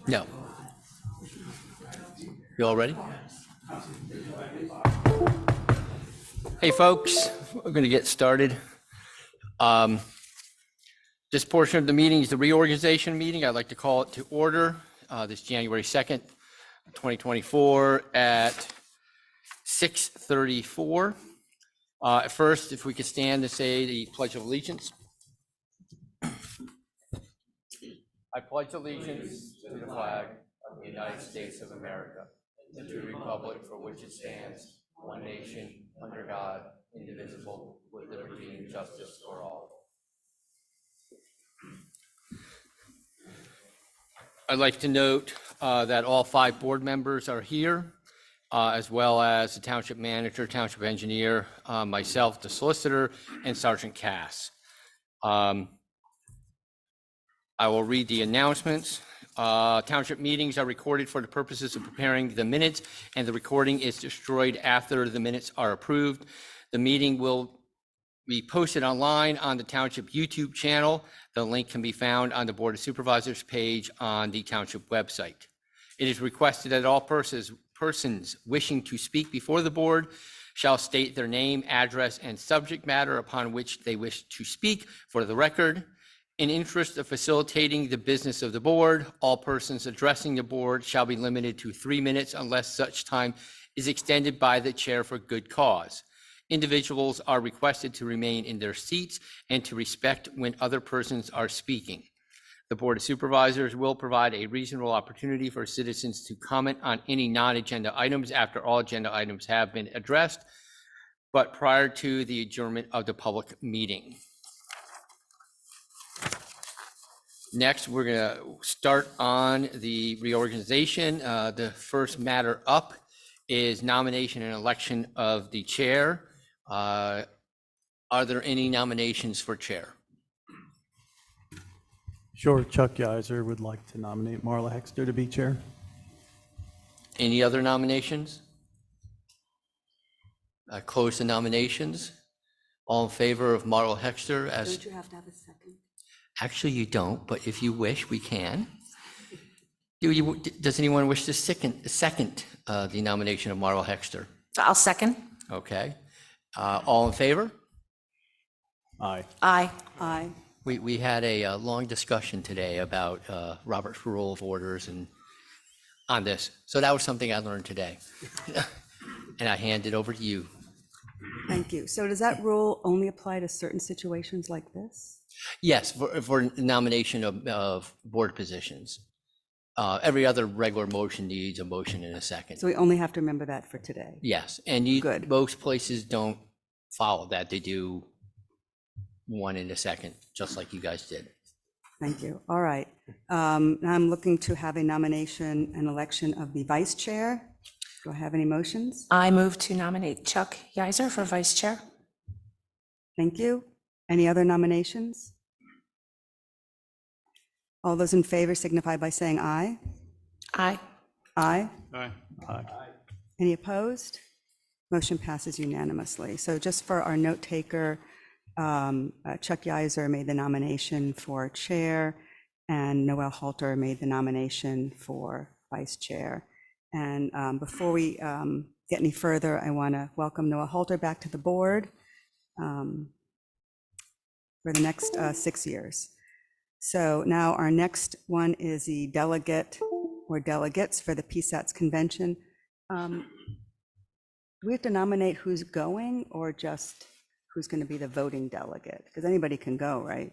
No. You all ready? Hey, folks, we're going to get started. This portion of the meeting is the reorganization meeting. I'd like to call it to order this January 2nd, 2024 at 6:34. At first, if we could stand to say the Pledge of Allegiance. I pledge allegiance to the flag of the United States of America and to the republic for which it stands, one nation, under God, indivisible, with liberty and justice for all. I'd like to note that all 5 board members are here, as well as the township manager, township engineer, myself, the solicitor, and Sergeant Cass. I will read the announcements. Township meetings are recorded for the purposes of preparing the minutes, and the recording is destroyed after the minutes are approved. The meeting will be posted online on the township YouTube channel. The link can be found on the Board of Supervisors page on the township website. It is requested that all persons wishing to speak before the board shall state their name, address, and subject matter upon which they wish to speak for the record. In interest of facilitating the business of the board, all persons addressing the board shall be limited to 3 minutes unless such time is extended by the chair for good cause. Individuals are requested to remain in their seats and to respect when other persons are speaking. The Board of Supervisors will provide a reasonable opportunity for citizens to comment on any non-agenda items after all agenda items have been addressed, but prior to the adjournment of the public meeting. Next, we're going to start on the reorganization. The first matter up is nomination and election of the chair. Are there any nominations for chair? Sure, Chuck Geiser would like to nominate Marla Hexter to be chair. Any other nominations? Close the nominations. All in favor of Marla Hexter as... Don't you have to have a second? Actually, you don't, but if you wish, we can. Does anyone wish to second the nomination of Marla Hexter? I'll second. Okay. All in favor? Aye. Aye. Aye. We had a long discussion today about Robert's Rule of Orders and on this. So that was something I learned today. And I hand it over to you. Thank you. So does that rule only apply to certain situations like this? Yes, for nomination of board positions. Every other regular motion needs a motion and a second. So we only have to remember that for today. Yes, and Good. most places don't follow that. They do one and a second, just like you guys did. Thank you. All right. Now I'm looking to have a nomination and election of the vice chair. Do I have any motions? I move to nominate Chuck Geiser for vice chair. Thank you. Any other nominations? All those in favor signify by saying aye. Aye. Aye. Aye. Aye. Any opposed? Motion passes unanimously. So just for our note taker, Chuck Geiser made the nomination for chair and Noel Halter made the nomination for vice chair. And before we get any further, I want to welcome Noel Halter back to the board for the next 6 years. So now our next one is the delegate or delegates for the PSATS convention. Do we have to nominate who's going or just who's going to be the voting delegate? Because anybody can go, right?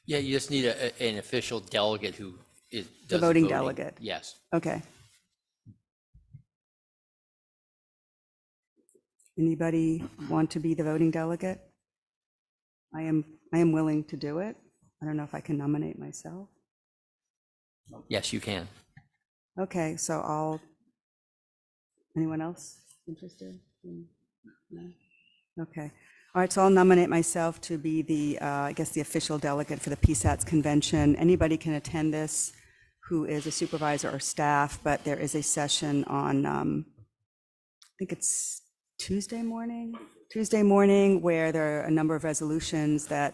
Yeah, you just need an official delegate who does The voting delegate. Yes. Okay. Anybody want to be the voting delegate? I am willing to do it. I don't know if I can nominate myself. Yes, you can. Okay, so anyone else interested? No? Okay. All right, so I'll nominate myself to be the, I guess, the official delegate for the PSATS convention. Anybody can attend this who is a supervisor or staff, but there is a session on, I think it's Tuesday morning, where there are a number of resolutions that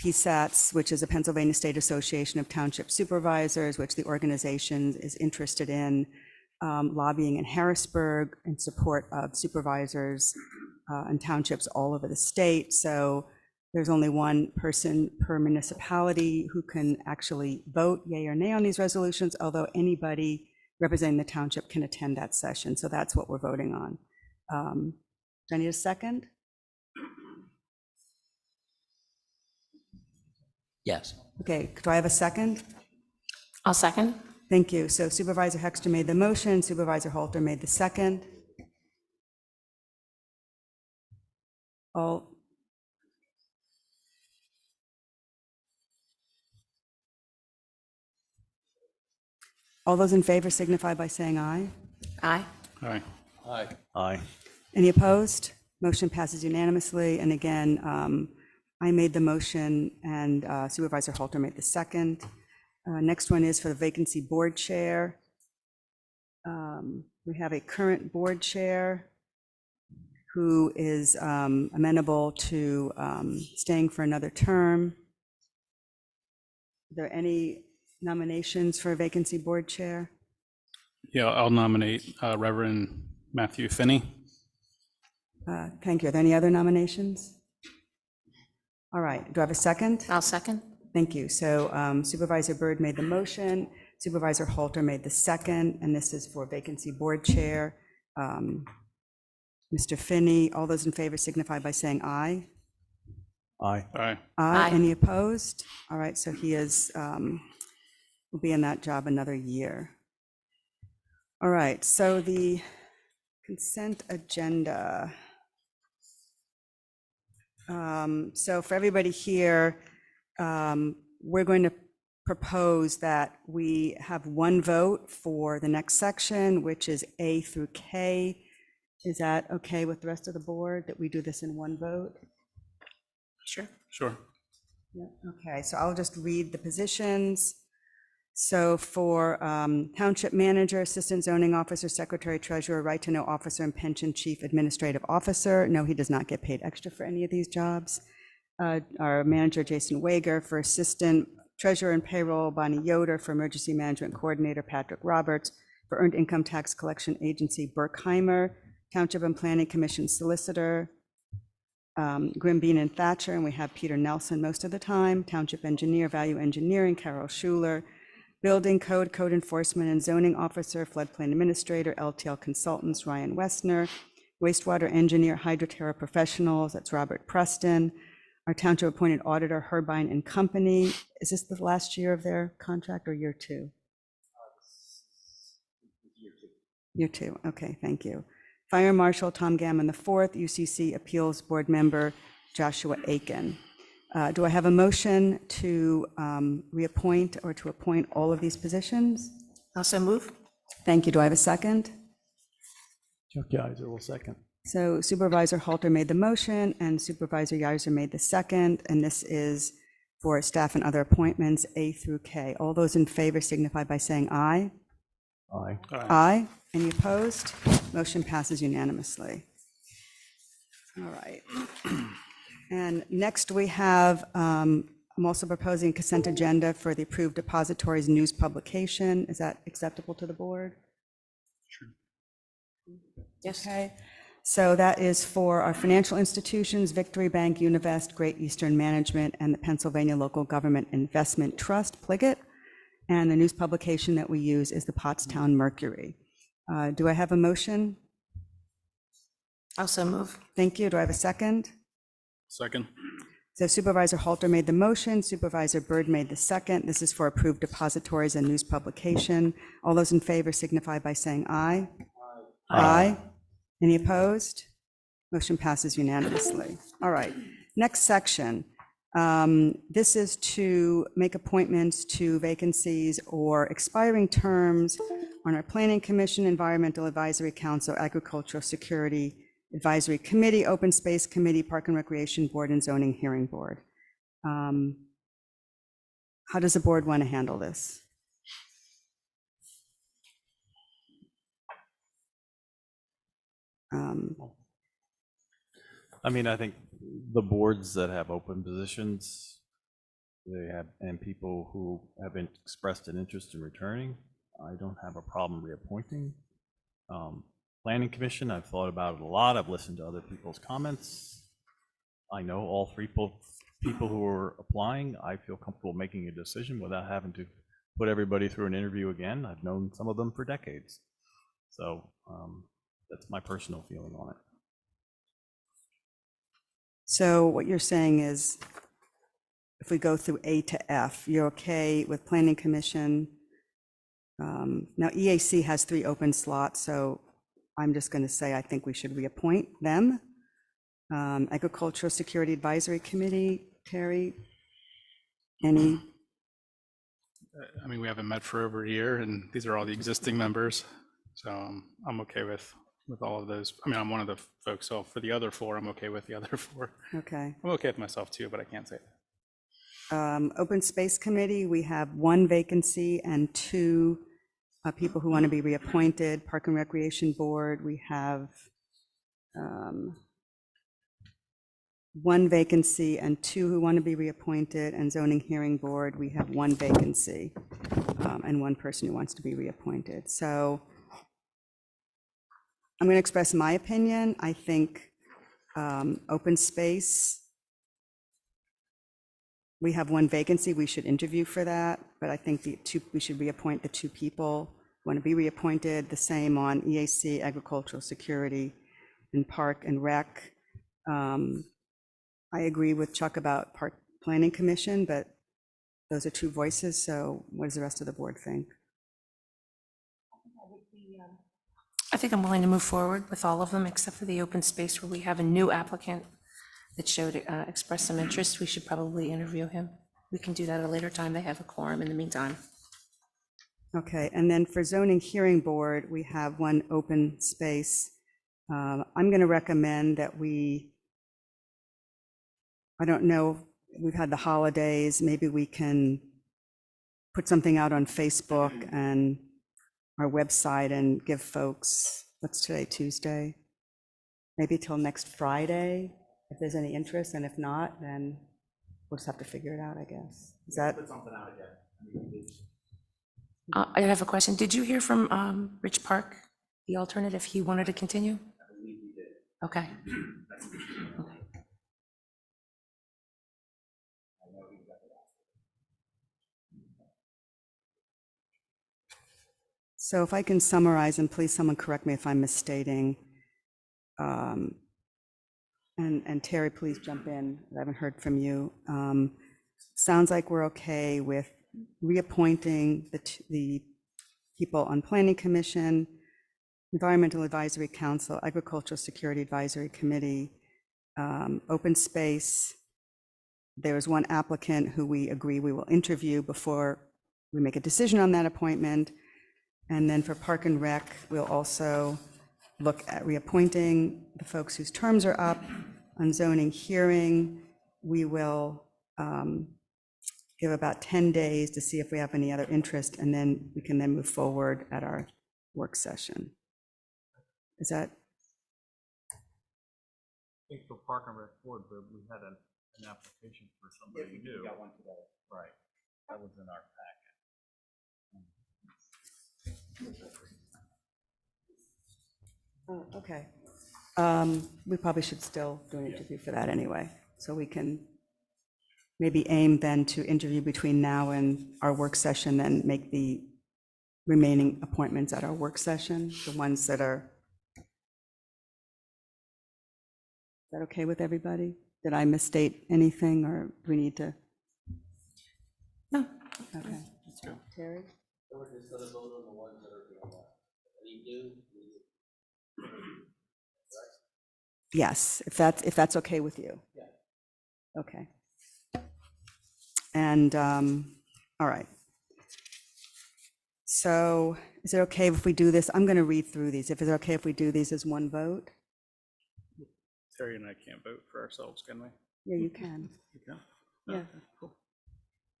PSATs, which is the Pennsylvania State Association of Township Supervisors, which the organization is interested in lobbying in Harrisburg in support of supervisors and townships all over the state. So there's only one person per municipality who can actually vote yay or nay on these resolutions, although anybody representing the township can attend that session. So that's what we're voting on. Do I need a second? Yes. Okay, do I have a second? I'll second. Thank you. So Supervisor Hexter made the motion, Supervisor Halter made the second. All those in favor signify by saying aye. Aye. Aye. Aye. Aye. Any opposed? Motion passes unanimously. And again, I made the motion and Supervisor Halter made the second. Next one is for the vacancy board chair. We have a current board chair who is amenable to staying for another term. Are there any nominations for a vacancy board chair? Yeah, I'll nominate Reverend Matthew Finney. Thank you. Are there any other nominations? All right. Do I have a second? I'll second. Thank you. So Supervisor Byrd made the motion, Supervisor Halter made the second, and this is for vacancy board chair. Mr. Finney, all those in favor signify by saying aye. Aye. Aye. Aye. Any opposed? All right, so he is, will be in that job another year. All right, so the consent agenda. So for everybody here, we're going to propose that we have one vote for the next section, which is A through K. Is that okay with the rest of the board, that we do this in one vote? Sure. Sure. Yeah, okay, so I'll just read the positions. So for Township Manager, Assistant Zoning Officer, Secretary, Treasurer, Right to Know Officer, and Pension Chief Administrative Officer. No, he does not get paid extra for any of these jobs. Our Manager, Jason Wager. For Assistant Treasurer and Payroll, Bonnie Yoder. For Emergency Management Coordinator, Patrick Roberts. For Earned Income Tax Collection Agency, Burkheimer. Township and Planning Commission Solicitor, Grimbean and Thatcher, and we have Peter Nelson most of the time. Township Engineer, Value Engineering, Carol Schuler. Building Code, Code Enforcement and Zoning Officer, Floodplain Administrator, LTL Consultants, Ryan Westner. Wastewater Engineer, Hydroterra Professionals, that's Robert Preston. Our Township Appointed Auditor, Herbine and Company. Is this the last year of their contract or year two? Year two, okay, thank you. Fire Marshal, Tom Gammon IV, UCC Appeals Board Member, Joshua Aiken. Do I have a motion to reappoint or to appoint all of these positions? Also move. Thank you. Do I have a second? Chuck Yeiser will second. So Supervisor Halter made the motion and Supervisor Yeiser made the second, and this is for staff and other appointments, A through K. All those in favor signify by saying aye. Aye. Aye. Any opposed? Motion passes unanimously. All right. And next we have, I'm also proposing a consent agenda for the approved depositories news publication. Is that acceptable to the board? Yes. Okay. So that is for our financial institutions, Victory Bank, Univest, Great Eastern Management, and the Pennsylvania Local Government Investment Trust, Pliget. And the news publication that we use is the Pottstown Mercury. Do I have a motion? Also move. Thank you. Do I have a second? Second. So Supervisor Halter made the motion, Supervisor Byrd made the second. This is for approved depositories and news publication. All those in favor signify by saying aye. Aye. Any opposed? Motion passes unanimously. All right, next section. This is to make appointments to vacancies or expiring terms on our Planning Commission, Environmental Advisory Council, Agricultural Security Advisory Committee, Open Space Committee, Park and Recreation Board, and Zoning Hearing Board. How does the board want to handle this? I mean, I think the boards that have open positions they have, and people who have expressed an interest in returning, I don't have a problem reappointing. Planning Commission, I've thought about it a lot. I've listened to other people's comments. I know all three people who are applying. I feel comfortable making a decision without having to put everybody through an interview again. I've known some of them for decades. So that's my personal feeling on it. So what you're saying is, if we go through A to F, you're okay with Planning Commission? Now EAC has 3 open slots, so I'm just going to say I think we should reappoint them. Agricultural Security Advisory Committee, Terry, any? I mean, we haven't met for over a year, and these are all the existing members. So I'm okay with all of those. I mean, I'm one of the folks, so for the other 4, I'm okay with the other 4. Okay. I'm okay with myself too, but I can't say that. Open Space Committee, we have 1 vacancy and 2 people who want to be reappointed. Park and Recreation Board, we have 1 vacancy and 2 who want to be reappointed. And Zoning Hearing Board, we have 1 vacancy and 1 person who wants to be reappointed. So I'm going to express my opinion. I think Open Space, we have 1 vacancy, we should interview for that, but I think we should reappoint the 2 people who want to be reappointed. The same on EAC, Agricultural Security, and Park and Rec. I agree with Chuck about Park Planning Commission, but those are 2 voices, so what does the rest of the board think? I think I'm willing to move forward with all of them, except for the open space where we have a new applicant that showed, expressed some interest. We should probably interview him. We can do that at a later time. They have a quorum in the meantime. Okay, and then for Zoning Hearing Board, we have 1 open space. I'm going to recommend that I don't know, we've had the holidays, maybe we can put something out on Facebook and our website and give folks, what's today, Tuesday? Maybe till next Friday, if there's any interest, and if not, then we'll just have to figure it out, I guess. Is that? I have a question. Did you hear from Rich Park, the alternative? He wanted to continue? I believe we did. Okay. Okay. So if I can summarize, and please someone correct me if I'm misstating, and Terry, please jump in. I haven't heard from you. Sounds like we're okay with reappointing the people on Planning Commission, Environmental Advisory Council, Agricultural Security Advisory Committee, Open Space. There is 1 applicant who we agree we will interview before we make a decision on that appointment. And then for Park and Rec, we'll also look at reappointing the folks whose terms are up. On Zoning Hearing, we will give about 10 days to see if we have any other interest, and then we can then move forward at our work session. Is that? I think for Park and Rec Board, but we had an application for somebody new. We got one today. Right, that was in our packet. Oh, okay. We probably should still do an interview for that anyway, so we can maybe aim then to interview between now and our work session, then make the remaining appointments at our work session, the ones that are. Is that okay with everybody? Did I misstate anything, or do we need to? No. Okay. Terry? Yes, if that's okay with you. Yeah. Okay. And, all right. So is it okay if we do this? I'm going to read through these. If it's okay if we do these as 1 vote? Terry and I can't vote for ourselves, can we? Yeah, you can. You can? Yeah. Okay, cool.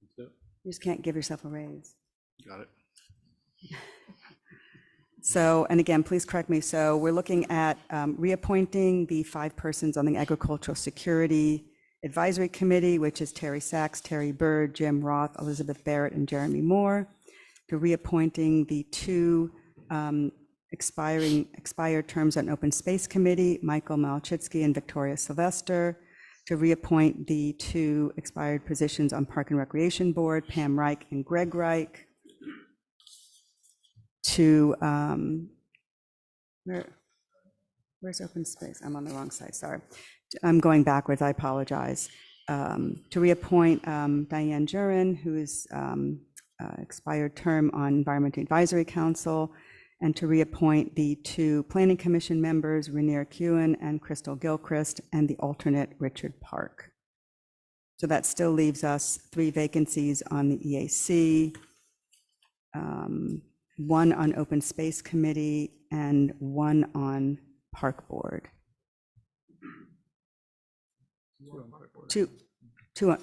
Let's do it. You just can't give yourself a raise. Got it. So, and again, please correct me. So we're looking at reappointing the 5 persons on the Agricultural Security Advisory Committee, which is Terry Sachs, Terry Bird, Jim Roth, Elizabeth Barrett, and Jeremy Moore. To reappointing the two expired terms on Open Space Committee, Michael Malachitsky and Victoria Sylvester. To reappoint the two expired positions on Park and Recreation Board, Pam Reich and Greg Reich. To, where's Open Space? I'm on the wrong side, sorry. I'm going backwards, I apologize. To reappoint Diane Jurin, who is expired term on Environment Advisory Council, and to reappoint the two Planning Commission members, Rainier Kewen and Crystal Gilchrist, and the alternate Richard Park. So that still leaves us 3 vacancies on the EAC, 1 on Open Space Committee, and 1 on Park Board. Two on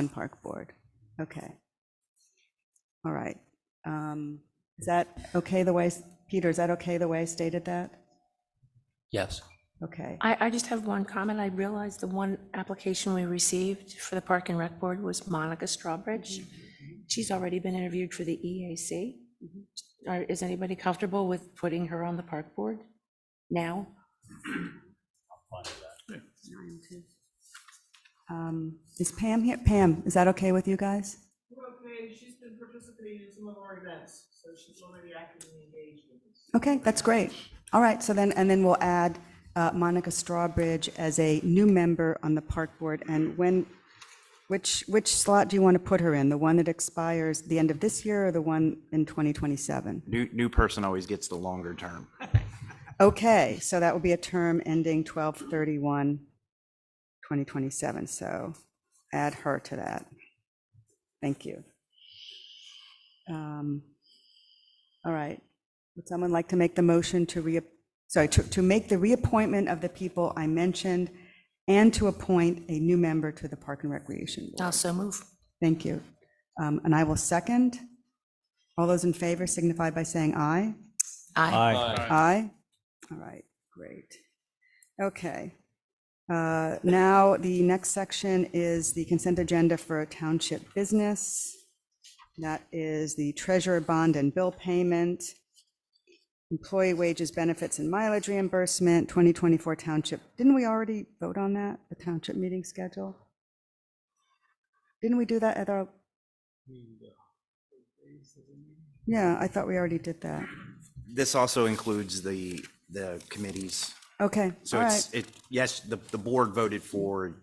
Park Board. Okay. All right. Is that okay the way, Peter, is that okay the way I stated that? Yes. Okay. I just have one comment. I realized the one application we received for the Park and Rec Board was Monica Strawbridge. She's already been interviewed for the EAC. Is anybody comfortable with putting her on the Park Board now? Is Pam here? Pam, is that okay with you guys? Okay, she's been participating in some of our events, so she's already actively engaged with us. Okay, that's great. All right, so then, and then we'll add Monica Strawbridge as a new member on the Park Board. And which slot do you want to put her in? The one that expires the end of this year or the one in 2027? New person always gets the longer term. Okay, so that will be a term ending 12/31/2027. So add her to that. Thank you. All right. Would someone like to make the motion to make the reappointment of the people I mentioned and to appoint a new member to the Park and Recreation Board? Also move. Thank you. And I will second. All those in favor signify by saying aye. Aye. Aye. All right, great. Okay. Now, the next section is the consent agenda for township business. That is the treasurer bond and bill payment, employee wages, benefits, and mileage reimbursement, 2024 township. Didn't we already vote on that, the township meeting schedule? Didn't we do that at our? Yeah, I thought we already did that. This also includes the committees. Okay, So all right. yes, the board voted for,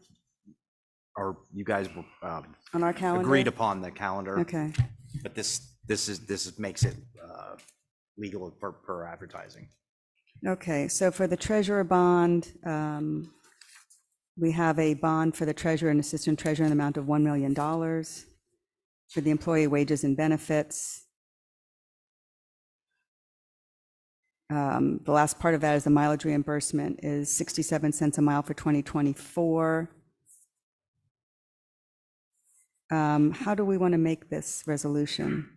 or you guys On our calendar? agreed upon the calendar. Okay, But this makes it legal per advertising. okay, so for the treasurer bond, we have a bond for the treasurer and assistant treasurer in the amount of $1 million. For the employee wages and benefits, the last part of that is the mileage reimbursement is 67 cents a mile for 2024. How do we want to make this resolution?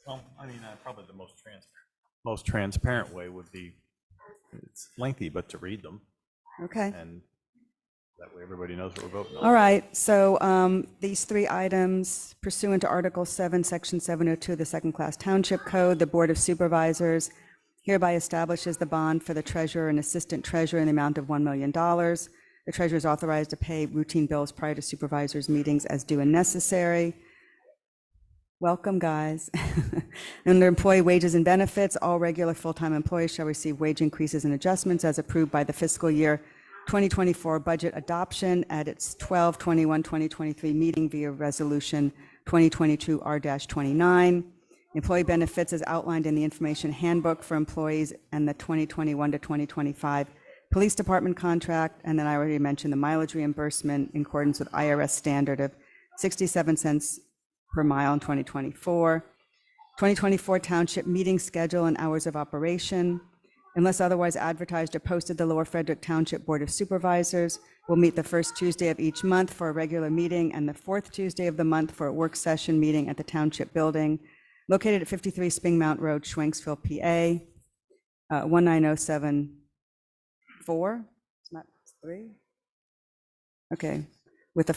Well, I mean, probably the most transparent way would be, it's lengthy, but to read them, Okay. and that way everybody knows what we're voting on. All right, so these 3 items pursuant to Article 7, Section 702 of the Second Class Township Code, the Board of Supervisors hereby establishes the bond for the treasurer and assistant treasurer in the amount of $1 million. The treasurer is authorized to pay routine bills prior to supervisors' meetings as due and necessary. Welcome, guys. Under employee wages and benefits, all regular full-time employees shall receive wage increases and adjustments as approved by the fiscal year 2024 budget adoption at its 12/21/2023 meeting via resolution 2022 R-29. Employee benefits as outlined in the information handbook for employees and the 2021 to 2025 police department contract. And then I already mentioned the mileage reimbursement in accordance with IRS standard of 67 cents per mile in 2024. 2024 township meeting schedule and hours of operation. Unless otherwise advertised or posted, the Lower Frederick Township Board of Supervisors will meet the first Tuesday of each month for a regular meeting and the fourth Tuesday of the month for a work session meeting at the Township Building located at 53 Spring Mount Road, Schwenksville, PA, 19074. It's not 3? Okay, with the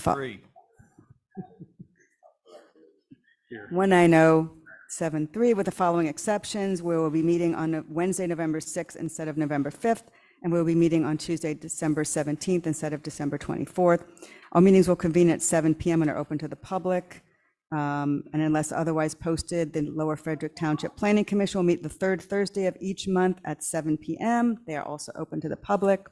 19073 with the following exceptions. We will be meeting on Wednesday, November 6th instead of November 5th, and we'll be meeting on Tuesday, December 17th instead of December 24th. Our meetings will convene at 7 p.m. and are open to the public. And unless otherwise posted, the Lower Frederick Township Planning Commission will meet the third Thursday of each month at 7 p.m. They are also open to the public.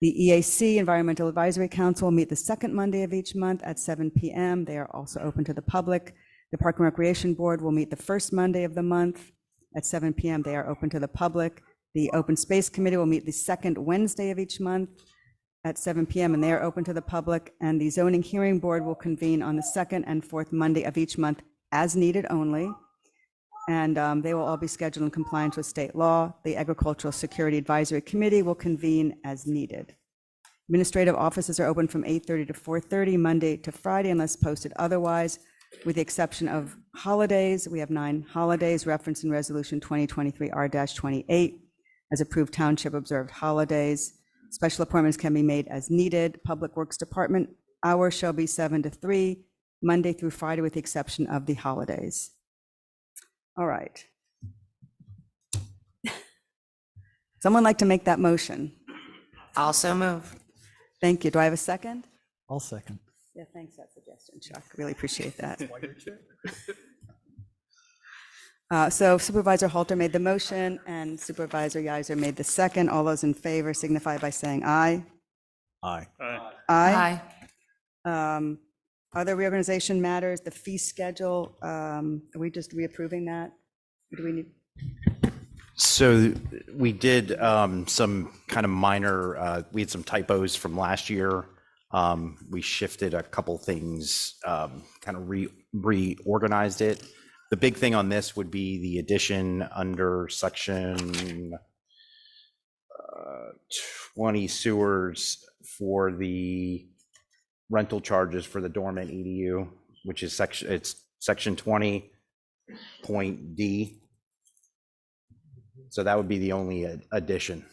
The EAC, Environmental Advisory Council, will meet the second Monday of each month at 7 p.m. They are also open to the public. The Park and Recreation Board will meet the first Monday of the month at 7 p.m. They are open to the public. The Open Space Committee will meet the second Wednesday of each month at 7 p.m. and they are open to the public. And the Zoning Hearing Board will convene on the second and fourth Monday of each month as needed only. And they will all be scheduled in compliance with state law. The Agricultural Security Advisory Committee will convene as needed. Administrative offices are open from 8:30 to 4:30, Monday to Friday, unless posted otherwise, with the exception of holidays. We have 9 holidays referenced in Resolution 2023 R-28 as approved township observed holidays. Special appointments can be made as needed. Public Works Department hours shall be 7 to 3, Monday through Friday, with the exception of the holidays. All right. Someone like to make that motion? Also move. Thank you. Do I have a second? I'll second. Yeah, thanks for that suggestion, Chuck. Really appreciate that. So Supervisor Halter made the motion and Supervisor Yiser made the second. All those in favor signify by saying aye. Aye. Aye. Other reorganization matters, the fee schedule, are we just reapproving that? Or do we need? So we did some kind of minor, we had some typos from last year. We shifted a couple things, kind of reorganized it. The big thing on this would be the addition under section 20 sewers for the rental charges for the dormant EDU, which is section 20 point D. So that would be the only addition.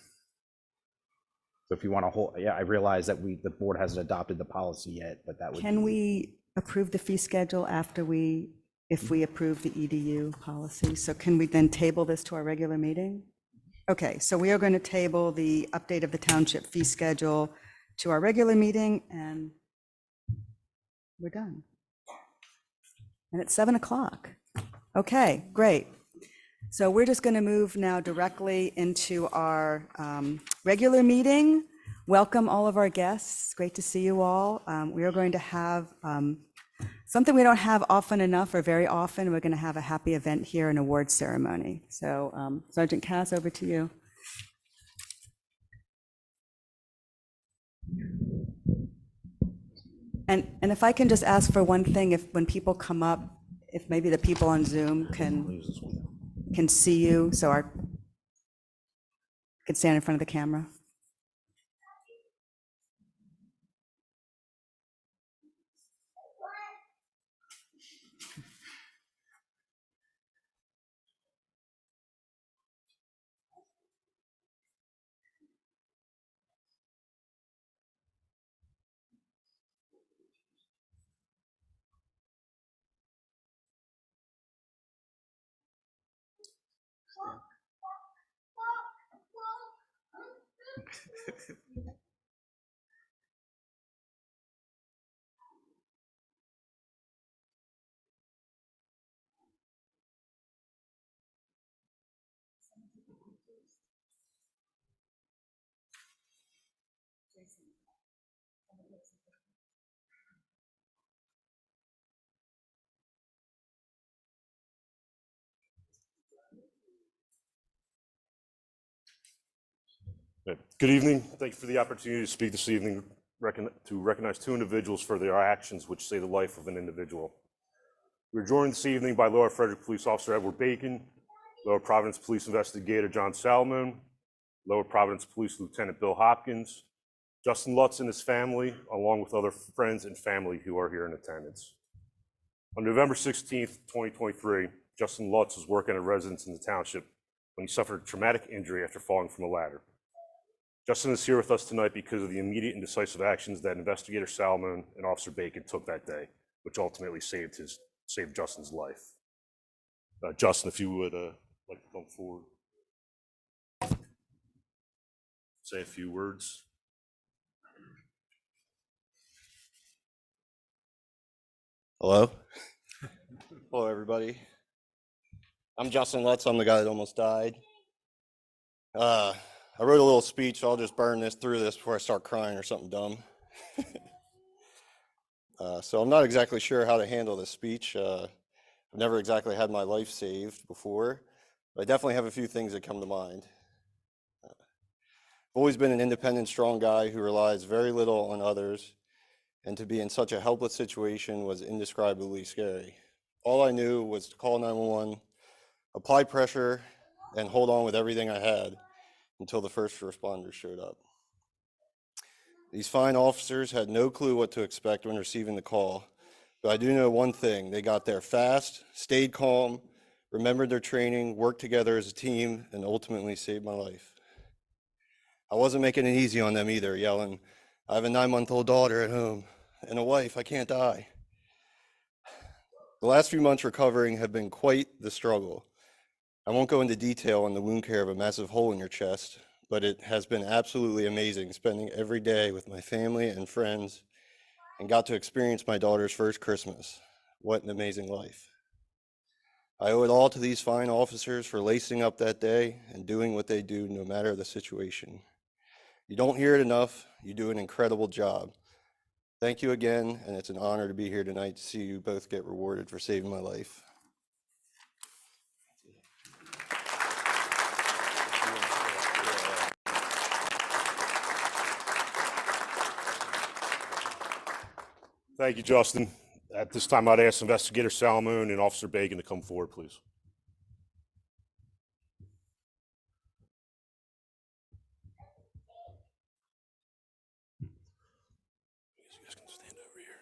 So if you want to hold, yeah, I realize that the board hasn't adopted the policy yet, but that would. Can we approve the fee schedule after if we approve the EDU policy? So can we then table this to our regular meeting? Okay, so we are going to table the update of the township fee schedule to our regular meeting, and we're done. And it's 7 o'clock. Okay, great. So we're just going to move now directly into our regular meeting. Welcome all of our guests. Great to see you all. We are going to have something we don't have often enough or very often. We're going to have a happy event here, an award ceremony. So Sergeant Cass, over to you. And if I can just ask for one thing, when people come up, if maybe the people on Zoom can see you, so could stand in front of the camera. Good evening. Thank you for the opportunity to speak this evening, to recognize 2 individuals for their actions which save the life of an individual. We're joined this evening by Lower Frederick Police Officer Edward Bacon, Lower Providence Police Investigator John Salmon, Lower Providence Police Lieutenant Bill Hopkins, Justin Lutz and his family, along with other friends and family who are here in attendance. On November 16th, 2023, Justin Lutz was working at a residence in the township when he suffered a traumatic injury after falling from a ladder. Justin is here with us tonight because of the immediate and decisive actions that Investigator Salmon and Officer Bacon took that day, which ultimately saved Justin's life. Justin, if you would like to come forward, say a few words. Hello. Hello, everybody. I'm Justin Lutz. I'm the guy that almost died. I wrote a little speech. I'll just burn through this before I start crying or something dumb. So I'm not exactly sure how to handle this speech. I've never exactly had my life saved before, but I definitely have a few things that come to mind. I've always been an independent, strong guy who relies very little on others, and to be in such a helpless situation was indescribably scary. All I knew was to call 911, apply pressure, and hold on with everything I had until the first responders showed up. These fine officers had no clue what to expect when receiving the call, but I do know one thing: they got there fast, stayed calm, remembered their training, worked together as a team, and ultimately saved my life. I wasn't making it easy on them either, yelling, "I have a 9-month-old daughter at home and a wife, I can't die." The last few months recovering have been quite the struggle. I won't go into detail on the wound care of a massive hole in your chest, but it has been absolutely amazing spending every day with my family and friends, and got to experience my daughter's first Christmas. What an amazing life. I owe it all to these fine officers for lacing up that day and doing what they do no matter the situation. You don't hear it enough. You do an incredible job. Thank you again, and it's an honor to be here tonight to see you both get rewarded for saving my life. Thank you, Justin. At this time, I'd ask Investigator Salmoon and Officer Bacon to come forward, please. You guys can stand over here.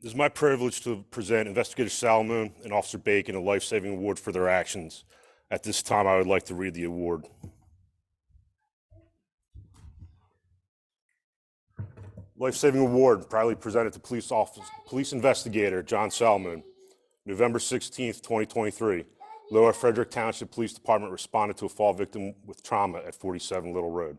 It is my privilege to present Investigator Salmoon and Officer Bacon a life-saving award for their actions. At this time, I would like to read the award. Life-saving award proudly presented to Police Investigator John Salmoon. November 16th, 2023. Lower Frederick Township Police Department responded to a fall victim with trauma at 47 Little Road.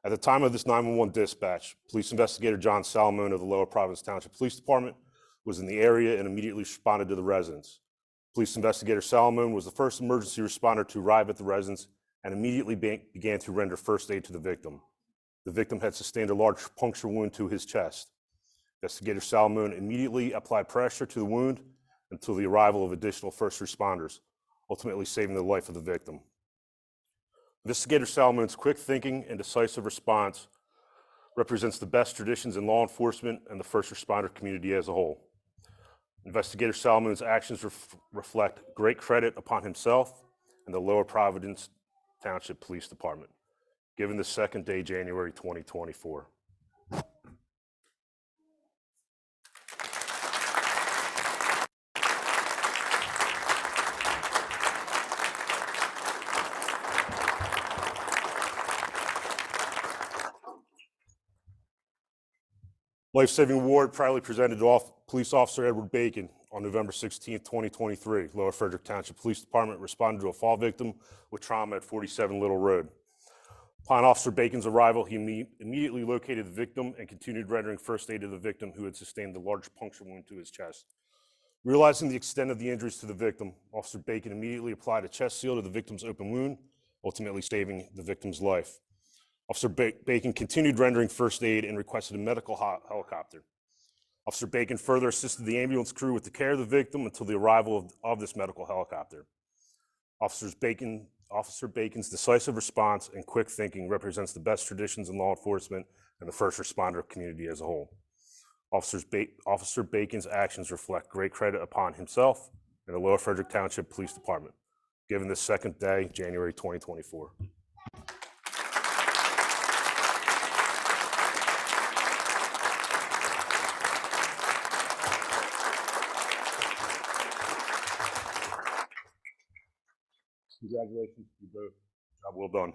At the time of this 911 dispatch, Police Investigator John Salmoon of the Lower Providence Township Police Department was in the area and immediately responded to the residence. Police Investigator Salmoon was the first emergency responder to arrive at the residence and immediately began to render first aid to the victim. The victim had sustained a large puncture wound to his chest. Investigator Salmoon immediately applied pressure to the wound until the arrival of additional first responders, ultimately saving the life of the victim. Investigator Salmoon's quick thinking and decisive response represents the best traditions in law enforcement and the first responder community as a whole. Investigator Salmoon's actions reflect great credit upon himself and the Lower Providence Township Police Department, given the second day, January 2024. Life-saving award proudly presented to Police Officer Edward Bacon on November 16, 2023. Lower Frederick Township Police Department responded to a fall victim with trauma at 47 Little Road. Upon Officer Bacon's arrival, he immediately located the victim and continued rendering first aid to the victim, who had sustained a large puncture wound to his chest. Realizing the extent of the injuries to the victim, Officer Bacon immediately applied a chest seal to the victim's open wound, ultimately saving the victim's life. Officer Bacon continued rendering first aid and requested a medical helicopter. Officer Bacon further assisted the ambulance crew with the care of the victim until the arrival of this medical helicopter. Officer Bacon's decisive response and quick thinking represents the best traditions in law enforcement and the first responder community as a whole. Officer Bacon's actions reflect great credit upon himself and the Lower Frederick Township Police Department. Given this second day, January 2024. Congratulations to you both. Job well done.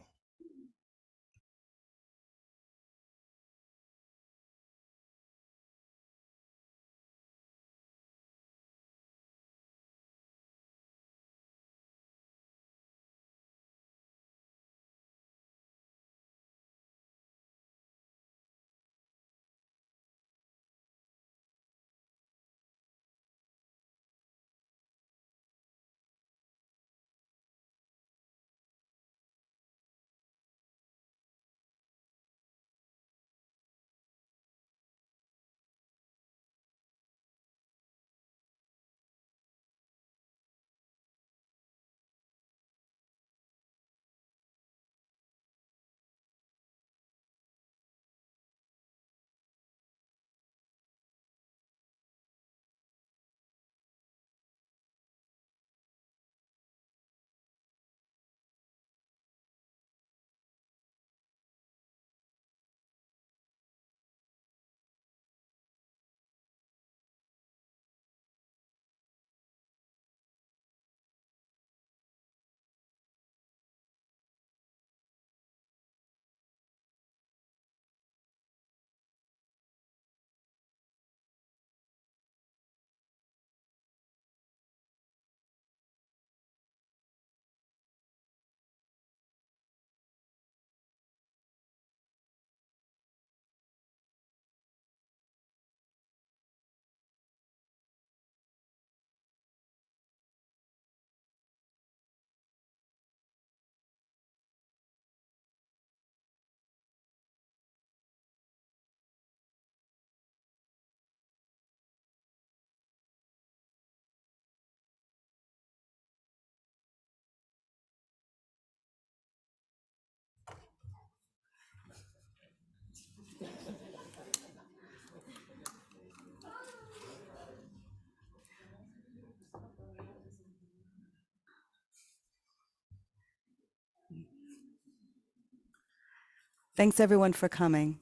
Thanks, everyone, for coming.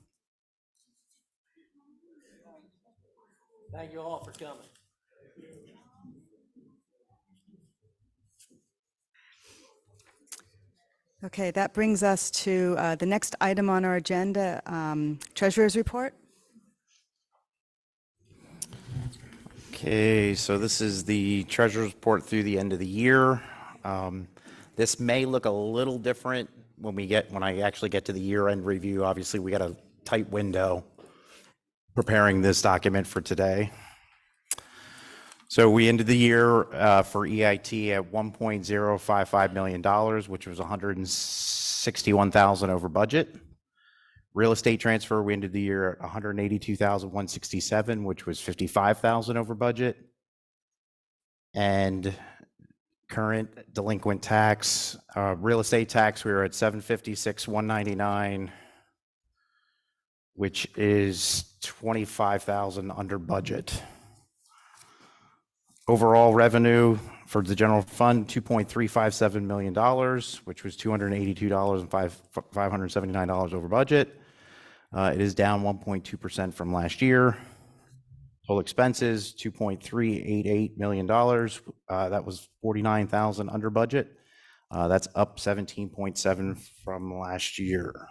Thank you all for coming. Okay, that brings us to the next item on our agenda, Treasurer's Report. Okay, so this is the treasurer's report through the end of the year. This may look a little different when I actually get to the year-end review. Obviously, we got a tight window preparing this document for today. So we ended the year for EIT at $1.055 million, which was $161,000 over budget. Real estate transfer, we ended the year at $182,167, which was $55,000 over budget. And current delinquent tax, real estate tax, we were at $756,199, which is $25,000 under budget. Overall revenue for the general fund, $2.357 million, which was $282,579 over budget. It is down 1.2% from last year. Total expenses, $2.388 million. That was $49,000 under budget. That's up 17.7% from last year.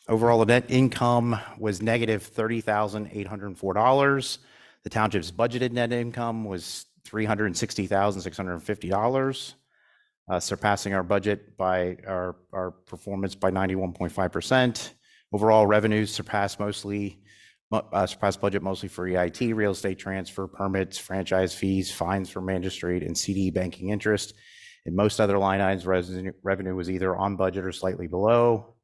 Overall, the net income was negative $30,804. The township's budgeted net income was $360,650, surpassing our budget by our performance by 91.5%. Overall revenues surpassed budget mostly for EIT, real estate transfer, permits, franchise fees, fines for magistrate, and CD banking interest. In most other line items, revenue was either on budget or slightly below.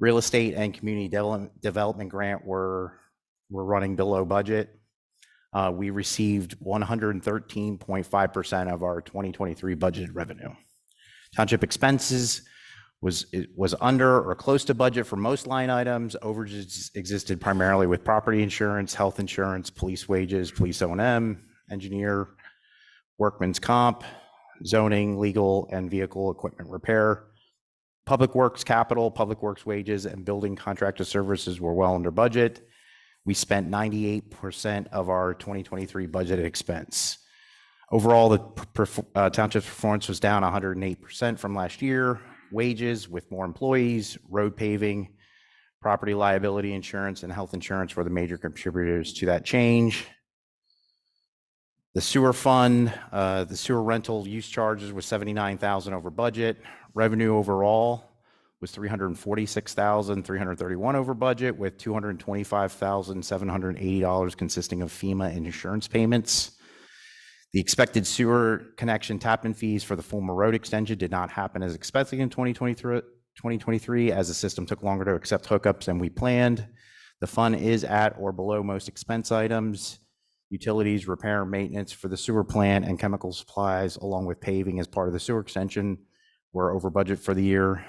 Real estate and community development grant were running below budget. We received 113.5% of our 2023 budgeted revenue. Township expenses It was under or close to budget for most line items. Overages existed primarily with property insurance, health insurance, police wages, police O&M, engineer, workman's comp, zoning, legal, and vehicle equipment repair. Public Works capital, Public Works wages, and building contractor services were well under budget. We spent 98% of our 2023 budgeted expense. Overall, the township's performance was down 108% from last year. Wages with more employees, road paving, property liability insurance, and health insurance were the major contributors to that change. The sewer fund, the sewer rental use charges was $79,000 over budget. Revenue overall was $346,331 over budget, with $225,780 consisting of FEMA and insurance payments. The expected sewer connection tap-in fees for the Fulmer Road extension did not happen as expected in 2023, as the system took longer to accept hookups than we planned. The fund is at or below most expense items. Utilities, repair, maintenance for the sewer plant, and chemical supplies, along with paving as part of the sewer extension, were over budget for the year.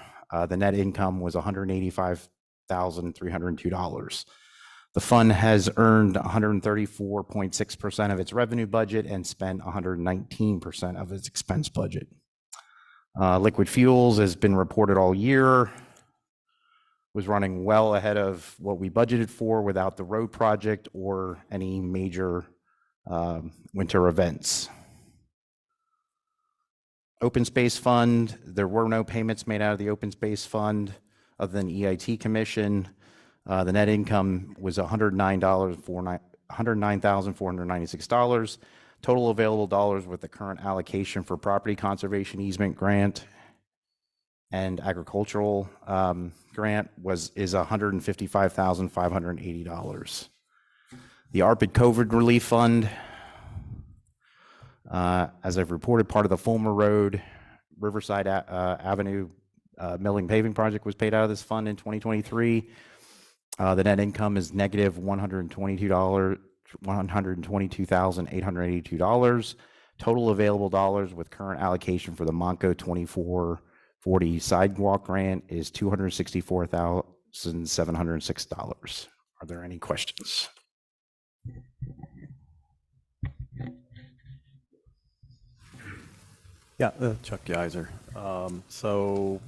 The net income was $185,302. The fund has earned 134.6% of its revenue budget and spent 119% of its expense budget. Liquid fuels has been reported all year, was running well ahead of what we budgeted for without the road project or any major winter events. Open Space Fund, there were no payments made out of the Open Space Fund other than EIT commission. The net income was $109,496. Total available dollars with the current allocation for property conservation easement grant and agricultural grant is $155,580. The ARPID COVID Relief Fund, as I've reported, part of the Fulmer Road, Riverside Avenue milling paving project was paid out of this fund in 2023. The net income is negative $122,882. Total available dollars with current allocation for the Monco 2440 sidewalk grant is $264,706. Are there any questions? Yeah, Chuck Geiser. So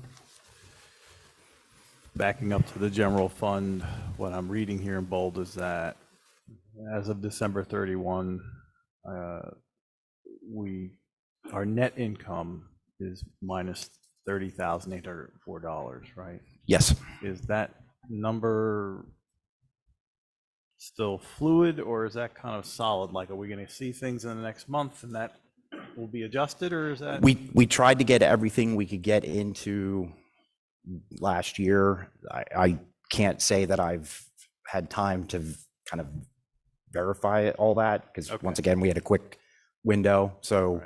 backing up to the general fund, what I'm reading here in bold is that as of December 31, our net income is minus $30,804, right? Yes. Is that number still fluid, or is that kind of solid? Like, are we going to see things in the next month and that will be adjusted, or is that? We tried to get everything we could get into last year. I can't say that I've had time to kind of verify all that, because once again, we had a quick window. So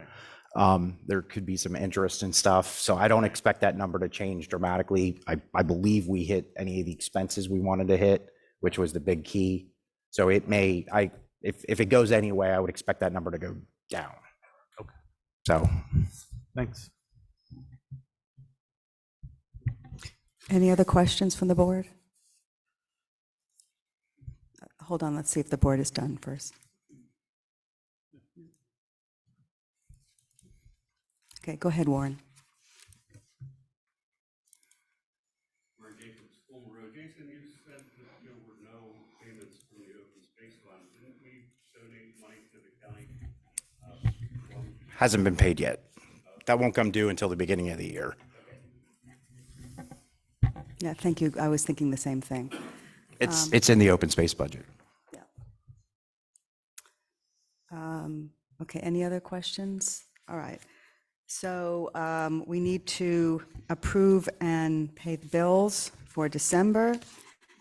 there could be some interest in stuff. So I don't expect that number to change dramatically. I believe we hit any of the expenses we wanted to hit, which was the big key. So it may, if it goes anyway, I would expect that number to go down. Okay. So. Thanks. Any other questions from the board? Hold on, let's see if the board is done first. Okay, go ahead, Warren. Jason, you said that there were no payments from the open space fund. Didn't we donate money to the county? Hasn't been paid yet. That won't come due until the beginning of the year. Yeah, thank you. I was thinking the same thing. It's in the open space budget. Yeah. Okay, any other questions? All right. So we need to approve and pay the bills for December.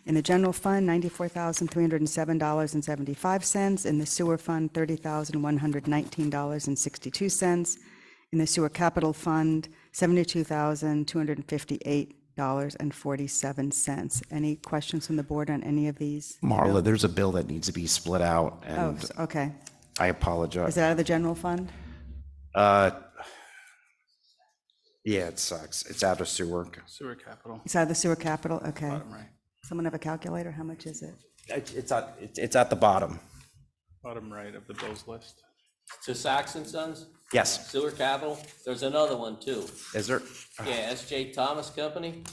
In the general fund, $94,307.75. In the sewer fund, $30,119.62. In the sewer capital fund, $72,258.47. Any questions from the board on any of these? Marla, there's a bill that needs to be split out, Oh, and okay. I apologize. Is it out of the general fund? Yeah, it sucks. It's out of sewer. Sewer capital, It's out of the sewer capital, okay. bottom right, Someone have a calculator? How much is it? It's at the bottom. bottom right of the bills list. To Saks and Sons, Yes. Sewer Capital, there's another one too. Is there? Yeah, S.J. Thomas Company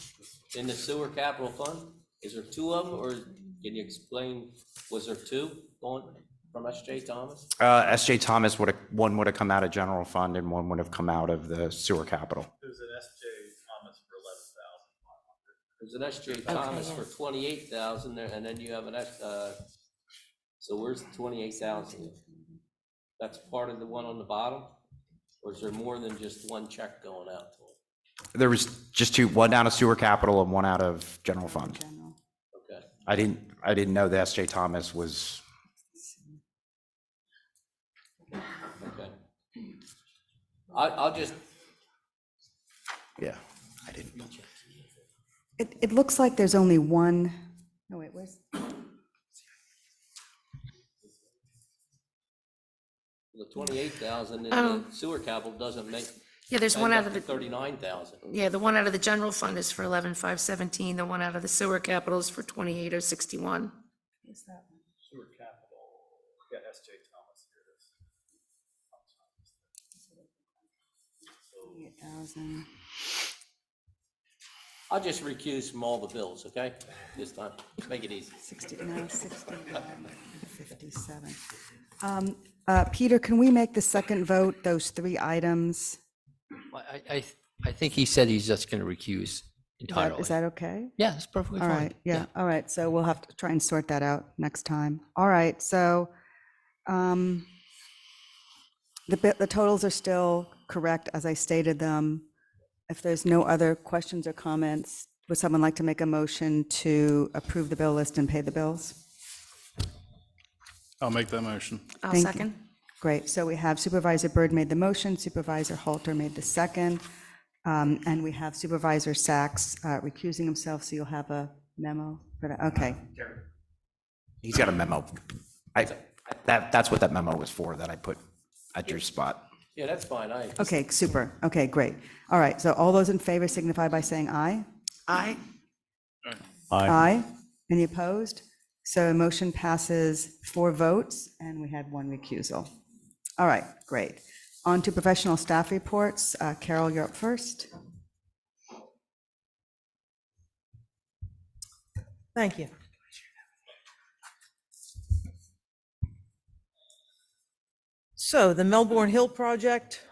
in the Sewer Capital Fund. Is there two of them, or can you explain, was there two going from S.J. Thomas? S.J. Thomas one would have come out of general fund and one would have come out of the sewer capital. There's an S.J. Thomas for 11,500. There's an S.J. Thomas for 28,000 there, and then you have an so where's the 28,000? That's part of the one on the bottom? Or is there more than just one check going out to them? There was just two, one out of sewer capital and one out of general fund. General. Okay. I didn't know the S.J. Thomas was, Okay. I'll just, yeah, I didn't. It looks like there's only one, no, wait, where's? the 28,000 in Oh. the sewer capital doesn't make. Yeah, there's one out of the, 39,000. yeah, the one out of the general fund is for 11,517. The one out of the sewer capital is for 28,061. Sewer capital, yeah, S.J. Thomas, here it is. 8,000. I'll just recuse from all the bills, okay? This time, make it easy. 57. Peter, can we make the second vote, those three items? I think he said he's just going to recuse entirely. Is that okay? Yeah, that's perfectly All fine. right, yeah, all right, so we'll have to try and sort that out next time. All right, so the totals are still correct as I stated them. If there's no other questions or comments, would someone like to make a motion to approve the bill list and pay the bills? I'll make that motion. I'll Thank you. second. Great, so we have Supervisor Byrd made the motion, Supervisor Halter made the second, and we have Supervisor Sachs recusing himself, so you'll have a memo for that, okay. He's got a memo. That's what that memo was for, that I put at your spot. Yeah, that's fine. Okay, super, okay, great. All right, so all those in favor signify by saying aye. Aye. Aye. Any opposed? So motion passes 4 votes, and we had 1 recusal. All right, great. On to professional staff reports. Carol, you're up first. Thank you. So the Melbourne Hill project,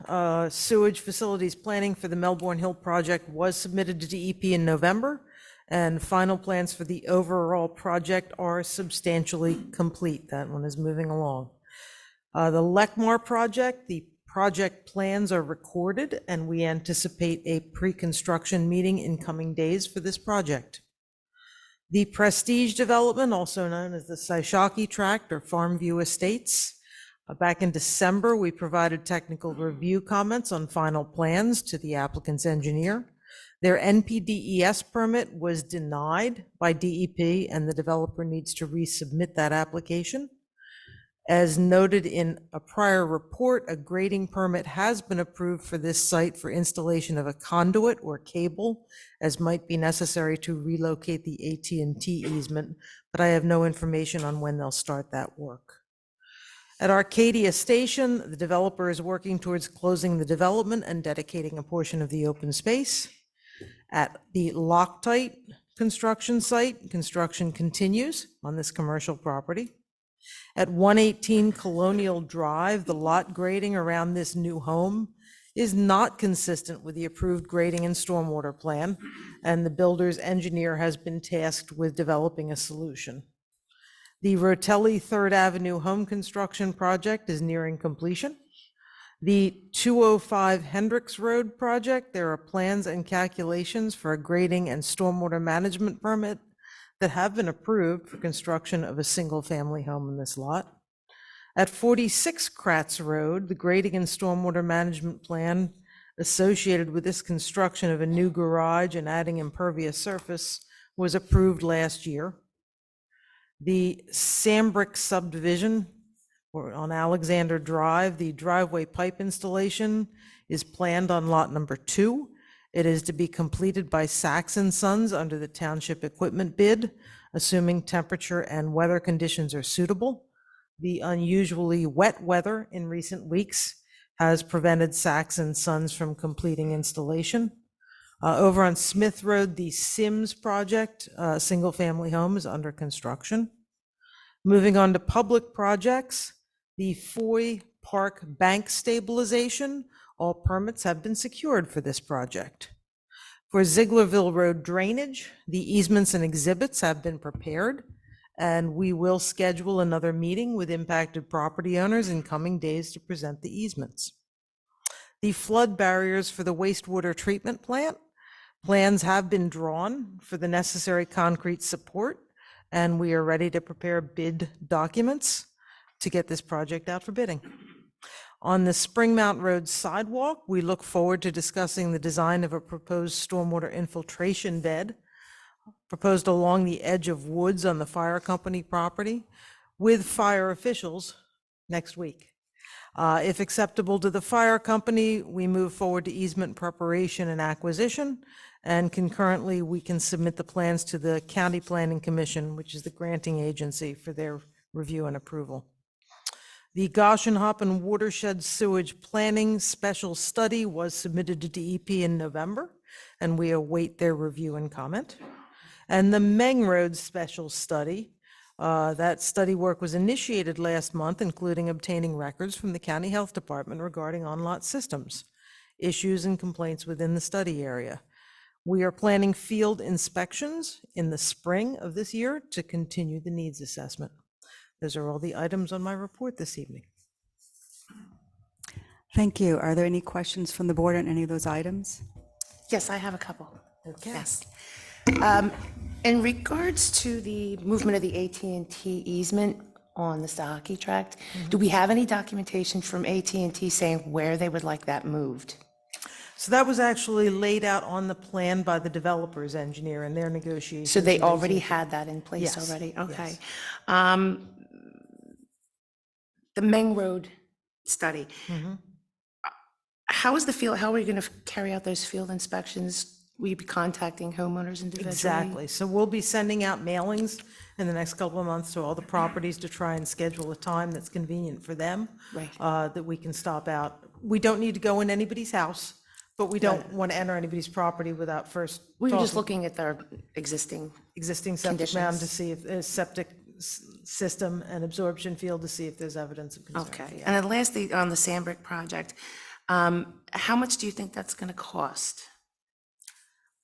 sewage facilities planning for the Melbourne Hill project was submitted to DEP in November, and final plans for the overall project are substantially complete. That one is moving along. The Lechmar project, the project plans are recorded, and we anticipate a pre-construction meeting in coming days for this project. The Prestige development, also known as the Saishaki Tract or Farmview Estates. Back in December, we provided technical review comments on final plans to the applicant's engineer. Their NPDES permit was denied by DEP, and the developer needs to resubmit that application. As noted in a prior report, a grading permit has been approved for this site for installation of a conduit or cable, as might be necessary to relocate the AT&T easement, but I have no information on when they'll start that work. At Arcadia Station, the developer is working towards closing the development and dedicating a portion of the open space. At the Loctite construction site, construction continues on this commercial property. At 118 Colonial Drive, the lot grading around this new home is not consistent with the approved grading and stormwater plan, and the builder's engineer has been tasked with developing a solution. The Rotelli 3rd Avenue home construction project is nearing completion. The 205 Hendricks Road project, there are plans and calculations for a grading and stormwater management permit that have been approved for construction of a single-family home in this lot. At 46 Kratz Road, the grading and stormwater management plan associated with this construction of a new garage and adding impervious surface was approved last year. The Sambrick subdivision on Alexander Drive, the driveway pipe installation is planned on lot number 2. It is to be completed by Saks and Sons under the township equipment bid, assuming temperature and weather conditions are suitable. The unusually wet weather in recent weeks has prevented Saks and Sons from completing installation. Over on Smith Road, the Sims project, single-family home, is under construction. Moving on to public projects, the Foy Park Bank stabilization, all permits have been secured for this project. For Zieglerville Road drainage, the easements and exhibits have been prepared, and we will schedule another meeting with impacted property owners in coming days to present the easements. The flood barriers for the wastewater treatment plant, plans have been drawn for the necessary concrete support, and we are ready to prepare bid documents to get this project out for bidding. On the Spring Mount Road sidewalk, we look forward to discussing the design of a proposed stormwater infiltration bed proposed along the edge of woods on the fire company property with fire officials next week. If acceptable to the fire company, we move forward to easement preparation and acquisition, and concurrently, we can submit the plans to the County Planning Commission, which is the granting agency, for their review and approval. The Goshenhoppen Watershed Sewage Planning Special Study was submitted to DEP in November, and we await their review and comment. And the Meng Road Special Study, that study work was initiated last month, including obtaining records from the County Health Department regarding on-lot systems, issues and complaints within the study area. We are planning field inspections in the spring of this year to continue the needs assessment. Those are all the items on my report this evening. Thank you. Are there any questions from the board on any of those items? Yes, I have a couple. Okay. Yes. In regards to the movement of the AT&T easement on the Sahaki tract, do we have any documentation from AT&T saying where they would like that moved? So that was actually laid out on the plan by the developer's engineer in their negotiations. So they with already AT&T. had that in place Yes, already? Okay. yes. The Meng Road study, how is the field, how are you going to carry out those field inspections? Will you be contacting homeowners individually? Exactly. So we'll be sending out mailings in the next couple of months to all the properties to try and schedule a time that's convenient for them. Right. That we can stop out. We don't need to go in anybody's house, but we don't want to enter anybody's property without first We were just talking looking at their existing, existing septic mound to conditions. see if there's septic system and absorption field to see if there's evidence of concern. okay. Yeah. And then lastly, on the Sandbrick project, how much do you think that's going to cost?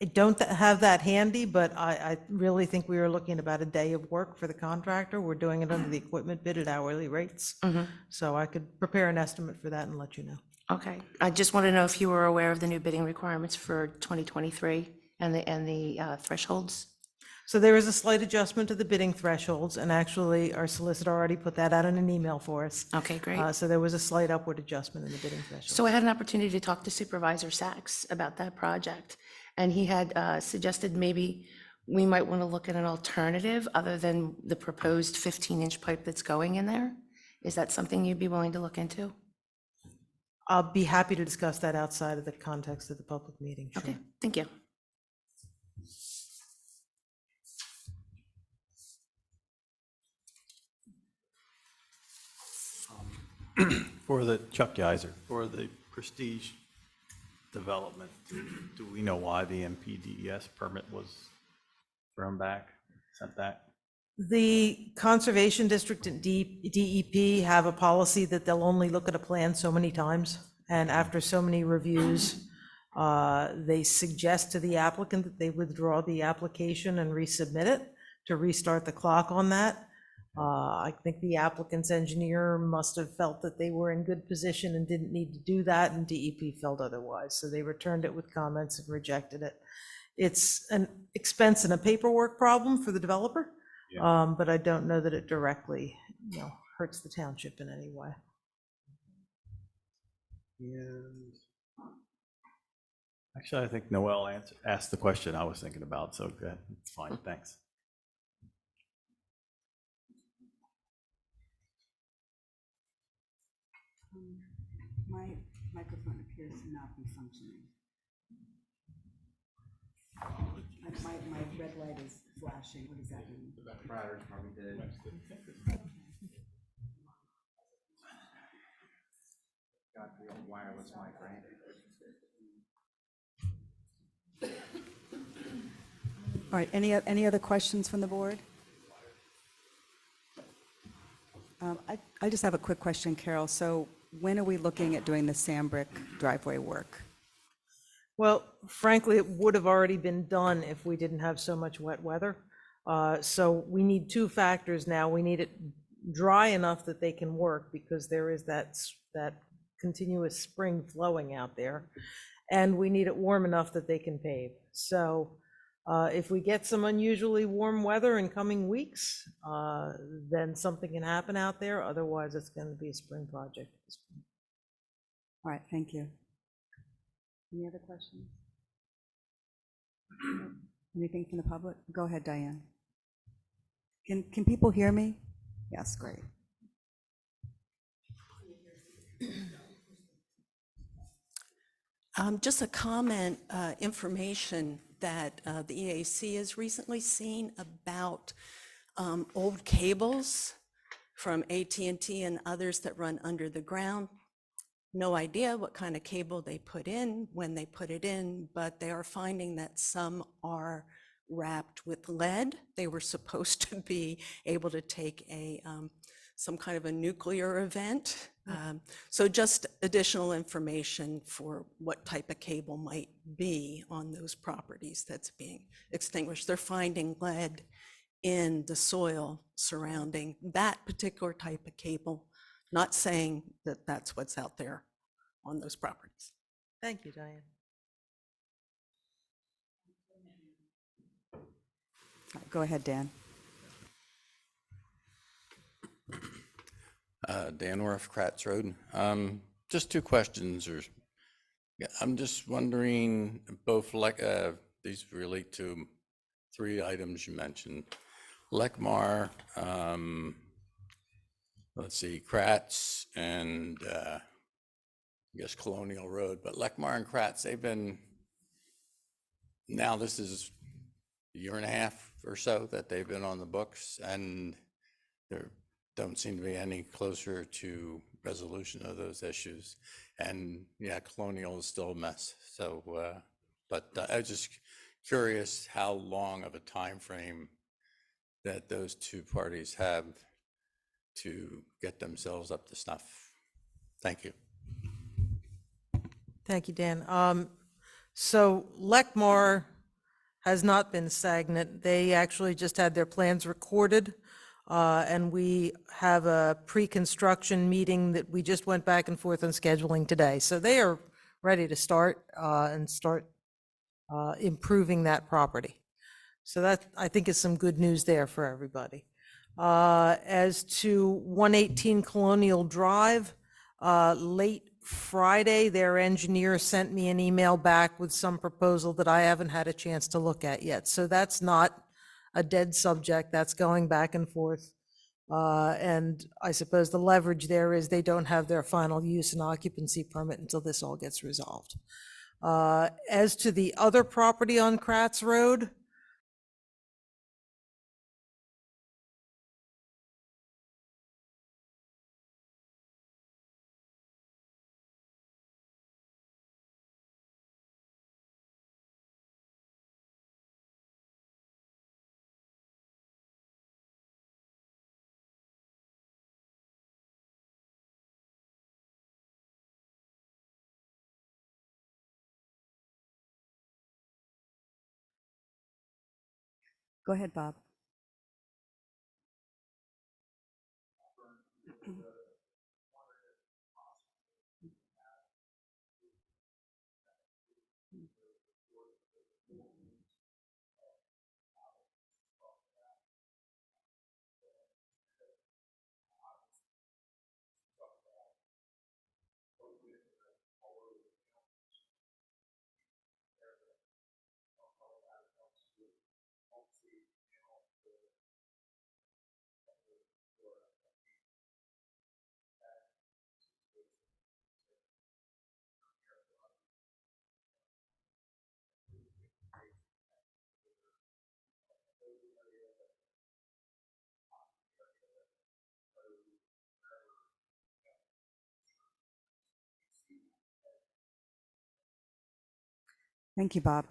I don't have that handy, but I really think we were looking at about a day of work for the contractor. We're doing it under the equipment bid at hourly rates. So I could prepare an estimate for that and let you know. Okay. I just want to know if you were aware of the new bidding requirements for 2023 and the thresholds? So there is a slight adjustment to the bidding thresholds, and actually, our solicitor already put that out in an email for us. Okay, great. So there was a slight upward adjustment in the bidding threshold. So I had an opportunity to talk to Supervisor Sachs about that project, and he had suggested maybe we might want to look at an alternative other than the proposed 15-inch pipe that's going in there. Is that something you'd be willing to look into? I'll be happy to discuss that outside of the context of the public meeting, sure. Okay, thank you. For the Chuck Geiser, for the Prestige development, do we know why the MPDES permit was thrown back, sent back? The Conservation District and DEP have a policy that they'll only look at a plan so many times. And after so many reviews, they suggest to the applicant that they withdraw the application and resubmit it to restart the clock on that. I think the applicant's engineer must have felt that they were in good position and didn't need to do that, and DEP felt otherwise. So they returned it with comments and rejected it. It's an expense and a paperwork problem for the developer. Yeah. But I don't know that it directly, hurts the township in any way. And actually, I think Noel asked the question I was thinking about, so go ahead. It's fine, thanks. My microphone appears to not be functioning. My red light is flashing. What does that mean? Wireless mic, right? All right, any other questions from the board? I just have a quick question, Carol. So when are we looking at doing the Sandbrick driveway work? Well, frankly, it would have already been done if we didn't have so much wet weather. So we need two factors now. We need it dry enough that they can work because there is that continuous spring flowing out there. And we need it warm enough that they can pave. So if we get some unusually warm weather in coming weeks, then something can happen out there. Otherwise, it's going to be a spring project. All right, thank you. Any other questions? Anything from the public? Go ahead, Diane. Can people hear me? Yes, great. Just a comment, information that the EAC has recently seen about old cables from AT&T and others that run under the ground. No idea what kind of cable they put in, when they put it in, but they are finding that some are wrapped with lead. They were supposed to be able to take some kind of a nuclear event. So just additional information for what type of cable might be on those properties that's being extinguished. They're finding lead in the soil surrounding that particular type of cable, not saying that that's what's out there on those properties. Thank you, Diane. Go ahead, Dan. Dan Orff, Kratz Road. Just two questions, I'm just wondering, both these relate to three items you mentioned. Lekmar, let's see, Kratz, and I guess Colonial Road, but Lekmar and Kratz, they've been, now this is a year and a half or so that they've been on the books, and there don't seem to be any closer to resolution of those issues. And yeah, Colonial is still a mess. So, but I was just curious how long of a time frame that those two parties have to get themselves up to snuff. Thank you. Thank you, Dan. So Lekmar has not been stagnant. They actually just had their plans recorded. And we have a pre-construction meeting that we just went back and forth on scheduling today. So they are ready to start improving that property. So that, I think, is some good news there for everybody. As to 118 Colonial Drive, late Friday, their engineer sent me an email back with some proposal that I haven't had a chance to look at yet. So that's not a dead subject. That's going back and forth. And I suppose the leverage there is they don't have their final use and occupancy permit until this all gets resolved. As to the other property on Kratz Road, Go ahead, Bob. Thank you, Bob.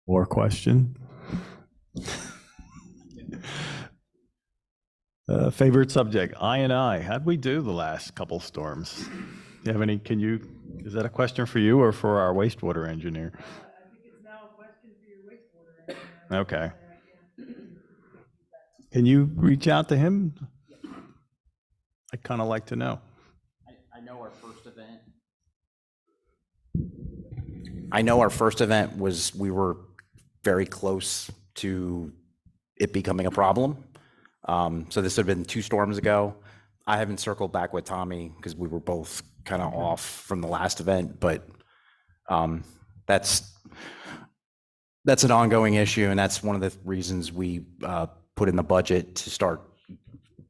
Or question? Favorite subject, I. How'd we do the last couple storms? Do you have any, is that a question for you or for our wastewater engineer? I think it's now a question for your wastewater engineer. Okay. Can you reach out to him? I'd kind of like to know. I know our first event. I know our first event was, we were very close to it becoming a problem. So this had been 2 storms ago. I haven't circled back with Tommy because we were both kind of off from the last event, but that's an ongoing issue, and that's one of the reasons we put in the budget to start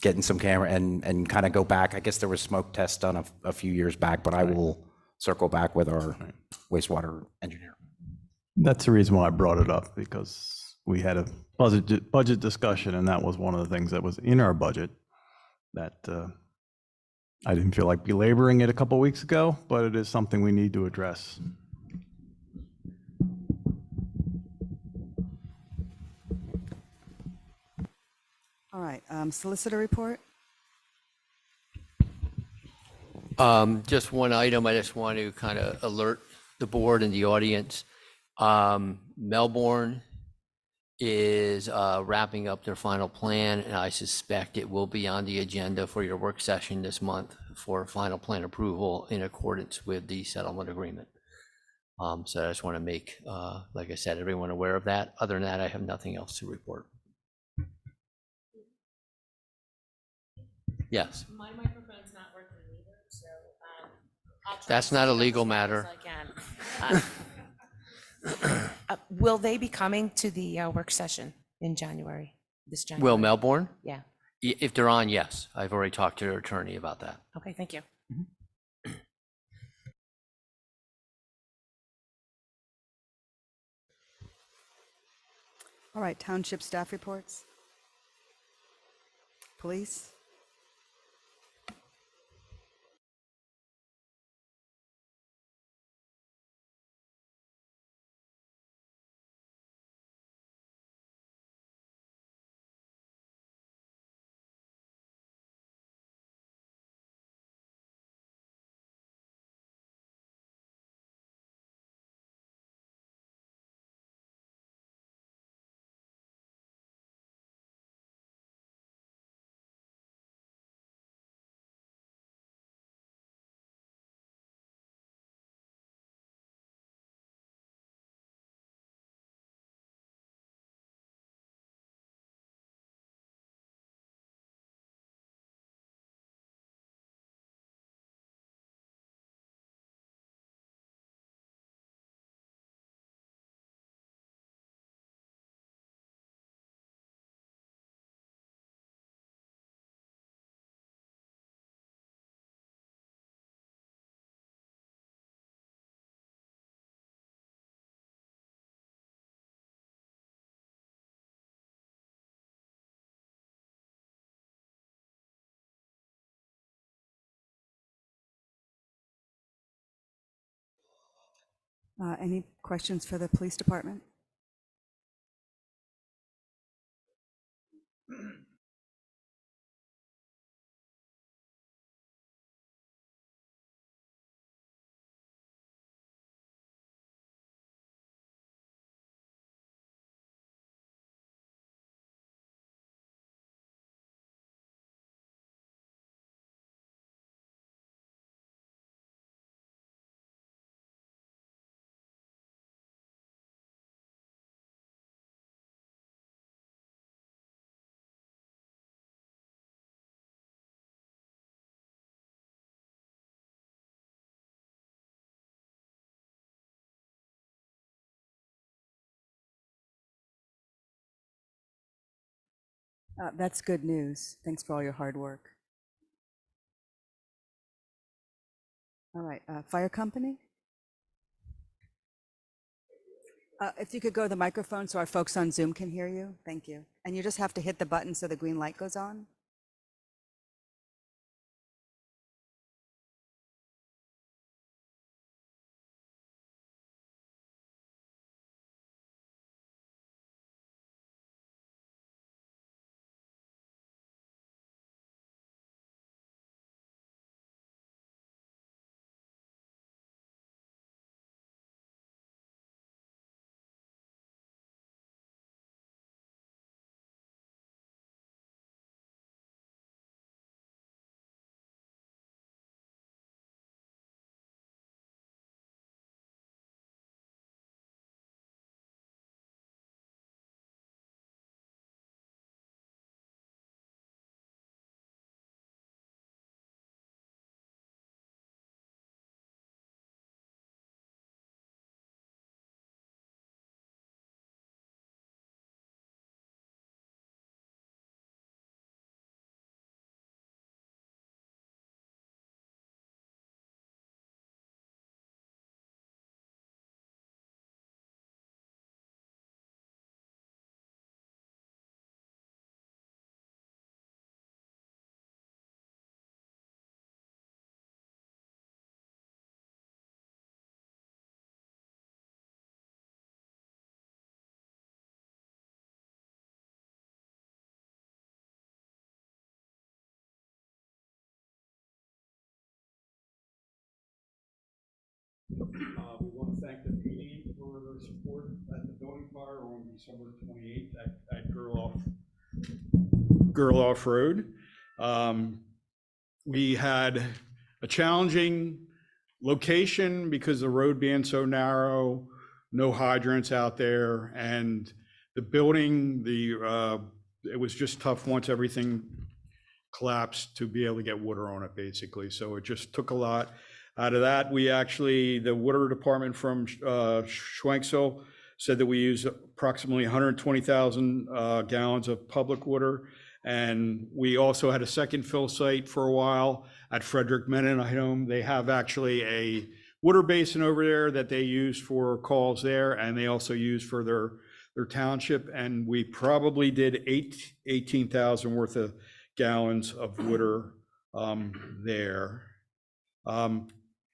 getting some camera and kind of go back. I guess there was smoke tests done a few years back, but I will circle back with our wastewater engineer. That's the reason why I brought it up, because we had a budget discussion, and that was one of the things that was in our budget that I didn't feel like belaboring it a couple weeks ago, but it is something we need to address. All right, solicitor report? Just one item, I just want to kind of alert the board and the audience. Melbourne is wrapping up their final plan, and I suspect it will be on the agenda for your work session this month for final plan approval in accordance with the settlement agreement. So I just want to make, like I said, everyone aware of that. Other than that, I have nothing else to report. Yes. My microphone's not working either, so I'll try That's to not a speak up legal as loud matter. as I can. Will they be coming to the work session in January, this January? Will Melbourne? Yeah, If they're on, yes. I've already talked to their attorney about that. okay, thank you. All right, township staff reports? Police? Any questions for the police department? That's good news. Thanks for all your hard work. All right, fire company? If you could go to the microphone so our folks on Zoom can hear you, thank you. And you just have to hit the button so the green light goes on. We want to thank the PD for their support at the building fire on December 28th at Gerloff Road. We had a challenging location because the road being so narrow, no hydrants out there, and the building, it was just tough once everything collapsed to be able to get water on it, basically. So it just took a lot. Out of that, the water department from Schwenksel said that we use approximately 120,000 gallons of public water. And we also had a second fill site for a while at Frederick Mennonite Home. They have actually a water basin over there that they use for calls there, and they also use for their township. And we probably did 18,000 worth of gallons of water there.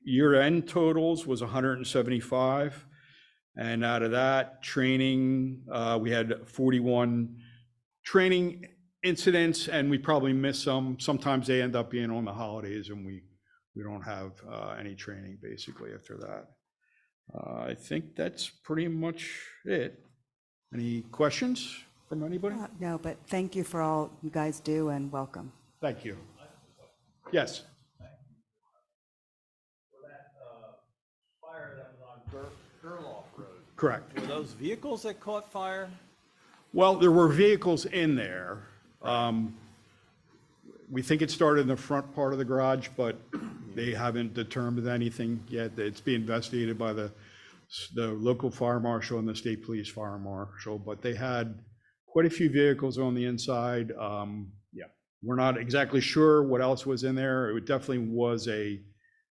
Year-end totals was 175, and out of that, training, we had 41 training incidents, and we probably missed some. Sometimes they end up being on the holidays, and we don't have any training basically after that. I think that's pretty much it. Any questions from anybody? No, but thank you for all you guys do and welcome. Thank you. Yes. Fire that was on Gerloff Road. Correct. Were those vehicles that caught fire? Well, there were vehicles in there. We think it started in the front part of the garage, but they haven't determined anything yet. It's being investigated by the local fire marshal and the state police fire marshal, but they had quite a few vehicles on the inside. Yeah, we're not exactly sure what else was in there. It definitely was a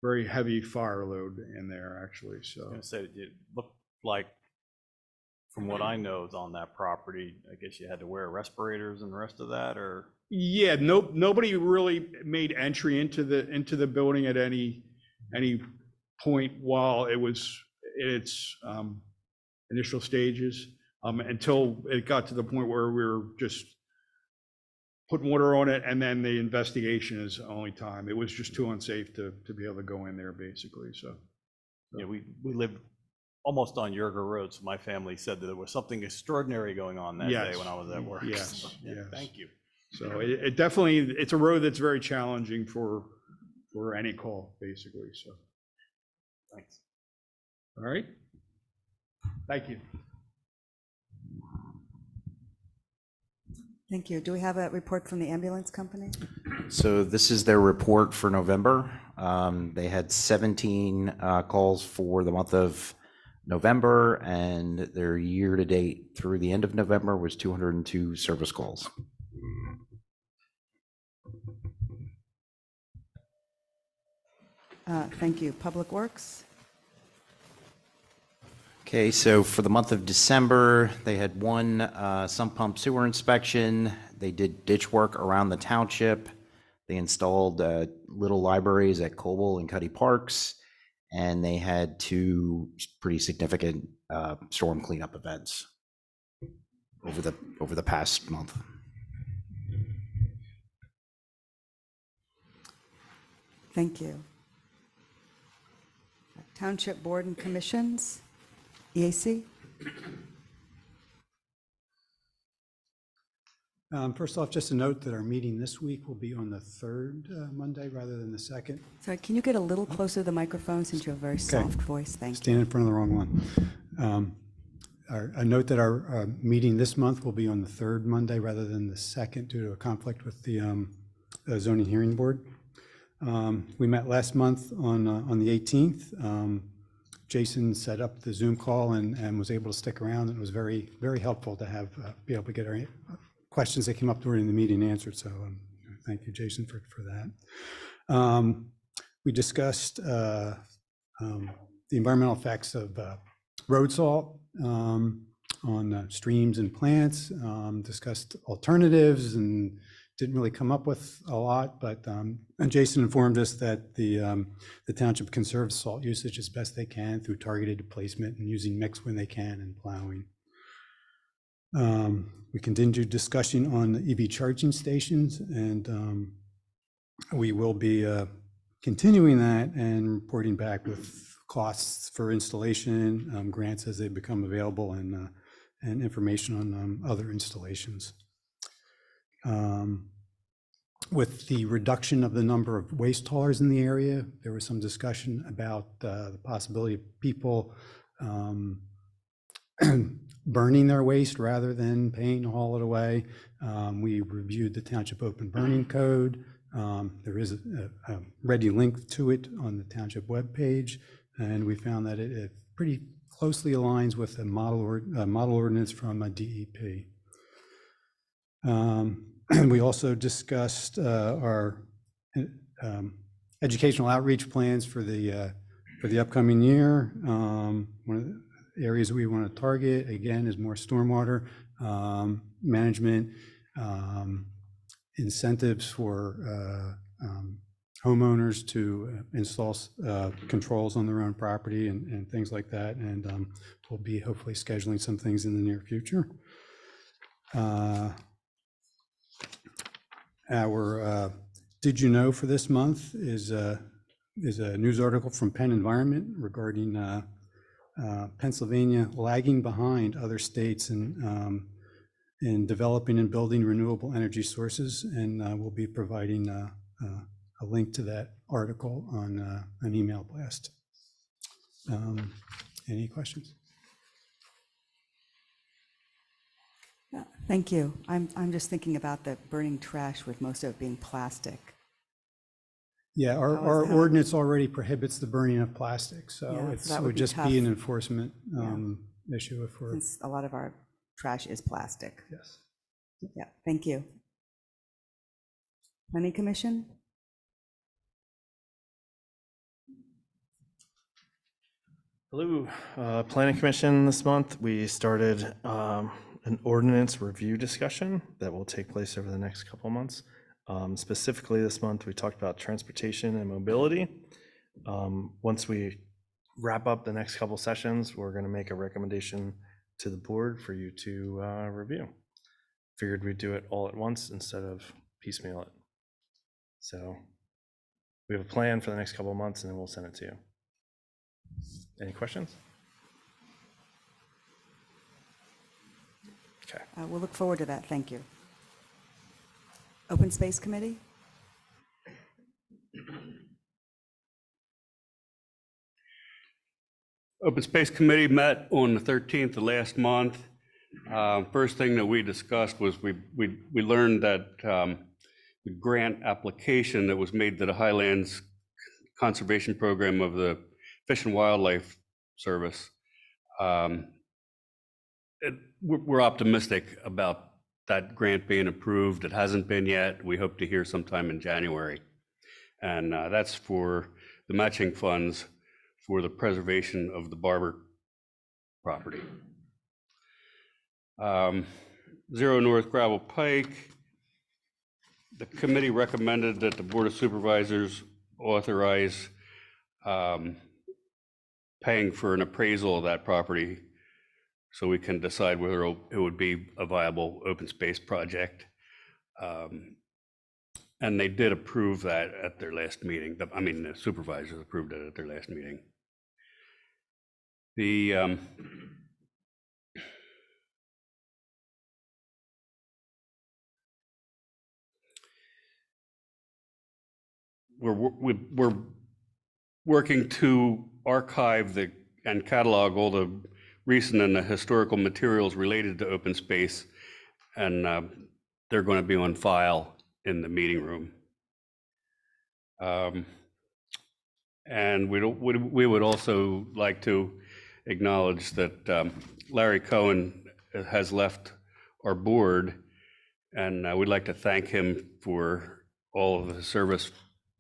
very heavy fire load in there, actually. So I was gonna say, it looked like, from what I know, is on that property, I guess you had to wear respirators and the rest of that, or? yeah, nobody really made entry into the building at any point while it was in its initial stages, until it got to the point where we were just putting water on it, and then the investigation is the only time. It was just too unsafe to be able to go in there, basically. So Yeah, we live almost on Yerger Road, so my family said that there was something extraordinary going on that day when I was at work. Yes, So, yeah, yes. thank you. So it definitely, it's a road that's very challenging for any call, basically. So Thanks. all right, thank you. Thank you. Do we have a report from the ambulance company? So this is their report for November. They had 17 calls for the month of November, and their year-to-date through the end of November was 202 service calls. Thank you. Public Works? Okay, so for the month of December, they had one sump pump sewer inspection. They did ditch work around the township. They installed little libraries at Coble and Cuddy Parks, and they had two pretty significant storm cleanup events over the past month. Thank you. Township Board and Commissions, EAC? First off, just a note that our meeting this week will be on the third Monday rather than the second. Sorry, can you get a little closer to the microphone since you have a very soft voice? Thank you. Stand in front of the wrong one. A note that our meeting this month will be on the third Monday rather than the second due to a conflict with the zoning hearing board. We met last month on the 18th. Jason set up the Zoom call and was able to stick around. It was very, very helpful to have be able to get our questions that came up during the meeting answered. So thank you, Jason, for that. We discussed the environmental effects of road salt on streams and plants, discussed alternatives and didn't really come up with a lot, but and Jason informed us that the township conserves salt usage as best they can through targeted placement and using mix when they can and plowing. We continued discussion on the EV charging stations, and we will be continuing that and reporting back with costs for installation, grants as they become available, and information on other installations. With the reduction of the number of waste haulers in the area, there was some discussion about the possibility of people burning their waste rather than paying to haul it away. We reviewed the Township Open Burning Code. There is a ready link to it on the Township webpage, and we found that it pretty closely aligns with a model ordinance from a DEP. We also discussed our educational outreach plans for the upcoming year. One of the areas we want to target, again, is more stormwater management, incentives for homeowners to install controls on their own property and things like that. And we'll be hopefully scheduling some things in the near future. Our Did You Know for this month is a news article from Penn Environment regarding Pennsylvania lagging behind other states in developing and building renewable energy sources, and we'll be providing a link to that article on an email blast. Any questions? Yeah, thank you. I'm just thinking about the burning trash with most of it being plastic. Yeah, our ordinance already prohibits the burning of plastic, so Yeah, it so that would would be just tough. be an enforcement issue if we're, Since a lot of our trash is plastic. yes. Yeah, thank you. Planning Commission? Hello, Planning Commission. This month, we started an ordinance review discussion that will take place over the next couple of months. Specifically this month, we talked about transportation and mobility. Once we wrap up the next couple sessions, we're going to make a recommendation to the board for you to review. Figured we'd do it all at once instead of piecemeal it. So we have a plan for the next couple of months, and then we'll send it to you. Any questions? Okay. We'll look forward to that. Thank you. Open Space Committee? Open Space Committee met on the 13th of last month. First thing that we discussed was we learned that the grant application that was made to the Highlands Conservation Program of the Fish and Wildlife Service, we're optimistic about that grant being approved. It hasn't been yet. We hope to hear sometime in January. And that's for the matching funds for the preservation of the Barber property. 0 North Gravel Pike, the committee recommended that the Board of Supervisors authorize paying for an appraisal of that property so we can decide whether it would be a viable open space project. And they did approve that at their last meeting. The supervisors approved it at their last meeting. We're working to archive and catalog all the recent and the historical materials related to open space, and they're going to be on file in the meeting room. And we would also like to acknowledge that Larry Cohen has left our board, and we'd like to thank him for all of his service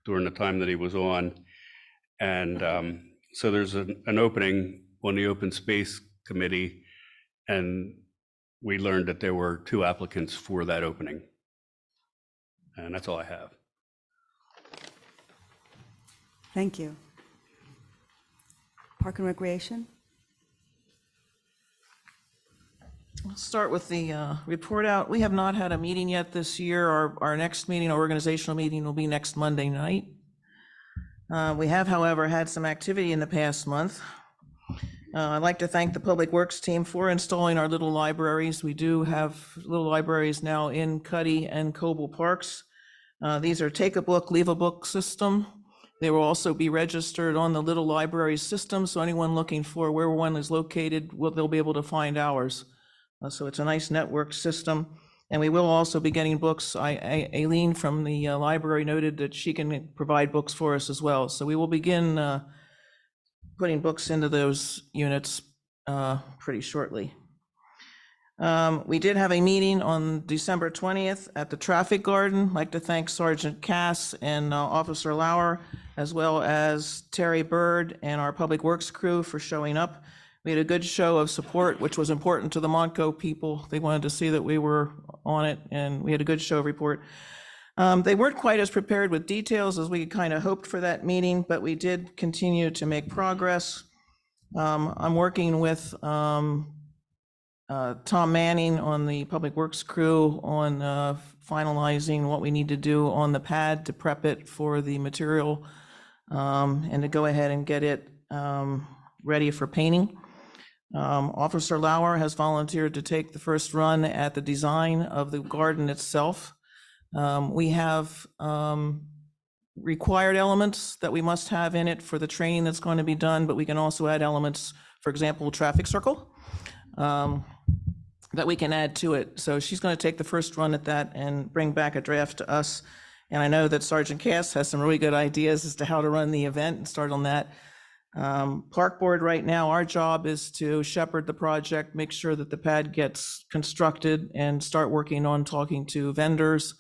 during the time that he was on. And so there's an opening on the Open Space Committee, and we learned that there were 2 applicants for that opening. And that's all I have. Thank you. Park and Recreation? I'll start with the report out. We have not had a meeting yet this year. Our next meeting, our organizational meeting, will be next Monday night. We have, however, had some activity in the past month. I'd like to thank the Public Works team for installing our little libraries. We do have little libraries now in Cuddy and Coble Parks. These are take a book, leave a book system. They will also be registered on the little library system, so anyone looking for where one is located, they'll be able to find ours. So it's a nice network system. And we will also be getting books. Aileen from the library noted that she can provide books for us as well. So we will begin putting books into those units pretty shortly. We did have a meeting on December 20th at the Traffic Garden. I'd like to thank Sergeant Cass and Officer Lauer, as well as Terry Bird and our Public Works crew for showing up. We had a good show of support, which was important to the Montco people. They wanted to see that we were on it, and we had a good show report. They weren't quite as prepared with details as we kind of hoped for that meeting, but we did continue to make progress. I'm working with Tom Manning on the Public Works crew on finalizing what we need to do on the pad to prep it for the material and to go ahead and get it ready for painting. Officer Lauer has volunteered to take the first run at the design of the garden itself. We have required elements that we must have in it for the training that's going to be done, but we can also add elements, for example, traffic circle, that we can add to it. So she's going to take the first run at that and bring back a draft to us. And I know that Sergeant Cass has some really good ideas as to how to run the event and start on that. Park Board right now, our job is to shepherd the project, make sure that the pad gets constructed, and start working on talking to vendors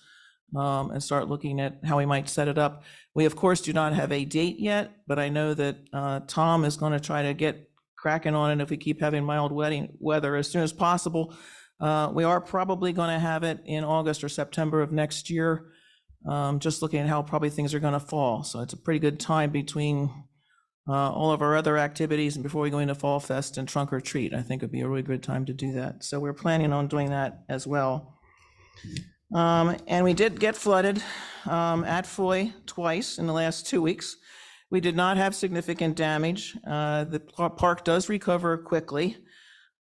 and start looking at how we might set it up. We, of course, do not have a date yet, but I know that Tom is going to try to get cracking on it if we keep having mild weather as soon as possible. We are probably going to have it in August or September of next year, just looking at how probably things are going to fall. So it's a pretty good time between all of our other activities and before we go into Fall Fest and Trunk or Treat. I think it'd be a really good time to do that. So we're planning on doing that as well. And we did get flooded at Foy twice in the last 2 weeks. We did not have significant damage. The park does recover quickly.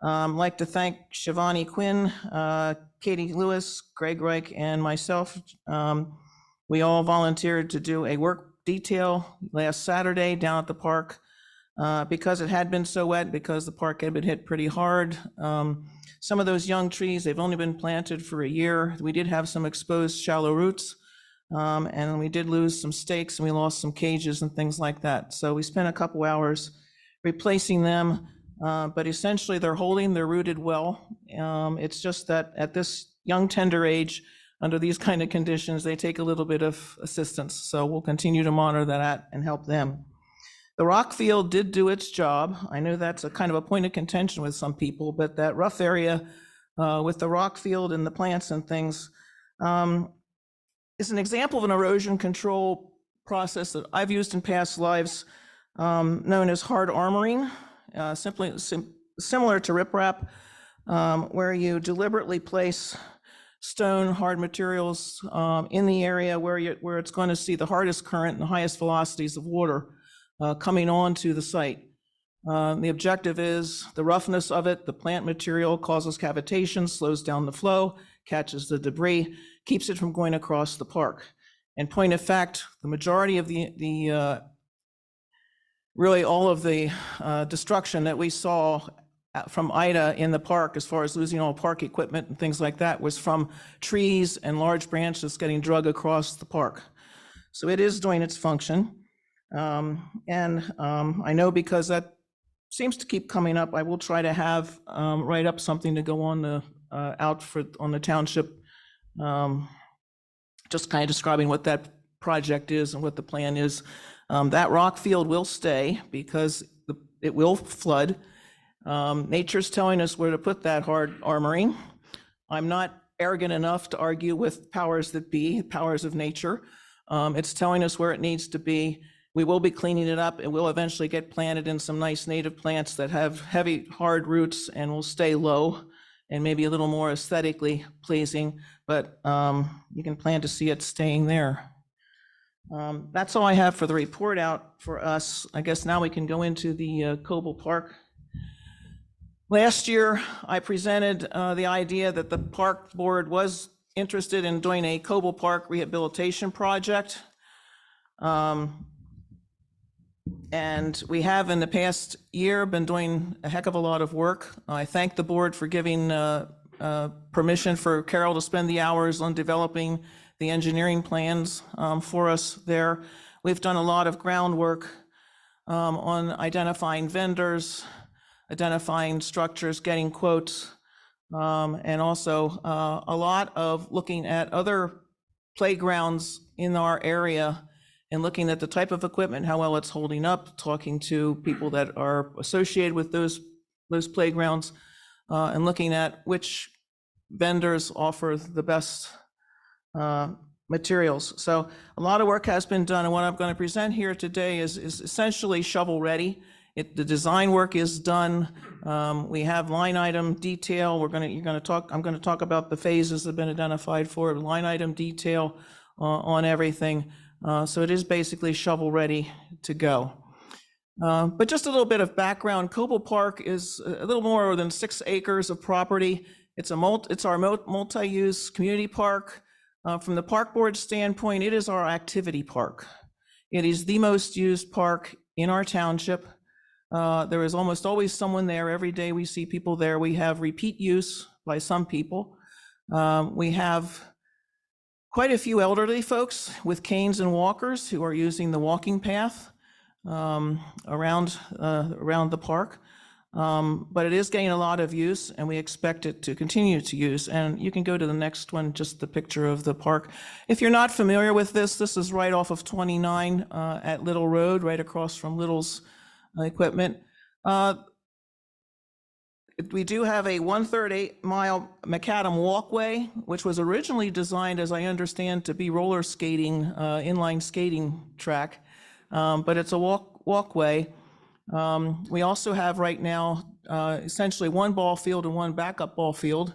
I'd like to thank Shivani Quinn, Katie Lewis, Greg Reich, and myself. We all volunteered to do a work detail last Saturday down at the park because it had been so wet, because the park had been hit pretty hard. Some of those young trees, they've only been planted for a year. We did have some exposed shallow roots, and we did lose some stakes, and we lost some cages and things like that. So we spent a couple hours replacing them, but essentially they're holding, they're rooted well. It's just that at this young, tender age, under these kind of conditions, they take a little bit of assistance. So we'll continue to monitor that and help them. The rock field did do its job. I know that's a kind of a point of contention with some people, but that rough area with the rock field and the plants and things is an example of an erosion control process that I've used in past lives, known as hard armoring, similar to riprap, where you deliberately place stone, hard materials in the area where it's going to see the hardest current and the highest velocities of water coming onto the site. The objective is the roughness of it, the plant material causes cavitation, slows down the flow, catches the debris, keeps it from going across the park. And point of fact, the majority of really all of the destruction that we saw from Ida in the park, as far as losing all park equipment and things like that, was from trees and large branches getting dragged across the park. So it is doing its function. I know because that seems to keep coming up, I will try to have write up something to go on the on the township, just kind of describing what that project is and what the plan is. That rock field will stay because it will flood. Nature's telling us where to put that hard armoring. I'm not arrogant enough to argue with powers that be, powers of nature. It's telling us where it needs to be. We will be cleaning it up. It will eventually get planted in some nice native plants that have heavy, hard roots and will stay low and maybe a little more aesthetically pleasing, but you can plan to see it staying there. That's all I have for the report out for us. I guess now we can go into the Coble Park. Last year, I presented the idea that the park board was interested in doing a Coble Park rehabilitation project. And we have in the past year been doing a heck of a lot of work. I thank the board for giving permission for Carol to spend the hours on developing the engineering plans for us there. We've done a lot of groundwork on identifying vendors, identifying structures, getting quotes, and also a lot of looking at other playgrounds in our area and looking at the type of equipment, how well it's holding up, talking to people that are associated with those playgrounds, and looking at which vendors offer the best materials. So a lot of work has been done, and what I'm going to present here today is essentially shovel-ready. The design work is done. We have line item detail. I'm going to talk about the phases that have been identified for it, line item detail on everything. So it is basically shovel-ready to go. But just a little bit of background. Coble Park is a little more than 6 acres of property. It's our multi-use community park. From the park board standpoint, it is our activity park. It is the most used park in our township. There is almost always someone there. Every day we see people there. We have repeat use by some people. We have quite a few elderly folks with canes and walkers who are using the walking path around the park. But it is getting a lot of use, and we expect it to continue to use. And you can go to the next one, just the picture of the park. If you're not familiar with this is right off of 29 at Little Road, right across from Little's equipment. We do have a 1/3 8-mile macadam walkway, which was originally designed, as I understand, to be roller skating, inline skating track, but it's a walkway. We also have right now essentially 1 ball field and 1 backup ball field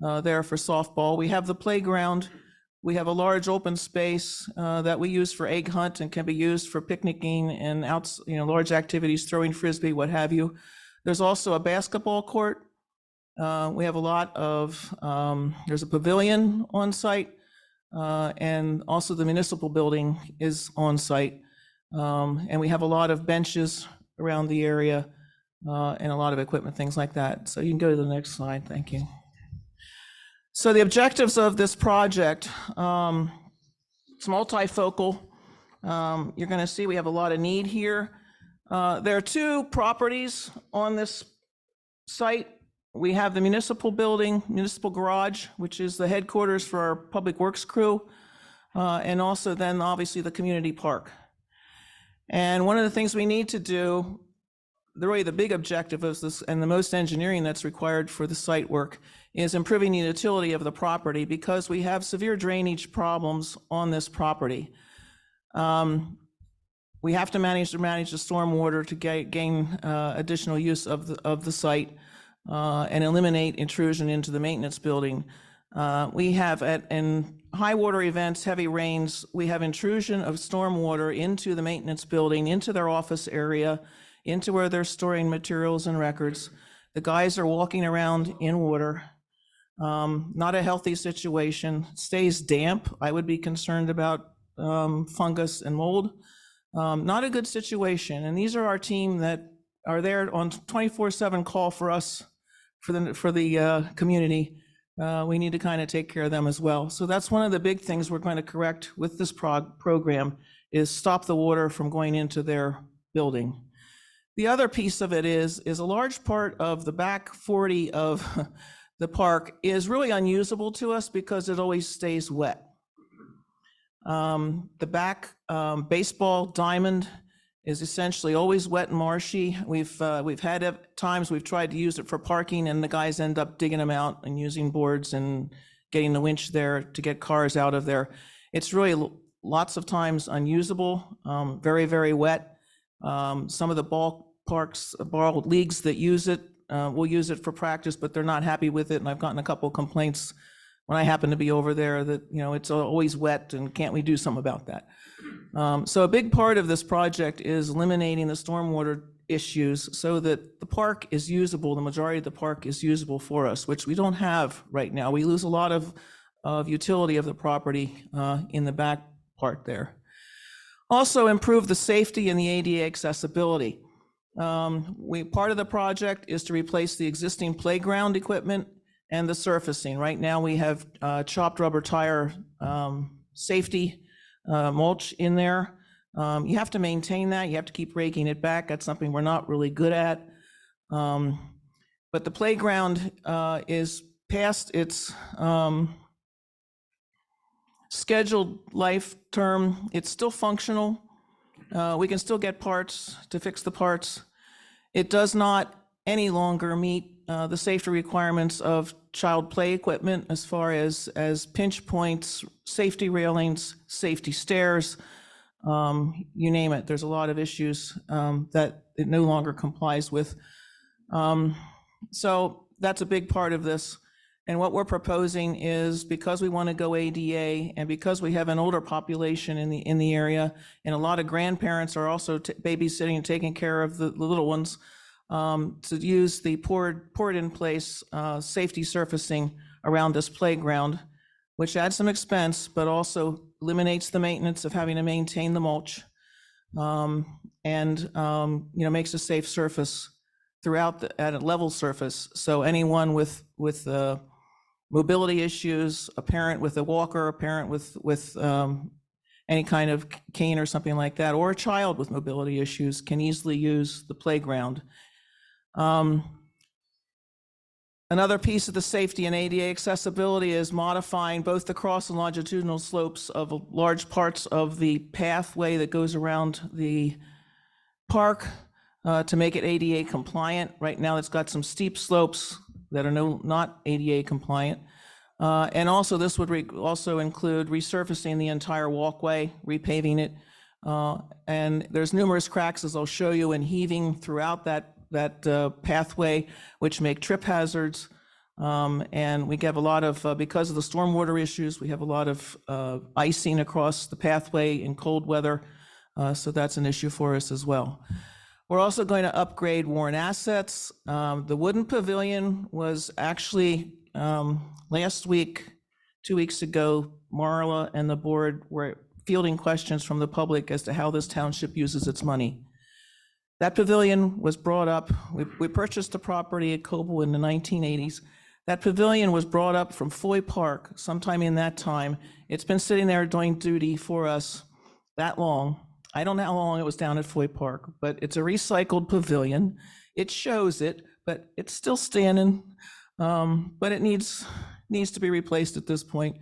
there for softball. We have the playground. We have a large open space that we use for egg hunt and can be used for picnicking and large activities, throwing frisbee, what have you. There's also a basketball court. We have a lot of, there's a pavilion on site, and also the municipal building is on site. And we have a lot of benches around the area and a lot of equipment, things like that. So you can go to the next slide. Thank you. So the objectives of this project, it's multifocal. You're going to see we have a lot of need here. There are 2 properties on this site. We have the municipal building, municipal garage, which is the headquarters for our public works crew, and also then obviously the community park. And one of the things we need to do, really the big objective of this and the most engineering that's required for the site work, is improving the utility of the property because we have severe drainage problems on this property. We have to manage the stormwater to gain additional use of the site and eliminate intrusion into the maintenance building. We have in high water events, heavy rains, we have intrusion of stormwater into the maintenance building, into their office area, into where they're storing materials and records. The guys are walking around in water. Not a healthy situation. It stays damp. I would be concerned about fungus and mold. Not a good situation. And these are our team that are there on 24/7 call for us, for the community. We need to kind of take care of them as well. So that's one of the big things we're going to correct with this program is stop the water from going into their building. The other piece of it is a large part of the back 40 of the park is really unusable to us because it always stays wet. The back baseball diamond is essentially always wet and marshy. We've had times we've tried to use it for parking and the guys end up digging them out and using boards and getting the winch there to get cars out of there. It's really lots of times unusable, very, very wet. Some of the ball leagues that use it will use it for practice, but they're not happy with it. And I've gotten a couple of complaints when I happen to be over there that, it's always wet and can't we do something about that? So a big part of this project is eliminating the stormwater issues so that the park is usable, the majority of the park is usable for us, which we don't have right now. We lose a lot of utility of the property in the back part there. Also improve the safety and the ADA accessibility. Part of the project is to replace the existing playground equipment and the surfacing. Right now we have chopped rubber tire safety mulch in there. You have to maintain that. You have to keep raking it back. That's something we're not really good at. But the playground is past its scheduled life term. It's still functional. We can still get parts to fix the parts. It does not any longer meet the safety requirements of child play equipment as far as pinch points, safety railings, safety stairs, you name it. There's a lot of issues that it no longer complies with. So that's a big part of this. And what we're proposing is, because we want to go ADA and because we have an older population in the area, and a lot of grandparents are also babysitting and taking care of the little ones, to use the poured in place safety surfacing around this playground, which adds some expense, but also eliminates the maintenance of having to maintain the mulch, and makes a safe surface throughout at a level surface. So anyone with mobility issues, a parent with a walker, a parent with any kind of cane or something like that, or a child with mobility issues can easily use the playground. Another piece of the safety and ADA accessibility is modifying both the cross and longitudinal slopes of large parts of the pathway that goes around the park to make it ADA compliant. Right now it's got some steep slopes that are not ADA compliant. And also this would also include resurfacing the entire walkway, repaving it. And there's numerous cracks, as I'll show you, and heaving throughout that pathway, which make trip hazards. And we have a lot of, because of the stormwater issues, we have a lot of icing across the pathway in cold weather. So that's an issue for us as well. We're also going to upgrade worn assets. The wooden pavilion was actually, last week, 2 weeks ago, Marla and the board were fielding questions from the public as to how this township uses its money. That pavilion was brought up, we purchased a property at Coble in the 1980s. That pavilion was brought up from Foy Park sometime in that time. It's been sitting there doing duty for us that long. I don't know how long it was down at Foy Park, but it's a recycled pavilion. It shows it, but it's still standing. But it needs to be replaced at this point.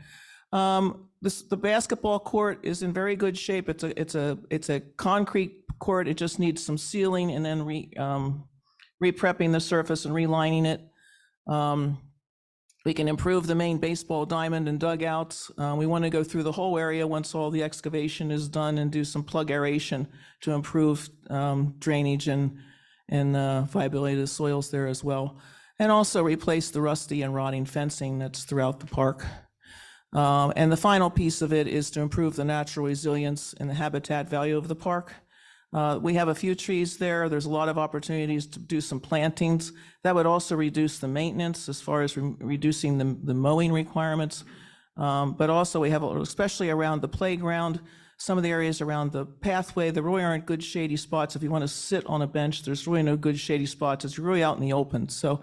The basketball court is in very good shape. It's a concrete court. It just needs some sealing and then re-prepping the surface and relining it. We can improve the main baseball diamond and dugouts. We want to go through the whole area once all the excavation is done and do some plug aeration to improve drainage and viability of the soils there as well. And also replace the rusty and rotting fencing that's throughout the park. And the final piece of it is to improve the natural resilience and the habitat value of the park. We have a few trees there. There's a lot of opportunities to do some plantings. That would also reduce the maintenance as far as reducing the mowing requirements. But also we have, especially around the playground, some of the areas around the pathway, there really aren't good shady spots. If you want to sit on a bench, there's really no good shady spots. It's really out in the open. So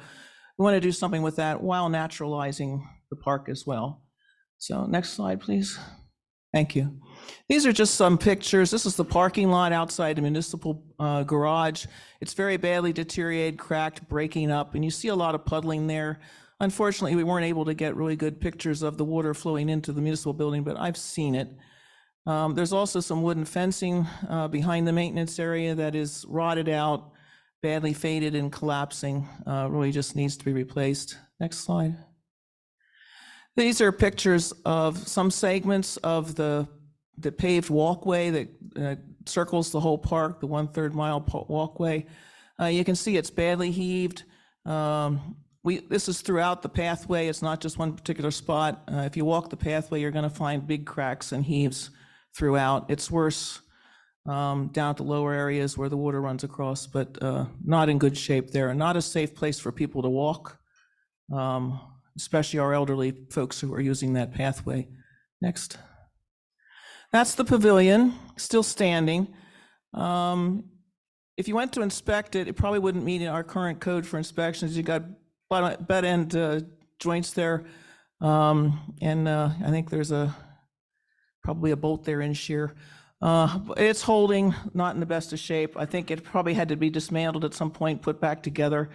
we want to do something with that while naturalizing the park as well. So next slide, please. Thank you. These are just some pictures. This is the parking lot outside the municipal garage. It's very badly deteriorated, cracked, breaking up, and you see a lot of puddling there. Unfortunately, we weren't able to get really good pictures of the water flowing into the municipal building, but I've seen it. There's also some wooden fencing behind the maintenance area that is rotted out, badly faded and collapsing. Really just needs to be replaced. Next slide. These are pictures of some segments of the paved walkway that circles the whole park, the 1/3 mile walkway. You can see it's badly heaved. This is throughout the pathway. It's not just one particular spot. If you walk the pathway, you're going to find big cracks and heaves throughout. It's worse down at the lower areas where the water runs across, but not in good shape there. Not a safe place for people to walk, especially our elderly folks who are using that pathway. Next. That's the pavilion, still standing. If you went to inspect it, it probably wouldn't meet our current code for inspections. You got butt end joints there, and I think there's probably a bolt there in shear. It's holding, not in the best of shape. I think it probably had to be dismantled at some point, put back together.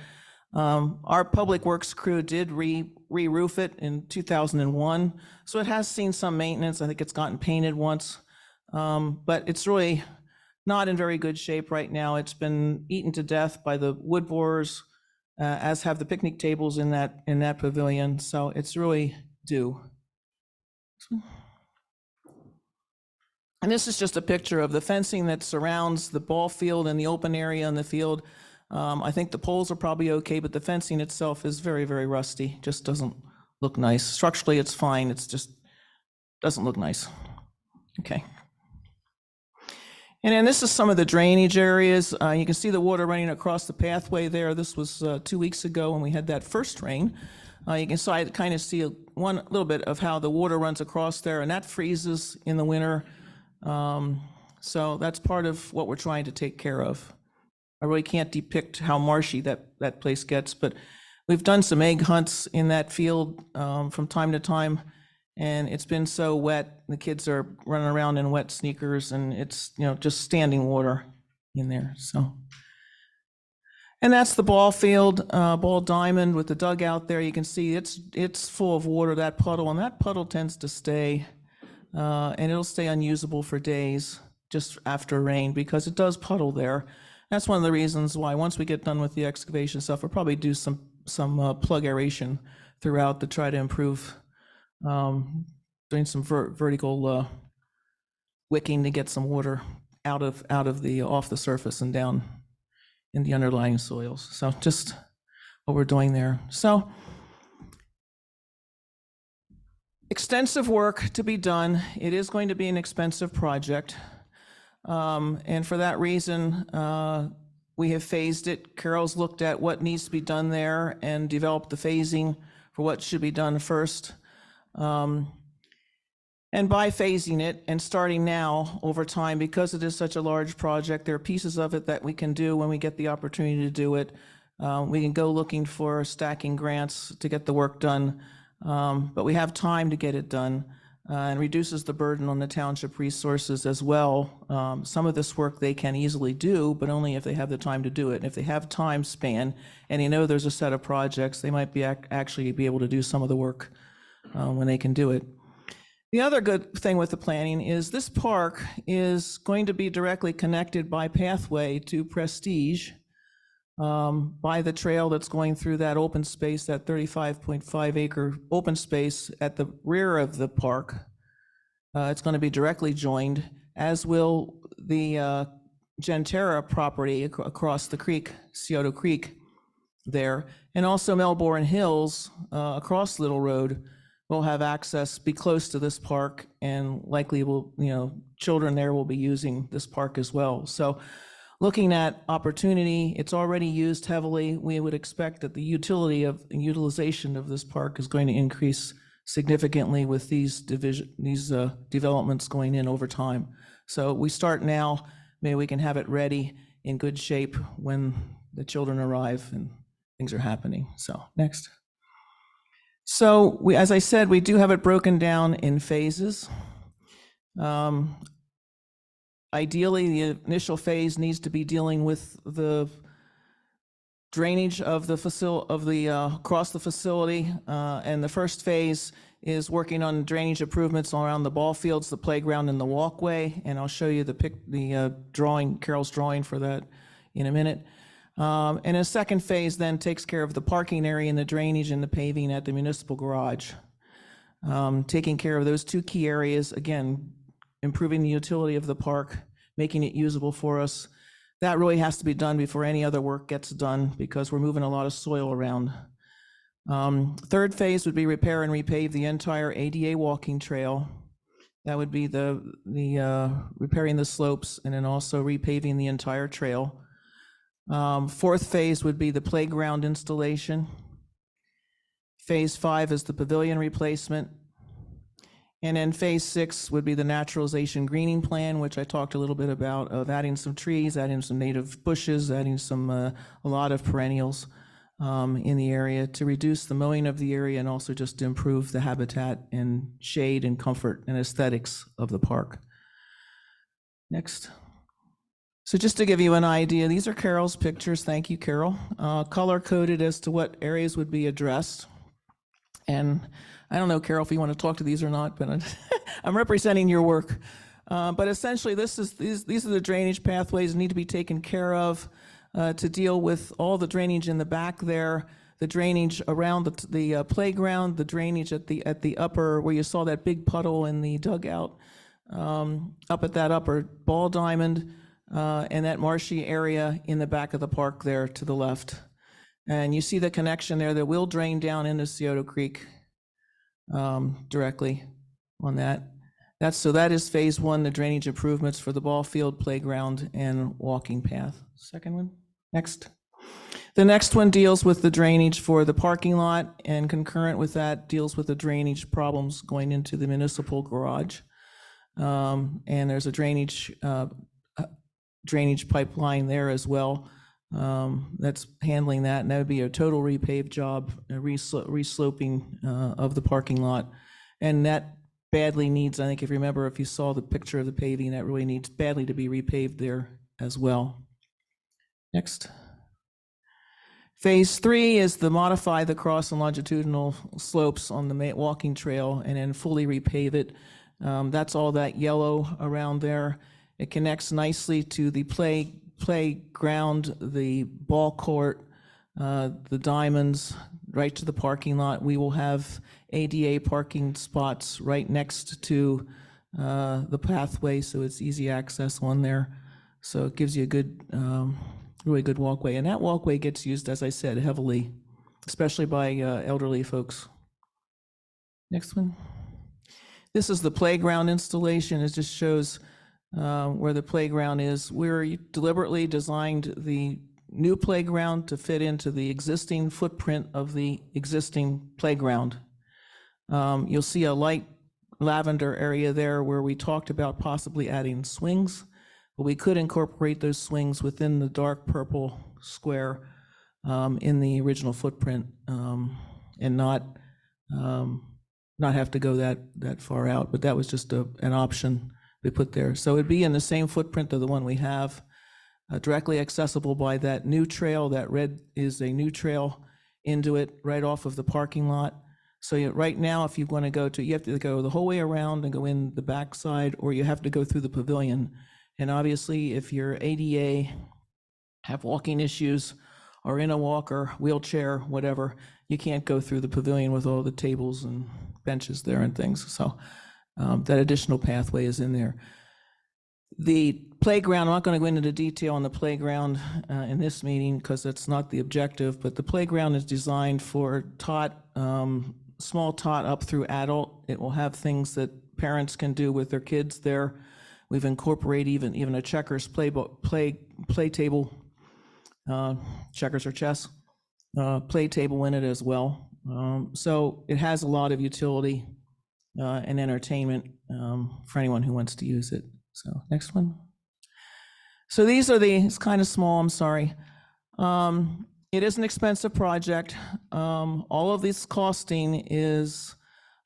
Our public works crew did re-roof it in 2001, so it has seen some maintenance. I think it's gotten painted once, but it's really not in very good shape right now. It's been eaten to death by the wood borers, as have the picnic tables in that pavilion. So it's really due. And this is just a picture of the fencing that surrounds the ball field and the open area on the field. I think the poles are probably okay, but the fencing itself is very, very rusty. Just doesn't look nice. Structurally, it's fine. It's just doesn't look nice. Okay. And then this is some of the drainage areas. You can see the water running across the pathway there. This was 2 weeks ago when we had that first rain. You can kind of see one little bit of how the water runs across there, and that freezes in the winter. So that's part of what we're trying to take care of. I really can't depict how marshy that place gets, but we've done some egg hunts in that field from time to time, and it's been so wet. The kids are running around in wet sneakers, and it's just standing water in there. So, and that's the ball field, ball diamond with the dugout there. You can see it's full of water, that puddle, and that puddle tends to stay, and it'll stay unusable for days just after rain because it does puddle there. That's one of the reasons why once we get done with the excavation stuff, we'll probably do some plug aeration throughout to try to improve, doing some vertical wicking to get some water out of off the surface and down in the underlying soils. So just what we're doing there. So extensive work to be done. It is going to be an expensive project. And for that reason, we have phased it. Carol's looked at what needs to be done there and developed the phasing for what should be done first. And by phasing it and starting now over time, because it is such a large project, there are pieces of it that we can do when we get the opportunity to do it. We can go looking for stacking grants to get the work done, but we have time to get it done. And reduces the burden on the township resources as well. Some of this work they can easily do, but only if they have the time to do it. And if they have time span, and there's a set of projects, they might be actually be able to do some of the work when they can do it. The other good thing with the planning is this park is going to be directly connected by pathway to Prestige by the trail that's going through that open space, that 35.5 acre open space at the rear of the park. It's going to be directly joined, as will the Gentera property across the creek, Scioto Creek there. And also Melbourne Hills across Little Road will have access, be close to this park, and likely will, children there will be using this park as well. So looking at opportunity, it's already used heavily. We would expect that the utilization of this park is going to increase significantly with these developments going in over time. So we start now, maybe we can have it ready in good shape when the children arrive and things are happening. So next. So as I said, we do have it broken down in phases. Ideally, the initial phase needs to be dealing with the drainage of the across the facility, and the first phase is working on drainage improvements around the ball fields, the playground, and the walkway. And I'll show you the drawing, Carol's drawing for that in a minute. And a second phase then takes care of the parking area and the drainage and the paving at the municipal garage. Taking care of those two key areas, again, improving the utility of the park, making it usable for us. That really has to be done before any other work gets done because we're moving a lot of soil around. Third phase would be repair and repave the entire ADA walking trail. That would be the repairing the slopes and then also repaving the entire trail. Fourth phase would be the playground installation. Phase 5 is the pavilion replacement. And then phase 6 would be the naturalization greening plan, which I talked a little bit about, of adding some trees, adding some native bushes, adding a lot of perennials in the area to reduce the mowing of the area and also just to improve the habitat and shade and comfort and aesthetics of the park. Next. So just to give you an idea, these are Carol's pictures. Thank you, Carol. Color coded as to what areas would be addressed. And I don't know, Carol, if you want to talk to these or not, but I'm representing your work. But essentially, these are the drainage pathways that need to be taken care of to deal with all the drainage in the back there, the drainage around the playground, the drainage at the upper, where you saw that big puddle in the dugout, up at that upper ball diamond, and that marshy area in the back of the park there to the left. And you see the connection there that will drain down into Scioto Creek directly on that. That is phase 1, the drainage improvements for the ball field, playground, and walking path. Second one, next. The next one deals with the drainage for the parking lot, and concurrent with that deals with the drainage problems going into the municipal garage. And there's a drainage pipeline there as well that's handling that, and that would be a total repave job, a resloping of the parking lot. And that badly needs, I think if you remember, if you saw the picture of the paving, that really needs badly to be repaved there as well. Next. Phase 3 is to modify the cross and longitudinal slopes on the walking trail and then fully repave it. That's all that yellow around there. It connects nicely to the playground, the ball court, the diamonds, right to the parking lot. We will have ADA parking spots right next to the pathway, so it's easy access on there. So it gives you a good, really good walkway. And that walkway gets used, as I said, heavily, especially by elderly folks. Next one. This is the playground installation. It just shows where the playground is. We're deliberately designed the new playground to fit into the existing footprint of the existing playground. You'll see a light lavender area there where we talked about possibly adding swings, but we could incorporate those swings within the dark purple square in the original footprint and not have to go that far out, but that was just an option we put there. So it'd be in the same footprint of the one we have, directly accessible by that new trail. That red is a new trail into it right off of the parking lot. So right now, if you want to go to, you have to go the whole way around and go in the backside, or you have to go through the pavilion. And obviously, if you're ADA, have walking issues, or in a walker, wheelchair, whatever, you can't go through the pavilion with all the tables and benches there and things. So that additional pathway is in there. The playground, I'm not going to go into the detail on the playground in this meeting because that's not the objective, but the playground is designed for small tot up through adult. It will have things that parents can do with their kids there. We've incorporated even a checkers play table, checkers or chess, play table in it as well. So it has a lot of utility and entertainment for anyone who wants to use it. So next one. So these are it's kind of small, I'm sorry. It is an expensive project. All of this costing is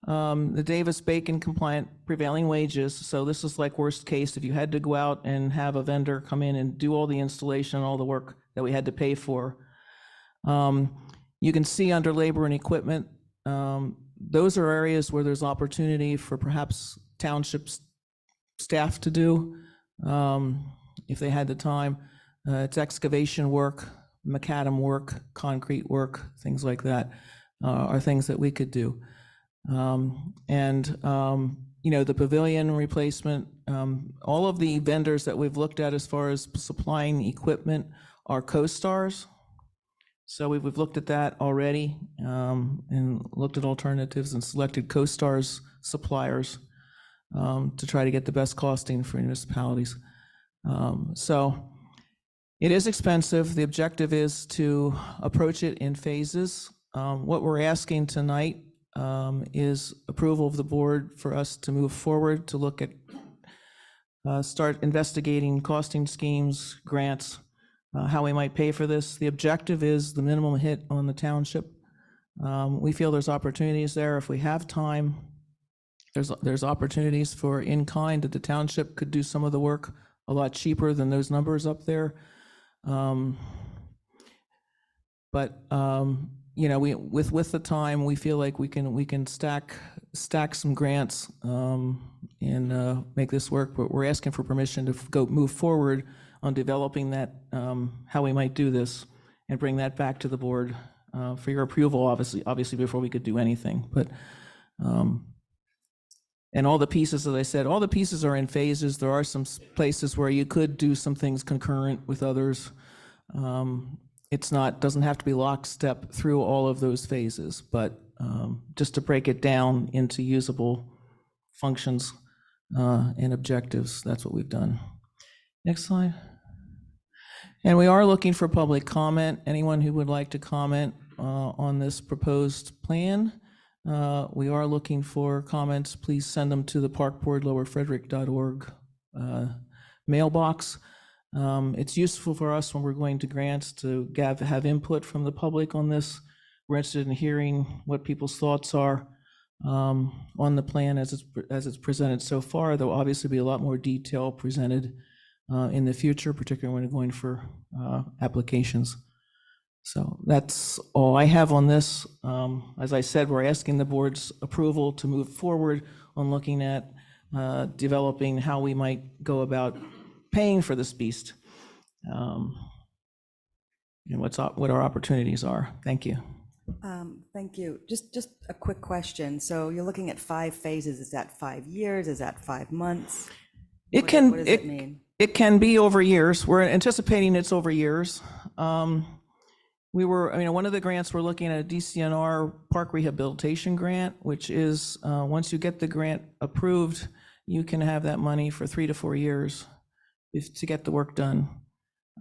the Davis-Bacon compliant prevailing wages. So this is like worst case, if you had to go out and have a vendor come in and do all the installation, all the work that we had to pay for. You can see under labor and equipment, those are areas where there's opportunity for perhaps townships staff to do if they had the time. It's excavation work, macadam work, concrete work, things like that are things that we could do. The pavilion replacement, all of the vendors that we've looked at as far as supplying equipment are co-stars. So we've looked at that already and looked at alternatives and selected co-stars suppliers to try to get the best costing for municipalities. So it is expensive. The objective is to approach it in phases. What we're asking tonight is approval of the board for us to move forward to look at, start investigating costing schemes, grants, how we might pay for this. The objective is the minimum hit on the township. We feel there's opportunities there if we have time. There's opportunities for in-kind that the township could do some of the work a lot cheaper than those numbers up there. With the time, we feel like we can stack some grants and make this work. But we're asking for permission to move forward on developing that, how we might do this, and bring that back to the board for your approval. Obviously, before we could do anything, but. And all the pieces, as I said, all the pieces are in phases. There are some places where you could do some things concurrent with others. Doesn't have to be lockstep through all of those phases, but just to break it down into usable functions and objectives, that's what we've done. Next slide. And we are looking for public comment. Anyone who would like to comment on this proposed plan. We are looking for comments. Please send them to the parkboard.lowerfrederick.org mailbox. It's useful for us when we're going to grants to have input from the public on this. We're interested in hearing what people's thoughts are on the plan as it's presented so far. There'll obviously be a lot more detail presented in the future, particularly when we're going for applications. So that's all I have on this. As I said, we're asking the board's approval to move forward on looking at developing how we might go about paying for this beast and what our opportunities are. Thank you. Thank you. Just a quick question. So you're looking at 5 phases. Is that 5 years? Is that 5 months? What does it mean? It can be over years. We're anticipating it's over years. One of the grants we're looking at a DCNR park rehabilitation grant, which is once you get the grant approved, you can have that money for 3 to 4 years to get the work done.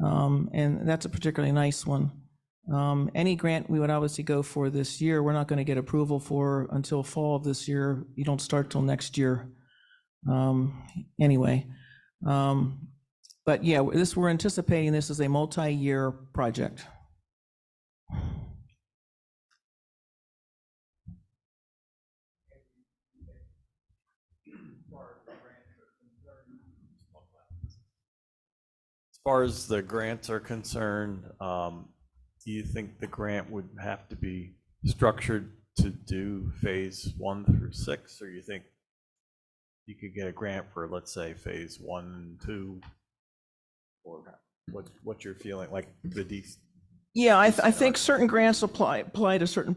And that's a particularly nice one. Any grant we would obviously go for this year, we're not going to get approval for until fall of this year. You don't start till next year anyway. But yeah, we're anticipating this as a multi-year project. As far as the grants are concerned, do you think the grant would have to be structured to do phase 1 through 6, or you think you could get a grant for, let's say, phase 1 and 2? Or what's your feeling, like the Yeah, I think certain grants apply to certain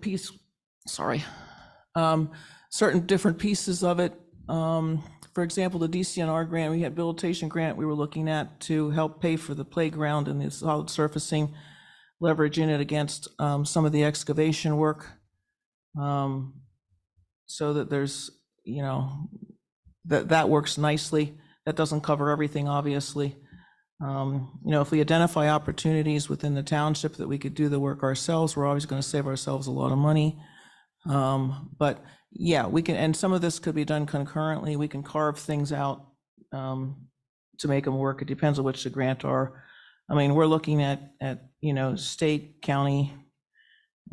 certain different pieces of it. For example, the DCNR grant, we had rehabilitation grant we were looking at to help pay for the playground and the solid surfacing, leveraging it against some of the excavation work. So that there's, that works nicely. That doesn't cover everything, obviously. If we identify opportunities within the township that we could do the work ourselves, we're always going to save ourselves a lot of money. But yeah, we can, and some of this could be done concurrently. We can carve things out to make them work. It depends on which the grant are. I mean, we're looking at state, county,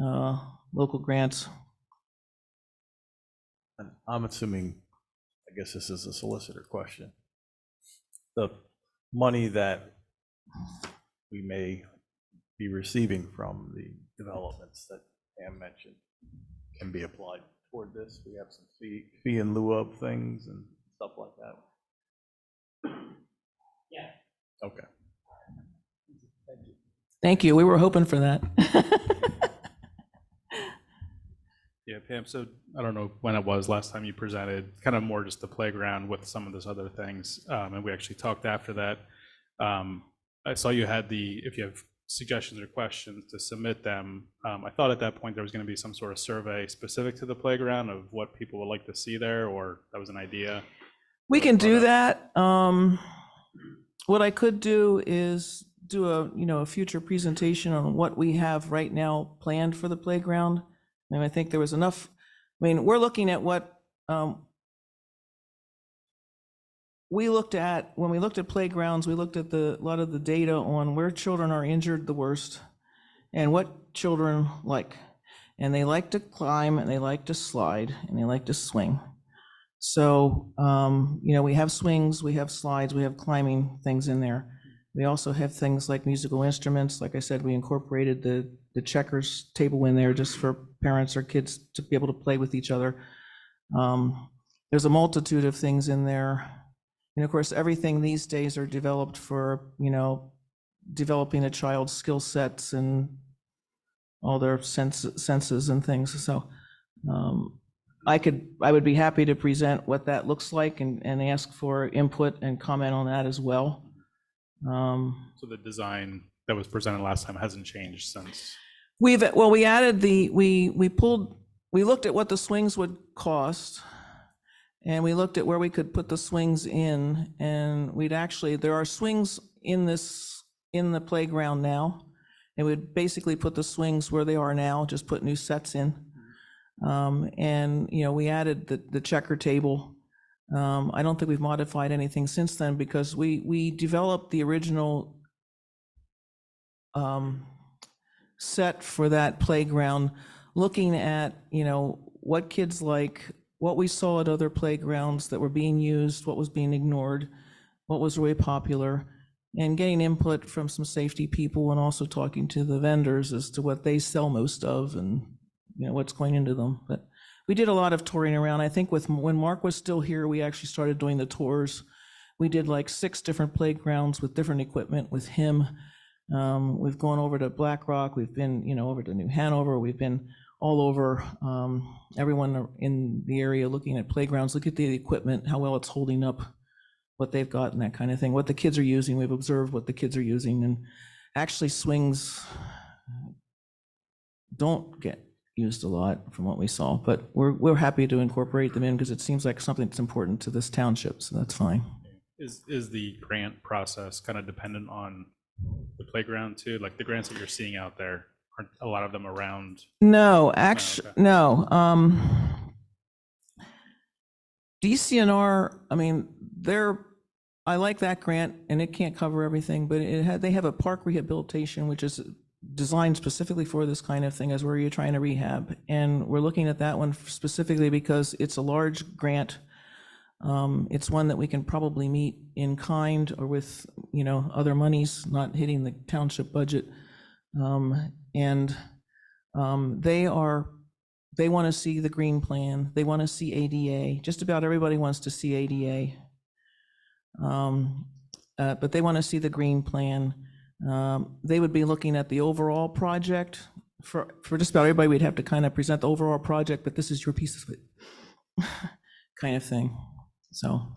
local grants. And I'm assuming, I guess this is a solicitor question, the money that we may be receiving from the developments that Pam mentioned can be applied toward this. We have some fee in lieu of things and stuff like that. Yeah. Okay. Thank you. We were hoping for that. Yeah, Pam, so I don't know when it was last time you presented, kind of more just the playground with some of those other things. And we actually talked after that. I saw you had if you have suggestions or questions, to submit them. I thought at that point there was going to be some sort of survey specific to the playground of what people would like to see there, or that was an idea. We can do that. What I could do is do a future presentation on what we have right now planned for the playground. And I think there was enough. I mean, we're looking at what we looked at when we looked at playgrounds. We looked at a lot of the data on where children are injured the worst and what children like. And they like to climb, and they like to slide, and they like to swing. So, we have swings, we have slides, we have climbing things in there. We also have things like musical instruments. Like I said, we incorporated the checkers table in there just for parents or kids to be able to play with each other. There's a multitude of things in there. And of course, everything these days are developed for, developing a child's skill sets and all their senses and things. So I would be happy to present what that looks like and ask for input and comment on that as well. So the design that was presented last time hasn't changed since. We added we looked at what the swings would cost, and we looked at where we could put the swings in, and there are swings in the playground now, and we'd basically put the swings where they are now, just put new sets in. And we added the checker table. I don't think we've modified anything since then, because we developed the original set for that playground, looking at what kids like, what we saw at other playgrounds that were being used, what was being ignored, what was really popular, and getting input from some safety people, and also talking to the vendors as to what they sell most of and what's going into them. But we did a lot of touring around. I think when Mark was still here, we actually started doing the tours. We did like 6 different playgrounds with different equipment with him. We've gone over to Black Rock. We've been, over to New Hanover. We've been all over, everyone in the area looking at playgrounds, look at the equipment, how well it's holding up, what they've got and that kind of thing, what the kids are using. We've observed what the kids are using, and actually swings don't get used a lot from what we saw, but we're happy to incorporate them in because it seems like something that's important to this township, so that's fine. Is the grant process kind of dependent on the playground too? Like the grants that you're seeing out there, aren't a lot of them around? No, actually, no. DCNR, I mean, I like that grant, and it can't cover everything, but they have a park rehabilitation, which is designed specifically for this kind of thing, as where you're trying to rehab. And we're looking at that one specifically because it's a large grant. It's one that we can probably meet in kind or with, other monies, not hitting the township budget. They are they want to see the green plan, they want to see ADA, just about everybody wants to see ADA. But they want to see the green plan. They would be looking at the overall project. For just about everybody, we'd have to kind of present the overall project, but this is your piece of it, kind of thing, so.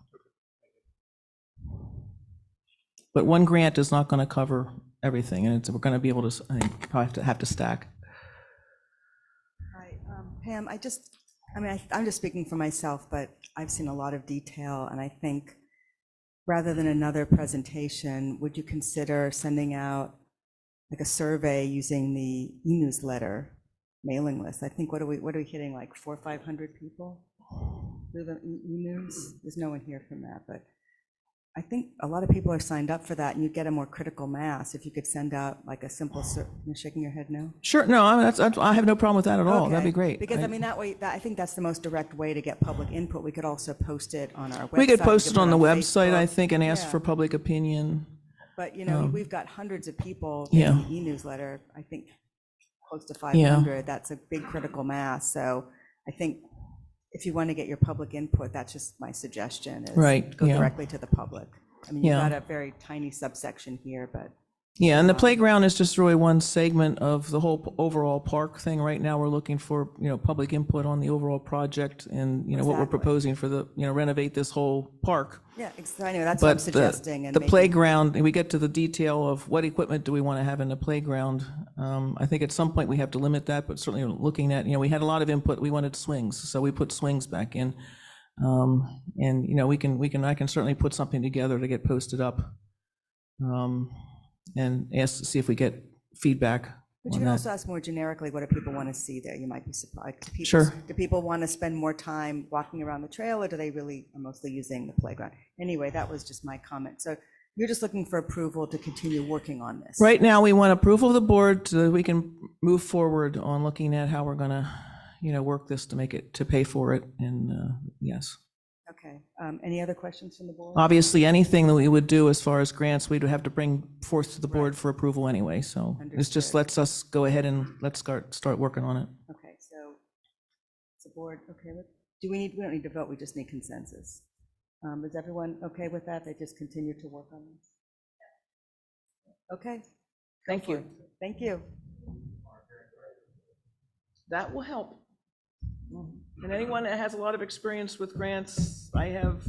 But one grant is not going to cover everything, and we're going to be able to, I think, probably have to stack. Hi, Pam, I'm just speaking for myself, but I've seen a lot of detail, and I think rather than another presentation, would you consider sending out like a survey using the e-newsletter mailing list? I think, what are we hitting, like 400 or 500 people through the e-news? There's no one here from that, but I think a lot of people are signed up for that, and you get a more critical mass if you could send out like a simple, you're shaking your head no? Sure, no, I have no problem with that at all. That'd Okay, be great. Because I mean, that way, I think that's the most direct way to get public input. We could also post it on our website. We could post it put on the website, I Facebook. think, and ask Yeah. for public opinion. But, you know, we've got hundreds of people Yeah. in the e-newsletter, I think close to 500. That's a big critical mass. So I think if you want to get your public input, that's just my suggestion, is Right, go yeah. directly to the public. I mean, you've Yeah. got a very tiny subsection here, but Yeah, and the playground is just really one segment of the whole overall park thing. Right now, we're looking for, public input on the overall project and, what we're Exactly. proposing for the, renovate this whole park. yeah, anyway, that's what I'm But suggesting. And the making- playground, and we get to the detail of what equipment do we want to have in the playground. I think at some point we have to limit that, but certainly looking at, we had a lot of input. We wanted swings, so we put swings back in. And, I can certainly put something together to get posted up. And see if we get feedback But you on can that. also ask more generically, what do people want to see there? You might be surprised. Sure. Do people want to spend more time walking around the trail, or do they really are mostly using the playground? Anyway, that was just my comment. So you're just looking for approval to continue working on this? Right now, we want approval of the board so that we can move forward on looking at how we're gonna, work this to pay for it, and, yes. Okay. Any other questions from the board? Obviously, anything that we would do as far as grants, we'd have to bring forth to the board for approval anyway, so this just Understood. lets us go ahead and let's start working on it. Okay, so is the board okay with, we don't need to vote, we just need consensus. Is everyone okay with that? They just continue to work on this? Okay. Thank you. Thank you. That will help. And anyone that has a lot of experience with grants, I've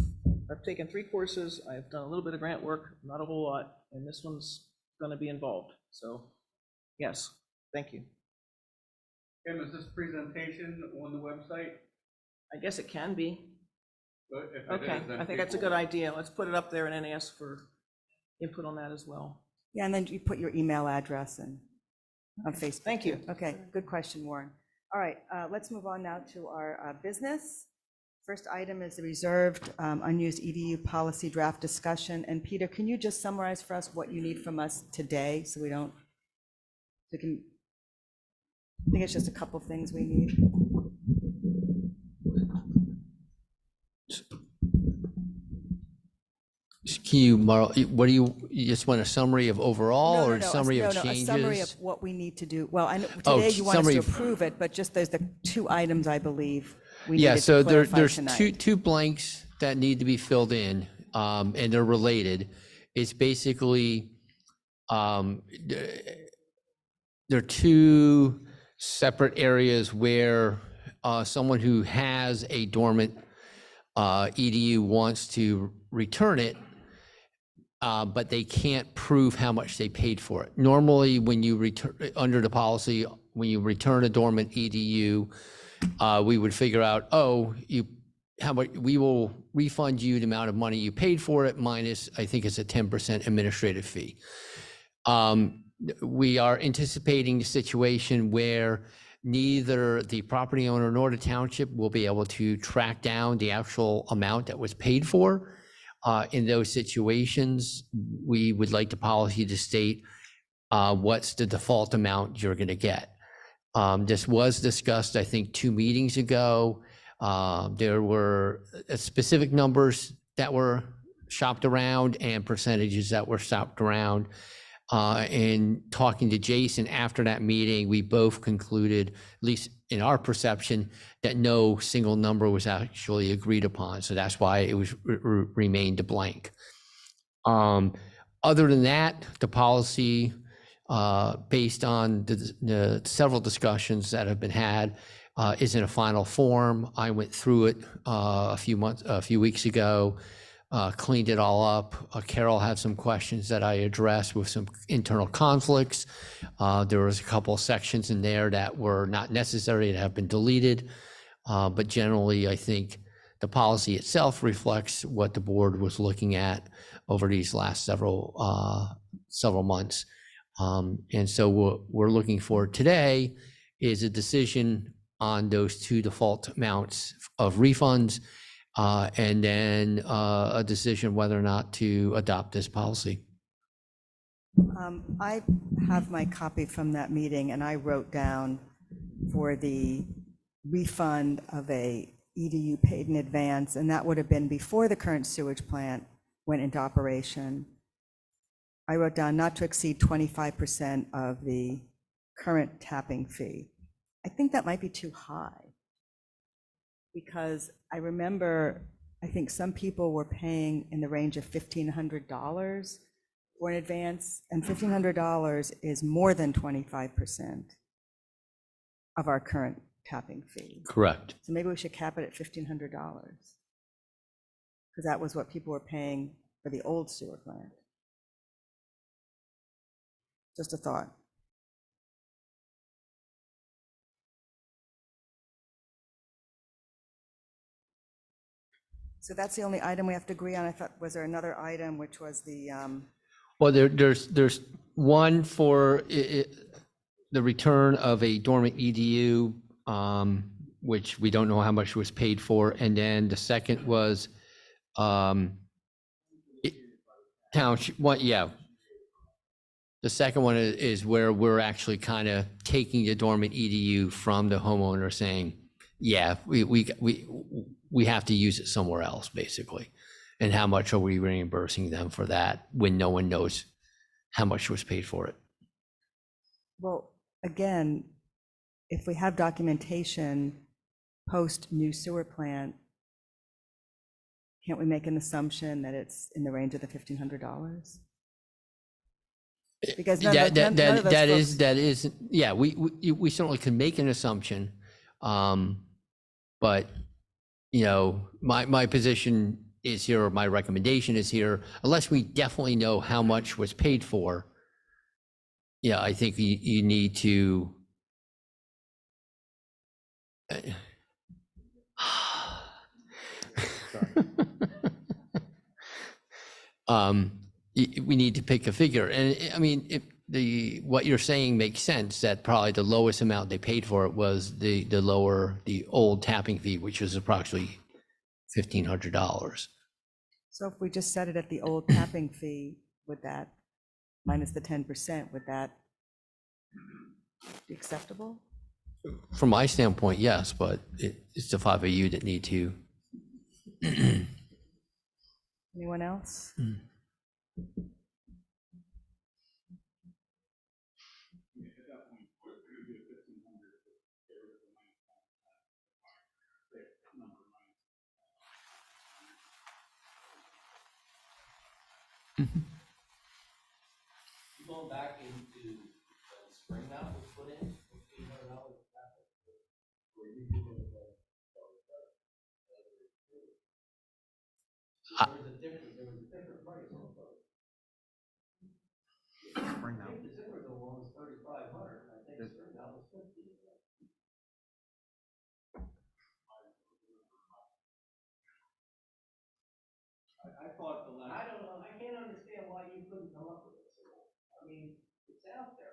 taken 3 courses, I've done a little bit of grant work, not a whole lot, and this one's gonna be involved, so, yes, thank you. Kim, is this presentation on the website? I guess it can be. If it Okay, is, then I think that's a good idea. Let's put it up there and then ask for input on that as well. Yeah, and then you put your email address and on Facebook. Thank you. Okay, good question, Warren. All right, let's move on now to our business. First item is the reserved unused EDU policy draft discussion. And Peter, can you just summarize for us what you need from us today, so we don't, I think it's just a couple things we need. Can you, Marl, what do you just want a summary of overall No, or no, a no, summary of no, changes? A summary of what we need to do. Well, I know Oh, today you want us summary to of- approve it, but just there's the 2 items, I believe, we Yeah, needed so to clarify there's tonight. two blanks that need to be filled in, and they're related. It's basically, there are 2 separate areas where someone who has a dormant EDU wants to return it, but they can't prove how much they paid for it. Normally, when you return, under the policy, when you return a dormant EDU, we would figure out, how much, we will refund you the amount of money you paid for it minus, I think it's a 10% administrative fee. We are anticipating a situation where neither the property owner nor the township will be able to track down the actual amount that was paid for. In those situations, we would like the policy to state what's the default amount you're going to get. This was discussed, I think, 2 meetings ago. There were specific numbers that were shopped around and percentages that were shopped around. In talking to Jason after that meeting, we both concluded, at least in our perception, that no single number was actually agreed upon. So that's why it was remained blank. Other than that, the policy, based on the several discussions that have been had, is in a final form. I went through it a few weeks ago, cleaned it all up. Carol had some questions that I addressed with some internal conflicts. There was a couple of sections in there that were not necessary, that have been deleted. But generally, I think the policy itself reflects what the board was looking at over these last several months. And so what we're looking for today is a decision on those two default amounts of refunds, and then a decision whether or not to adopt this policy. I have my copy from that meeting, and I wrote down for the refund of a EDU paid in advance, and that would have been before the current sewage plant went into operation. I wrote down not to exceed 25% of the current tapping fee. I think that might be too high, because I remember, I think some people were paying in the range of $1,500 for an advance, and $1,500 is more than 25% of our current tapping fee. Correct. So maybe we should cap it at $1,500, because that was what people were paying for the old sewer plant. Just a thought. So that's the only item we have to agree on. I thought, was there another item, which was the, Well, there's one for the return of a dormant EDU, which we don't know how much was paid for. And then the second was township, yeah. The second one is where we're actually kind of taking the dormant EDU from the homeowner, saying, yeah, we have to use it somewhere else, basically. And how much are we reimbursing them for that when no one knows how much was paid for it? well, again, if we have documentation post new sewer plant, can't we make an assumption that it's in the range of the $1,500? Because none of those that is, yeah, we certainly can make an assumption. But, you know, my position is here, or my recommendation is here, unless we definitely know how much was paid for. Yeah, I think you need to. We need to pick a figure, and I mean, if what you're saying makes sense, that probably the lowest amount they paid for it was the old tapping fee, which was approximately $1,500. So if we just set it at the old tapping fee, would that, minus the 10%, would that be acceptable? From my standpoint, yes, but it's the five of you that need to. Anyone else? Going back into the spring that was put in, $1,500. There was a different price on both. Spring out. The Zimmerville one was $3,500, I think spring out was $1,500. I thought the last. I don't know, I can't understand why you couldn't come up with this. I mean, it's out there.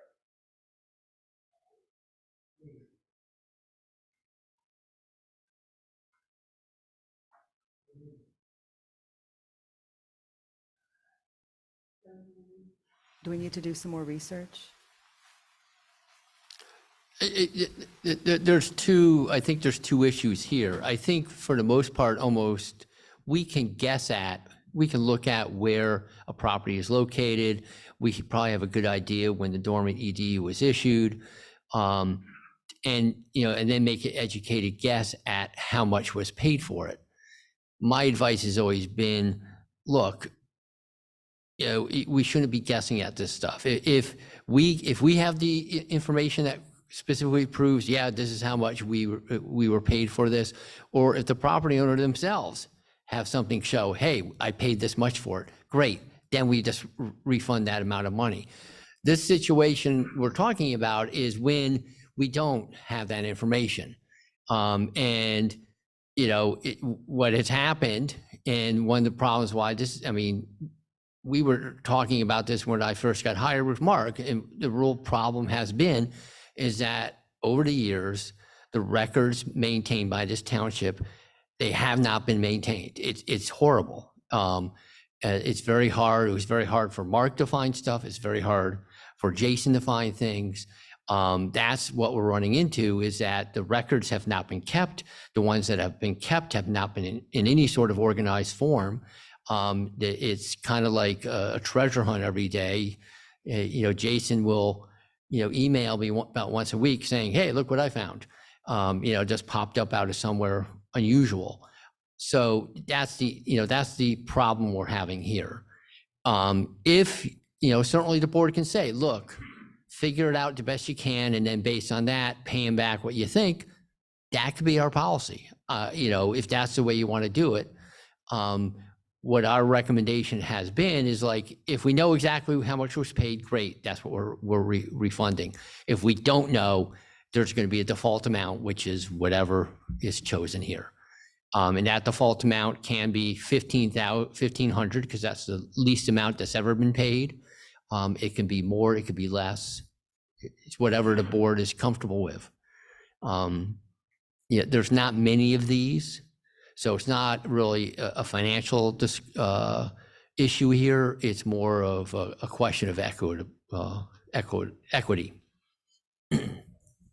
Do we need to do some more research? There's I think there's two issues here. I think for the most part, almost, we can guess at we can look at where a property is located. We could probably have a good idea when the dormant EDU was issued. And, you know, and then make an educated guess at how much was paid for it. My advice has always been, look, you know, we shouldn't be guessing at this stuff. If we have the information that specifically proves, yeah, this is how much we were paid for this, or if the property owner themselves have something show, hey, I paid this much for it, great, then we just refund that amount of money. This situation we're talking about is when we don't have that information. And, you know, what has happened, and one of the problems why this, I mean, we were talking about this when I first got hired with Mark, and the real problem has been is that over the years, the records maintained by this township, they have not been maintained. It's horrible. It's very hard. It was very hard for Mark to find stuff. It's very hard for Jason to find things. That's what we're running into, is that the records have not been kept. The ones that have been kept have not been in any sort of organized form. It's kind of like a treasure hunt every day. You know, Jason will, you know, email me about once a week saying, hey, look what I found. You know, just popped up out of somewhere unusual. So that's the, you know, that's the problem we're having here. If, you know, certainly the board can say, look, figure it out the best you can, and then based on that, pay him back what you think. That could be our policy. You know, if that's the way you want to do it. What our recommendation has been is, like, if we know exactly how much was paid, great, that's what we're refunding. If we don't know, there's going to be a default amount, which is whatever is chosen here. And that default amount can be $1,500, because that's the least amount that's ever been paid. It can be more, it could be less. It's whatever the board is comfortable with. Yeah, there's not many of these, so it's not really a financial issue here. It's more of a question of equity.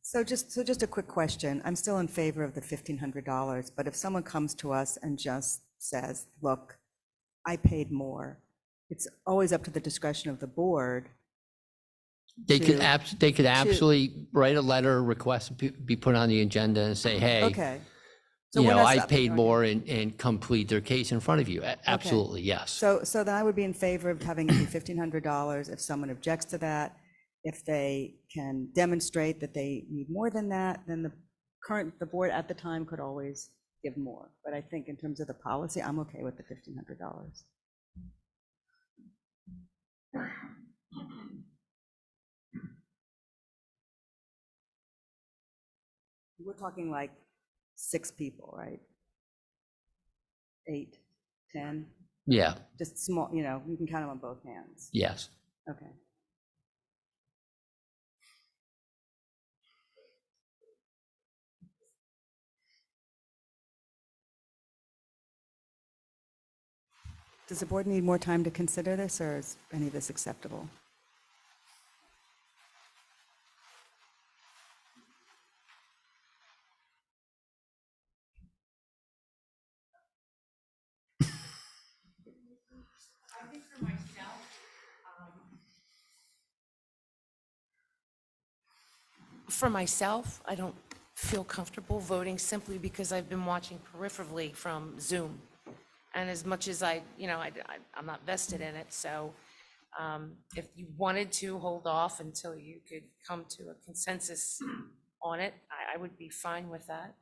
So just a quick question. I'm still in favor of the $1,500, but if someone comes to us and just says, look, I paid more, it's always up to the discretion of the board. They could absolutely write a letter, request be put on the agenda, and say, hey, Okay. So you we're know, not I stopping paid you. more, and come plead their case in front of you. Absolutely, yes. So then I would be in favor of having it be $1,500. If someone objects to that, if they can demonstrate that they need more than that, then the board at the time could always give more. But I think in terms of the policy, I'm okay with the $1,500. We're talking like 6 people, right? 8, 10? Yeah, Just small, you know, you can count them on both hands. yes. Okay. Does the board need more time to consider this, or is any of this acceptable? For myself, I don't feel comfortable voting simply because I've been watching peripherally from Zoom. And as much as you know, I'm not vested in it, so if you wanted to hold off until you could come to a consensus on it, I would be fine with that.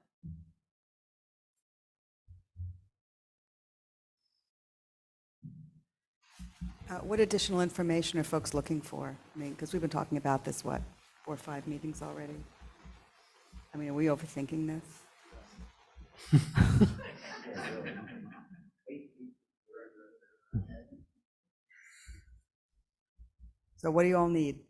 What additional information are folks looking for? I mean, because we've been talking about this, 4 or 5 meetings already? I mean, are we overthinking this? So what do you all need?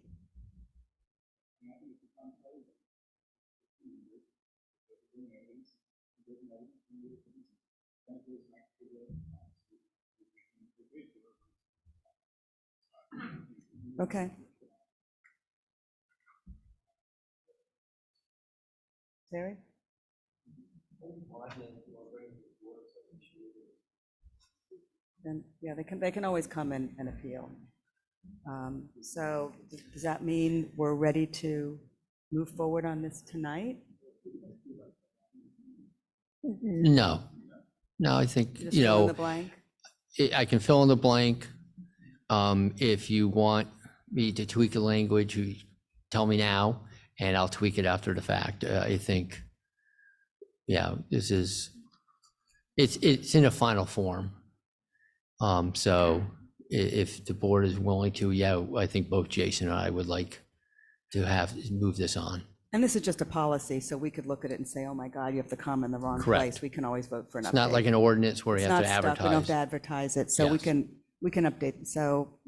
Okay. Terry? then, yeah, they can always come and appeal. So does that mean we're ready to move forward on this tonight? No, no, I think, Just you fill in know, the blank? I can fill in the blank. If you want me to tweak the language, you tell me now, and I'll tweak it after the fact. I think, yeah, this is, it's in a final form. So if the board is willing to, yeah, I think both Jason and I would like to move this on. And this is just a policy, so we could look at it and say, oh my God, you have the comma in the wrong Correct. place. We can always vote for an update. It's not like an ordinance where you It's have to not stuff, we don't have to advertise. advertise it, so we Yes. can update. So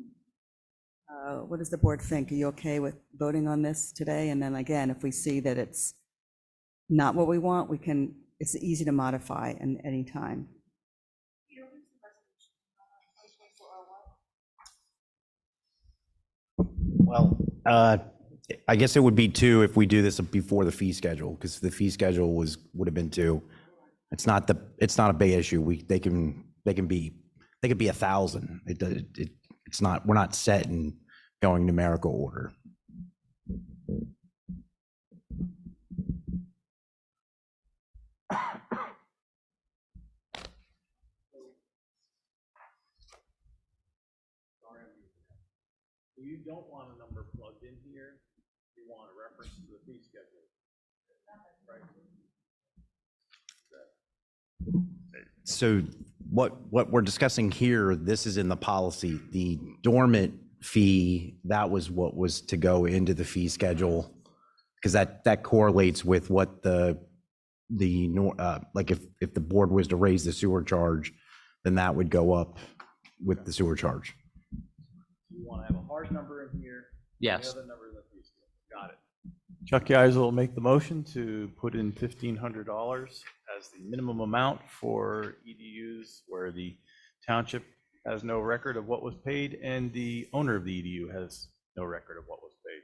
what does the board think? Are you okay with voting on this today? And then again, if we see that it's not what we want, it's easy to modify at any time. Well, I guess it would be 2 if we do this before the fee schedule, because the fee schedule would have been 2. It's not a big issue. They can be 1,000. It's not, we're not set in going numerical order. You don't want a number plugged in here, you want a reference to the fee schedule. Right? So what we're discussing here, this is in the policy, the dormant fee, that was what was to go into the fee schedule, because that correlates with what like if the board was to raise the sewer charge, then that would go up with the sewer charge. You want to have a hard number in here. Yes. The other number in the fee schedule. Got it. Chuck Yeisel will make the motion to put in $1,500 as the minimum amount for EDUs where the township has no record of what was paid and the owner of the EDU has no record of what was paid.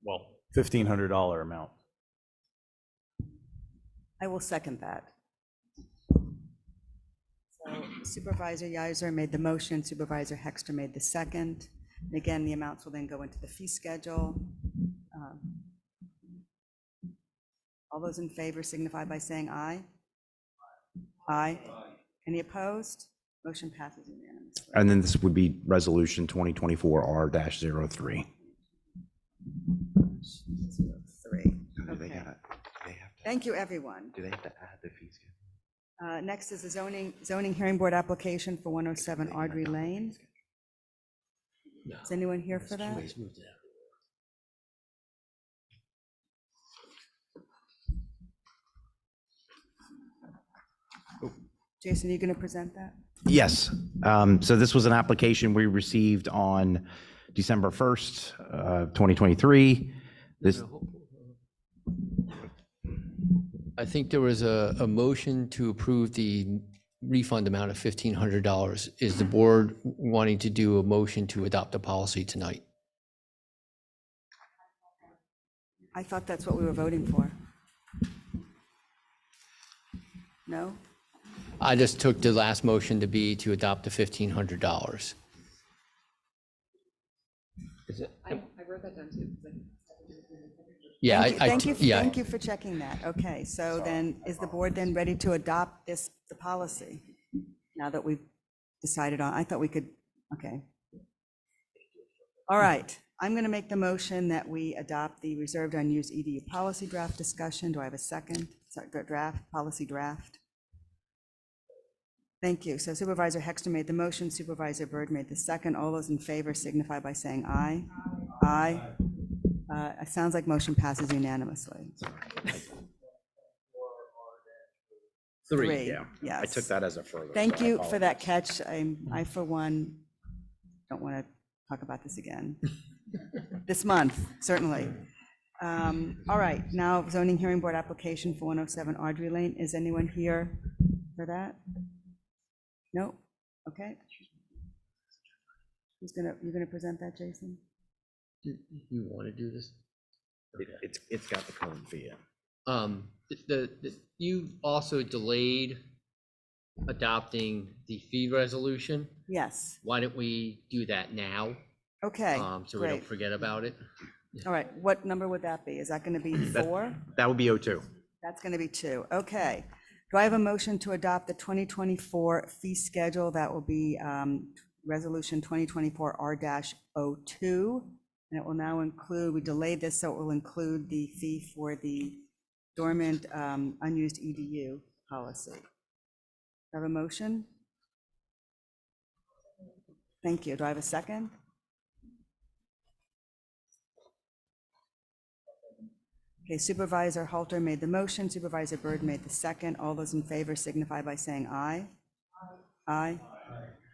Well, $1,500 amount. I will second that. So Supervisor Yiser made the motion, Supervisor Hexter made the second. And again, the amounts will then go into the fee schedule. All those in favor signify by saying aye. Aye. Any opposed? Motion passes unanimously. And then this would be resolution 2024 R-03. 3. Okay. Thank you, everyone. Do they have to add the fee schedule? Next is the zoning hearing board application for 107 Ardrey Lane. Is anyone here for that? Jason, are you going to present that? Yes. So this was an application we received on December 1st, 2023. I think there was a motion to approve the refund amount of $1,500. Is the board wanting to do a motion to adopt a policy tonight? I thought that's what we were voting for. No? I just took the last motion to be to adopt the $1,500. Is it? I wrote that down too. Yeah, Thank you for checking that. Okay, so then, is the board then ready to adopt the policy? Now that we've decided on, I thought we could, okay. All right, I'm going to make the motion that we adopt the reserved unused EDU policy draft discussion. Do I have a second? Sorry, policy draft. Thank you. So Supervisor Hexter made the motion, Supervisor Byrd made the second. All those in favor signify by saying aye. Aye. It sounds like motion passes unanimously. 3. Yeah. Yes. I took that as a further. Thank so I you for that apologize. catch. I, for one, don't want to talk about this again. This month, certainly. All right, now zoning hearing board application for 107 Ardrey Lane. Is anyone here for that? No? Okay. You're gonna present that, Jason? You want to do this? It's got the current fee in. You also delayed adopting the fee resolution. Yes, Why don't we do that now? okay, So we don't great. forget about it? All right, what number would that be? Is that going to be 4? That would be O2. That's going to be 2, okay. Do I have a motion to adopt the 2024 fee schedule? That will be Resolution 2024 R-02. And it will now include, we delayed this, so it will include the fee for the dormant unused EDU policy. Do I have a motion? Thank you. Do I have a second? Okay, Supervisor Halter made the motion, Supervisor Byrd made the second. All those in favor signify by saying aye. Aye.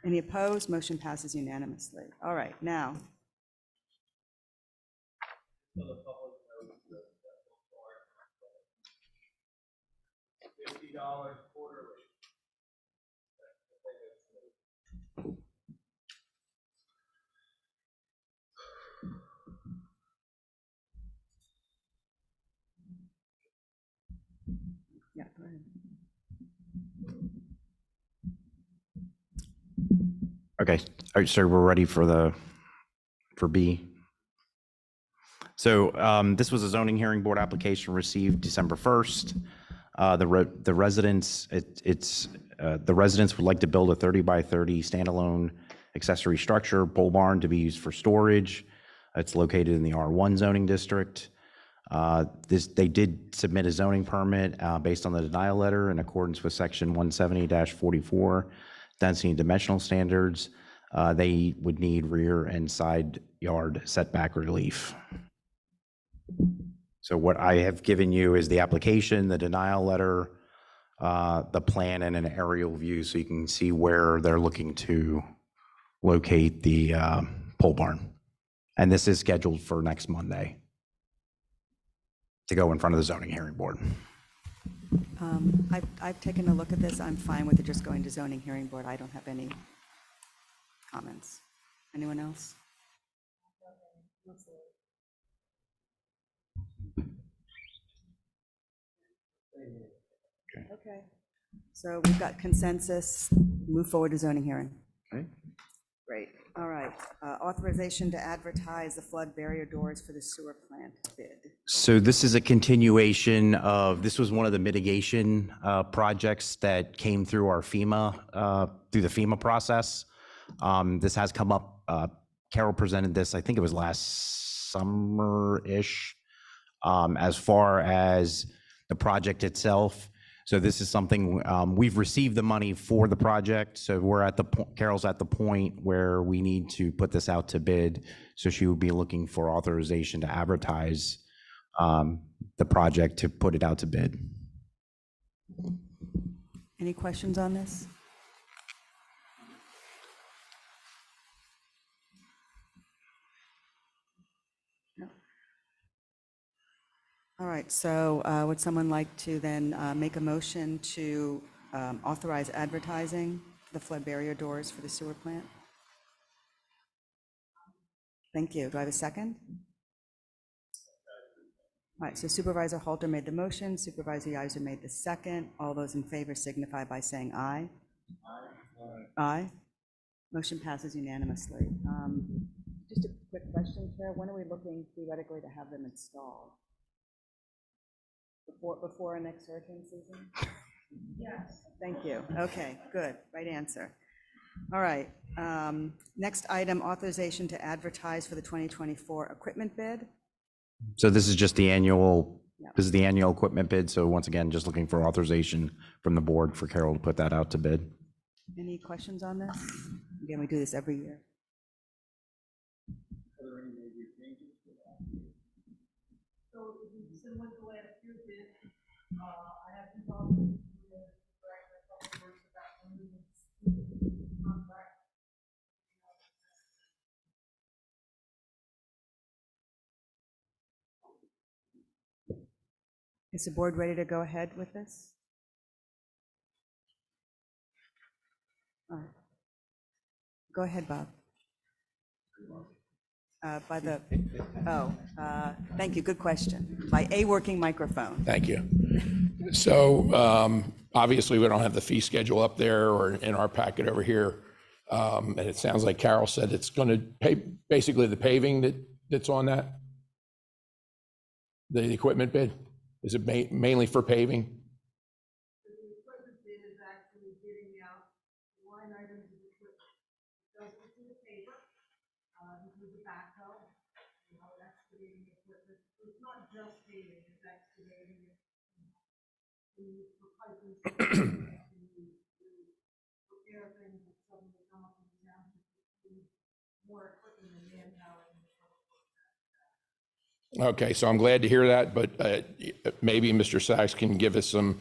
Any opposed? Motion passes unanimously. All right, now. Yeah, go ahead. Okay, all right, so we're ready for B. So this was a zoning hearing board application received December 1st. The residents, the residents would like to build a 30 by 30 standalone accessory structure, pole barn, to be used for storage. It's located in the R1 zoning district. They did submit a zoning permit based on the denial letter in accordance with section 170-44 density and dimensional standards. They would need rear and side yard setback relief. So what I have given you is the application, the denial letter, the plan, and an aerial view so you can see where they're looking to locate the pole barn. And this is scheduled for next Monday to go in front of the zoning hearing board. I've taken a look at this. I'm fine with it just going to zoning hearing board. I don't have any comments. Anyone else? Okay. So we've got consensus, move forward to zoning hearing. Okay. Great. All right. Authorization to advertise the flood barrier doors for the sewer plant bid. So this is a continuation of, this was one of the mitigation projects that came through our FEMA, through the FEMA process. This has come up, Carol presented this, I think it was last summer-ish, as far as the project itself. So this is something, we've received the money for the project, so we're at the, Carol's at the point where we need to put this out to bid. So she would be looking for authorization to advertise the project to put it out to bid. Any questions on this? No. All right, so would someone like to then make a motion to authorize advertising the flood barrier doors for the sewer plant? Thank you. Do I have a second? All right, so Supervisor Halter made the motion, Supervisor Yiser made the second. All those in favor signify by saying aye. Aye. Aye. Motion passes unanimously. Just a quick question, Chair. When are we looking theoretically to have them installed? Before our next hurricane season? Yes. Thank you. Okay, good. Right answer. All right. Next item, authorization to advertise for the 2024 equipment bid. So this is just the annual, Yeah. this is the annual equipment bid. So once again, just looking for authorization from the board for Carol to put that out to bid. Any questions on this? Again, we do this every year. So similar to last year, I have been talking to the director of public works about moving contract. Is the board ready to go ahead with this? All right. Go ahead, Bob. By the, thank you, good question. By a working microphone. Thank you. So obviously, we don't have the fee schedule up there or in our packet over here. And it sounds like Carol said it's going to pay basically the paving that's on that, the equipment bid. Is it mainly for paving? The equipment bid is actually bidding out line items of equipment. It does include a paper, includes a backhoe, excavating equipment. So it's not just paving, it's excavating it. For piping, repair things that suddenly come up in the township, more equipment and manpower. Okay, so I'm glad to hear that, but maybe Mr. Sachs can give us some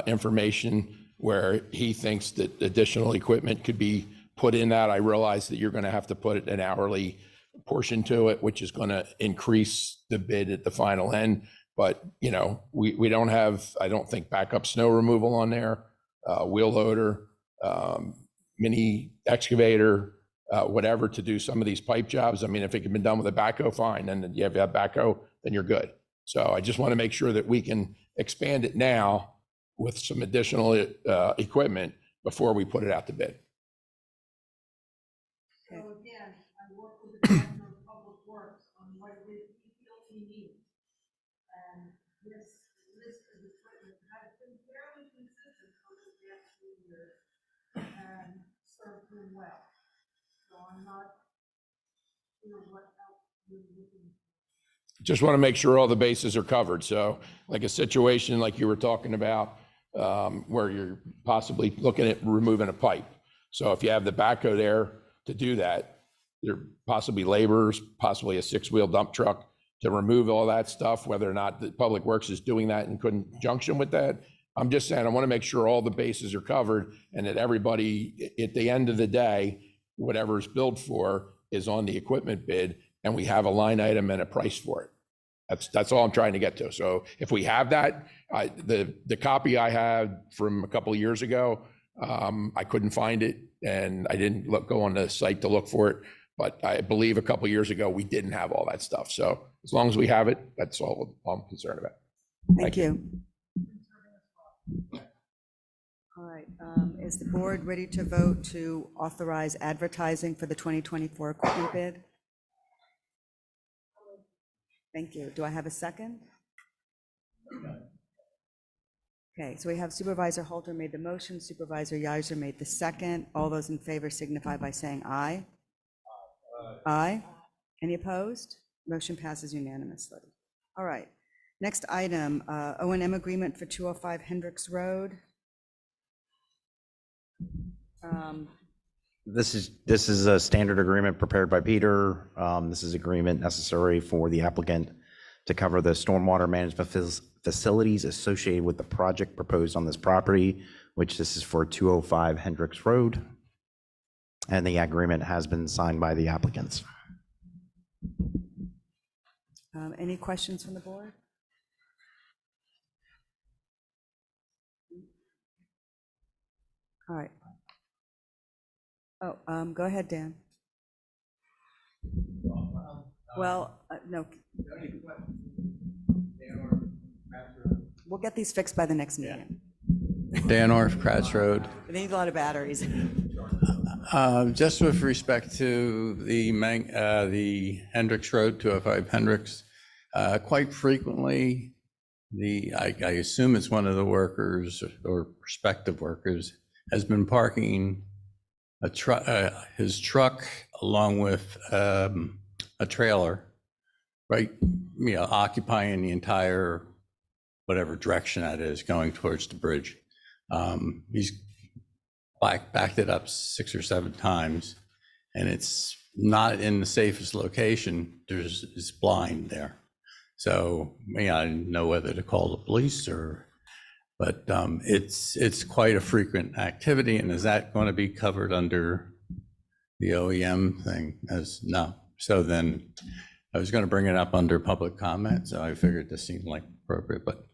information where he thinks that additional equipment could be put in that. I realize that you're going to have to put an hourly portion to it, which is going to increase the bid at the final end. But, you know, we don't have, I don't think, backup snow removal on there, wheel loader, mini excavator, whatever to do some of these pipe jobs. I mean, if it can be done with a backhoe, fine. And you have that backhoe, then you're good. So I just want to make sure that we can expand it now with some additional equipment before we put it out to bid. So again, I work with the Department of Public Works on what it is he feels he needs. And this list of equipment has been fairly consistent over the past few years and served him well. So I'm not sure what else you're looking for. Just want to make sure all the bases are covered. So like a situation like you were talking about, where you're possibly looking at removing a pipe. So if you have the backhoe there to do that, there possibly laborers, possibly a 6-wheel dump truck to remove all that stuff, whether or not the Public Works is doing that in conjunction with that. I'm just saying, I want to make sure all the bases are covered and that everybody, at the end of the day, whatever is billed for is on the equipment bid, and we have a line item and a price for it. That's all I'm trying to get to. So if we have that, the copy I had from a couple of years ago, I couldn't find it, and I didn't go on the site to look for it. But I believe a couple of years ago, we didn't have all that stuff. So as long as we have it, that's all I'm concerned about. Thank you. All right, is the board ready to vote to authorize advertising for the 2024 equipment bid? Thank you. Do I have a second? Okay, so we have Supervisor Holter made the motion, Supervisor Yiser made the second. All those in favor signify by saying aye. Aye. Any opposed? Motion passes unanimously. All right, next item, O&M agreement for 205 Hendricks Road. This is a standard agreement prepared by Peter. This is agreement necessary for the applicant to cover the stormwater management facilities associated with the project proposed on this property, which this is for 205 Hendricks Road. And the agreement has been signed by the applicants. Any questions from the board? All right. Oh, go ahead, Dan. Well, no. We'll get these fixed by the next meeting. Dan Orff, Kratz Road. They need a lot of batteries. Just with respect to the Hendricks Road, 205 Hendricks, quite frequently, I assume it's one of the workers or prospective workers has been parking his truck along with a trailer, right, occupying the entire, whatever direction that is, going towards the bridge. He's backed it up 6 or 7 times, and it's not in the safest location. It's blind there. So, I didn't know whether to call the police but it's quite a frequent activity. And is that going to be covered under the OEM thing? No. So then I was going to bring it up under public comment. So I figured this seemed like appropriate, but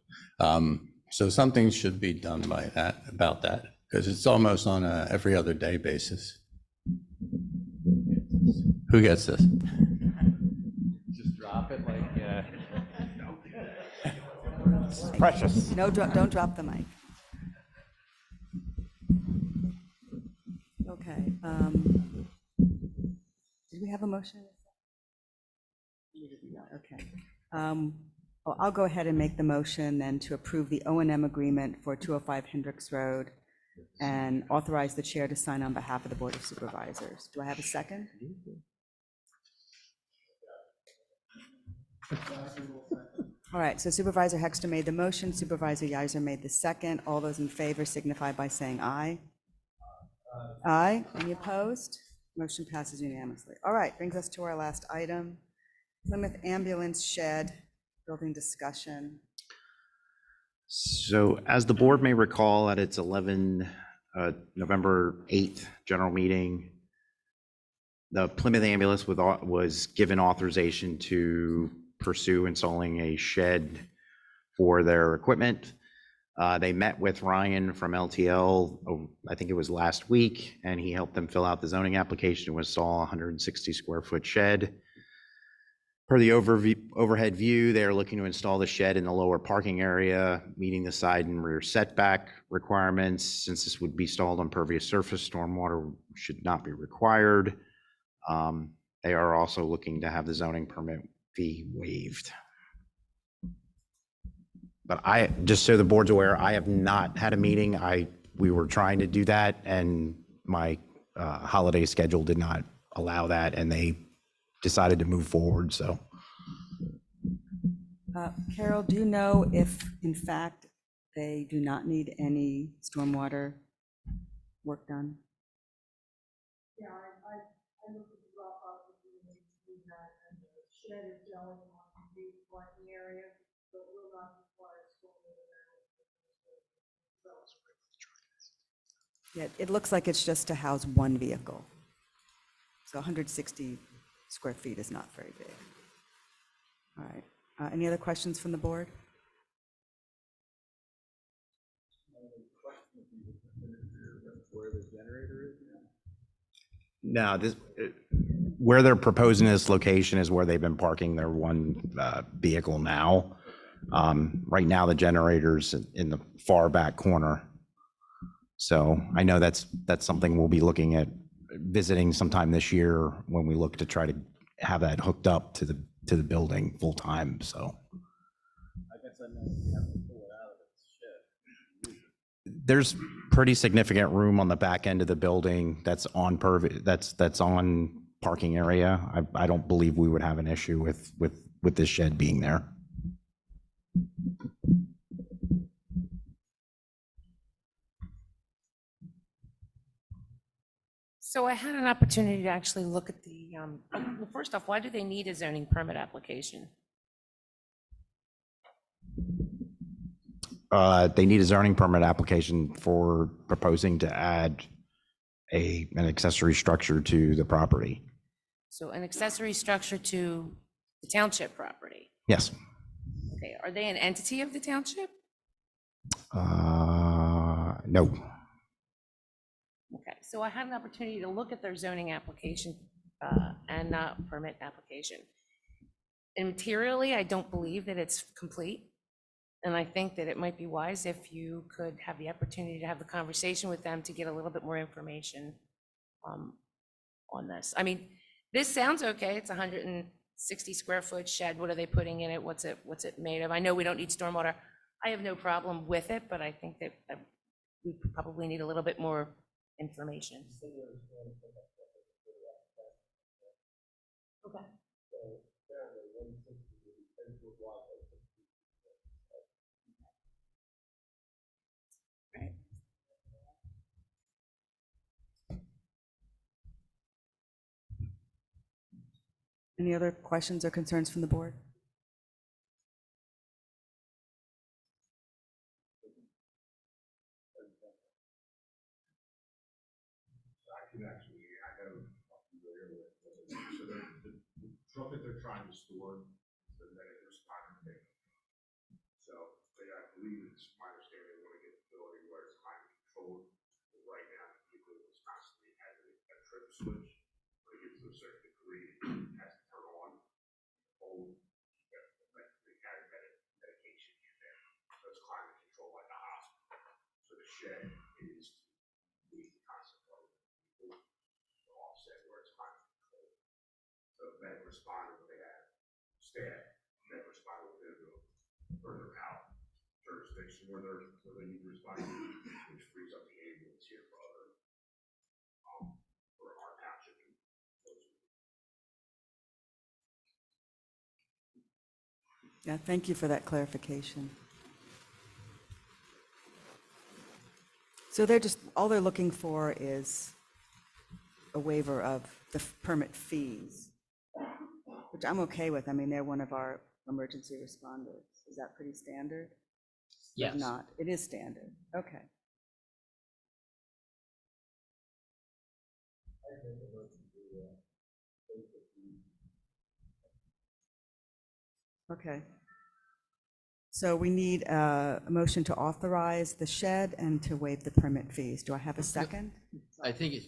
so something should be done about that, because it's almost on a every other day basis. Who gets this? Precious. No, don't drop the mic. Okay. Did we have a motion? No, okay. Well, I'll go ahead and make the motion then to approve the O&M agreement for 205 Hendricks Road and authorize the chair to sign on behalf of the Board of Supervisors. Do I have a second? All right, so Supervisor Hexter made the motion, Supervisor Yiser made the second. All those in favor signify by saying aye. Aye. Any opposed? Motion passes unanimously. All right, brings us to our last item, Plymouth Ambulance Shed Building Discussion. So as the board may recall, at its November 8th general meeting, the Plymouth Ambulance was given authorization to pursue installing a shed for their equipment. They met with Ryan from LTL, I think it was last week, and he helped them fill out the zoning application to install a 160 square foot shed. Per the overhead view, they are looking to install the shed in the lower parking area, meeting the side and rear setback requirements. Since this would be installed on pervious surface, stormwater should not be required. They are also looking to have the zoning permit fee waived. But just so the board's aware, I have not had a meeting. We were trying to do that, and my holiday schedule did not allow that, and they decided to move forward, so. Carol, do you know if, in fact, they do not need any stormwater work done? Yeah, I looked at the drop off of the that, and the shed is going on the parking area, but will not require stormwater management. Yeah, it looks like it's just to house one vehicle. So 160 square feet is not very big. All right. Any other questions from the board? No, where they're proposing this location is where they've been parking their one vehicle now. Right now, the generator's in the far back corner. So I know that's something we'll be looking at visiting sometime this year when we look to try to have that hooked up to the building full time. So I guess I know you have to pull it out of its shed. there's pretty significant room on the back end of the building that's on that's on parking area. I don't believe we would have an issue with this shed being there. So I had an opportunity to actually look at the, well, first off, why do they need a zoning permit application? They need a zoning permit application for proposing to add an accessory structure to the property. So an accessory structure to the township property? Yes. Okay, are they an entity of the township? No. Okay, so I had an opportunity to look at their zoning application and permit application. And materially, I don't believe that it's complete. And I think that it might be wise if you could have the opportunity to have the conversation with them to get a little bit more information on this. I mean, this sounds okay. It's a 160 square foot shed. What are they putting in it? What's it made of? I know we don't need stormwater. I have no problem with it, but I think that we probably need a little bit more information. Okay. Right. Any other questions or concerns from the board? So they're trying to store the negative time and thing. So I believe it's my understanding they want to get the building where it's climate controlled. But right now, people is constantly has a trip switch. When it gets to a certain degree, it has to turn on. Old, effectively carry medication in there. shed is the concept of the offset where it's kind of controlled. So that responded, they have staff that responded to the further out jurisdiction where they need to respond, which frees up the ambulance here for other, for our township. Yeah, thank you for that clarification. So they're just, all they're looking for is a waiver of the permit fees, which I'm okay with. I mean, they're one of our emergency responders. Is that pretty standard? Yes. If not, it is standard. Okay. Okay. So we need a motion to authorize the shed and to waive the permit fees. Do I have a second? I think it's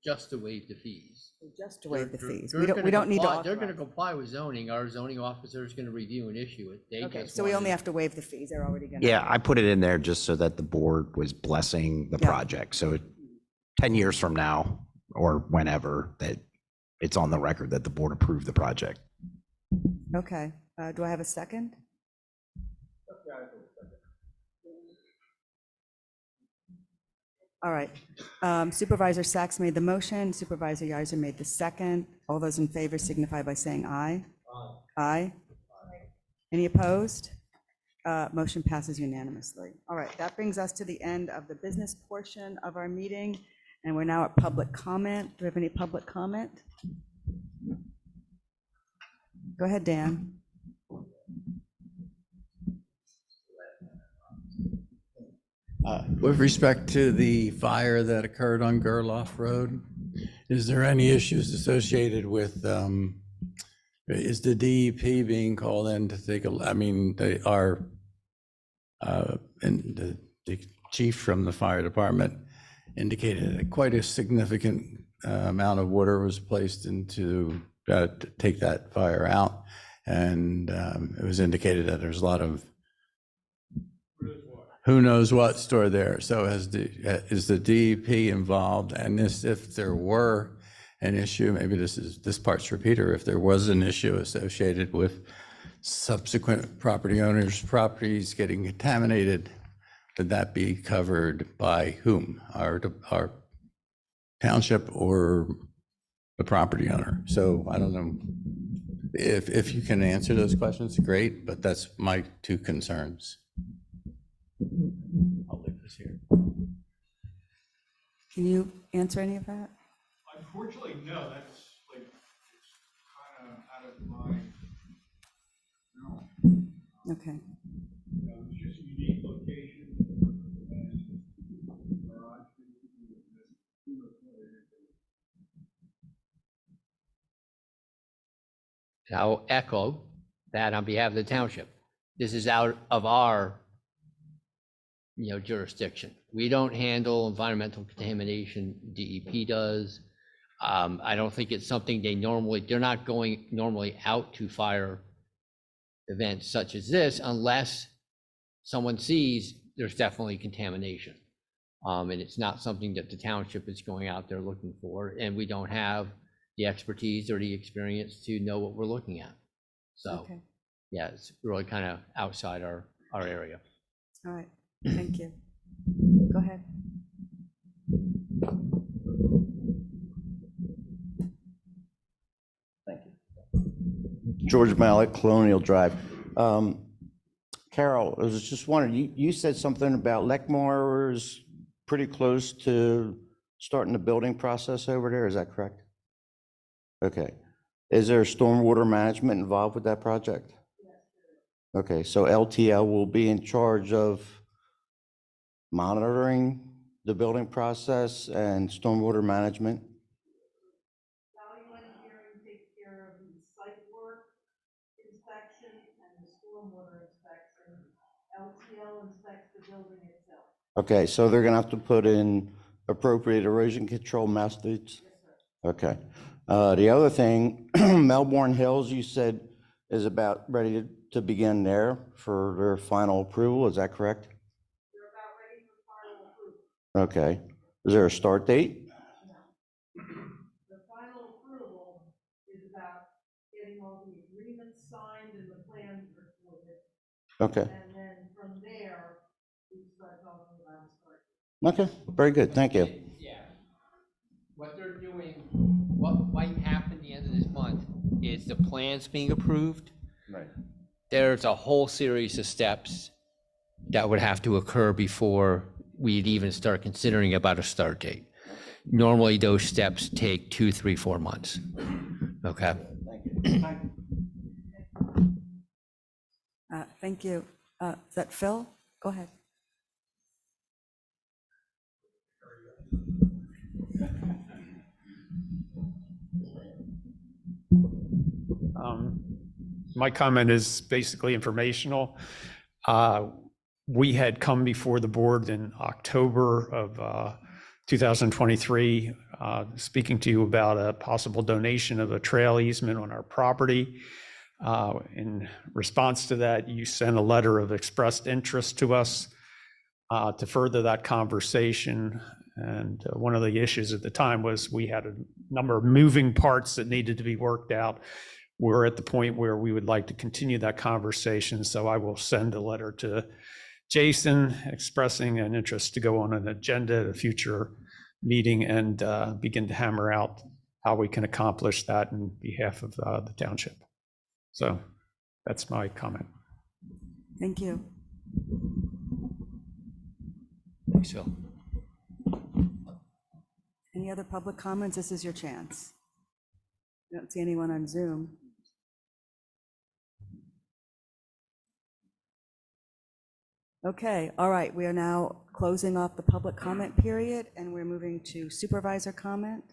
just to waive the fees. Just to waive the They're- fees. they're We gonna don't need to comply- They're going to authorize. comply with zoning. Our zoning officer is going to review and issue it. They Okay, just so we only wanted- have to waive the fees. They're already going to. Yeah, I put it in there just so that the board was blessing the Yeah. project. So 10 years from now, or whenever, that it's on the record that the board approved the project. Okay. Do I have a second? All right. Supervisor Sachs made the motion. Supervisor Yiser made the second. All those in favor signify by saying aye. Aye. Any opposed? Motion passes unanimously. All right, that brings us to the end of the business portion of our meeting, and we're now at public comment. Do we have any public comment? Go ahead, Dan. With respect to the fire that occurred on Gerloff Road, is there any issues associated with, is the DEP being called in to take a, I mean, they are, and the chief from the fire department indicated that quite a significant amount of water was placed into, to take that fire out. And it was indicated that there's a lot of who knows what stored there. So is the DEP involved? And if there were an issue, maybe this part's for Peter, if there was an issue associated with subsequent property owners' properties getting contaminated, would that be covered by whom? Our township or the property owner? So I don't know. If you can answer those questions, great, but that's my two concerns. I'll leave this here. Can you answer any of that? Unfortunately, no, that's like, it's kind of out of my, no. Okay. It's just a unique location. And garage, I'll echo that on behalf of the township. This is out of our, jurisdiction. We don't handle environmental contamination, DEP does. I don't think it's something they're not going normally out to fire events such as this unless someone sees there's definitely contamination. And it's not something that the township is going out there looking for, and we don't have the expertise or the experience to know what we're looking at. So, Okay. yeah, it's really kind of outside our area. All right. Thank you. Go ahead. George Mallett, Colonial Drive. Carol, I was just wondering, you said something about Leckmore is pretty close to starting the building process over there, is that correct? Okay. Is there stormwater management involved with that project? Okay, so LTL will be in charge of monitoring the building process and stormwater management? Value engineering takes care of the site work inspection and the stormwater inspection. LTL inspects the building itself. Okay, so they're gonna have to put in appropriate erosion control methods? Yes, sir. Okay. The other thing, Melbourne Hills, you said is about ready to begin there for their final approval, is that correct? They're about ready for final approval. Okay. Is there a start date? The final approval is about getting all the agreements signed and the plans recorded. Okay. And then from there, we start talking about a start. Okay, very good. Thank you. Yeah. What they're doing, what might happen at the end of this month is the plans being approved. Right. There's a whole series of steps that would have to occur before we'd even start considering about a start date. Normally, those steps take 2, 3, 4 months. Okay? Thank you. Is that Phil? Go ahead. My comment is basically informational. We had come before the board in October of 2023, speaking to you about a possible donation of a trail easement on our property. In response to that, you sent a letter of expressed interest to us to further that conversation. And one of the issues at the time was we had a number of moving parts that needed to be worked out. We're at the point where we would like to continue that conversation. So I will send a letter to Jason expressing an interest to go on an agenda at a future meeting and begin to hammer out how we can accomplish that in behalf of the township. So that's my comment. Thank you. Thanks, Phil. Any other public comments? This is your chance. I don't see anyone on Zoom. Okay, all right, we are now closing off the public comment period, and we're moving to supervisor comment.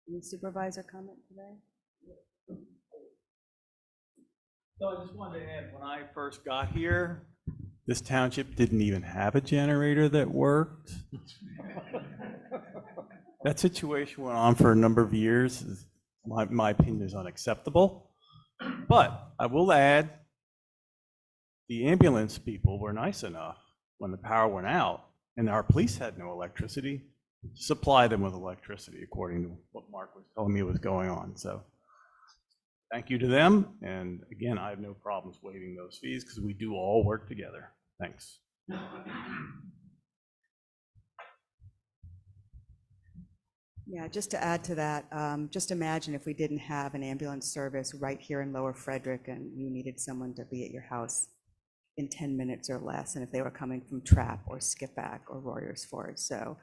Any supervisor comment today? So I just wanted to add, when I first got here, this township didn't even have a generator that worked. That situation went on for a number of years. My opinion is unacceptable. But I will add, the ambulance people were nice enough when the power went out and our police had no electricity, to supply them with electricity according to what Mark was telling me was going on. So thank you to them. And again, I have no problems waiving those fees because we do all work together. Thanks. Yeah, just to add to that, just imagine if we didn't have an ambulance service right here in Lower Frederick and you needed someone to be at your house in 10 minutes or less, and if they were coming from Trap or Skipback or Royersford. So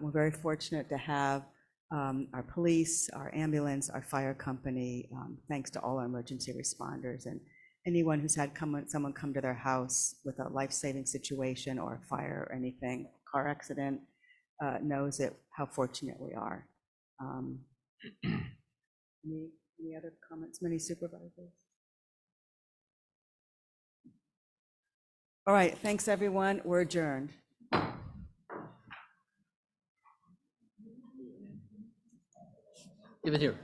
we're very fortunate to have our police, our ambulance, our fire company, thanks to all our emergency responders, and anyone who's had someone come to their house with a life-saving situation or a fire or anything, car accident, knows how fortunate we are. Any other comments, many supervisors? All right, thanks, everyone. We're adjourned. Give it here.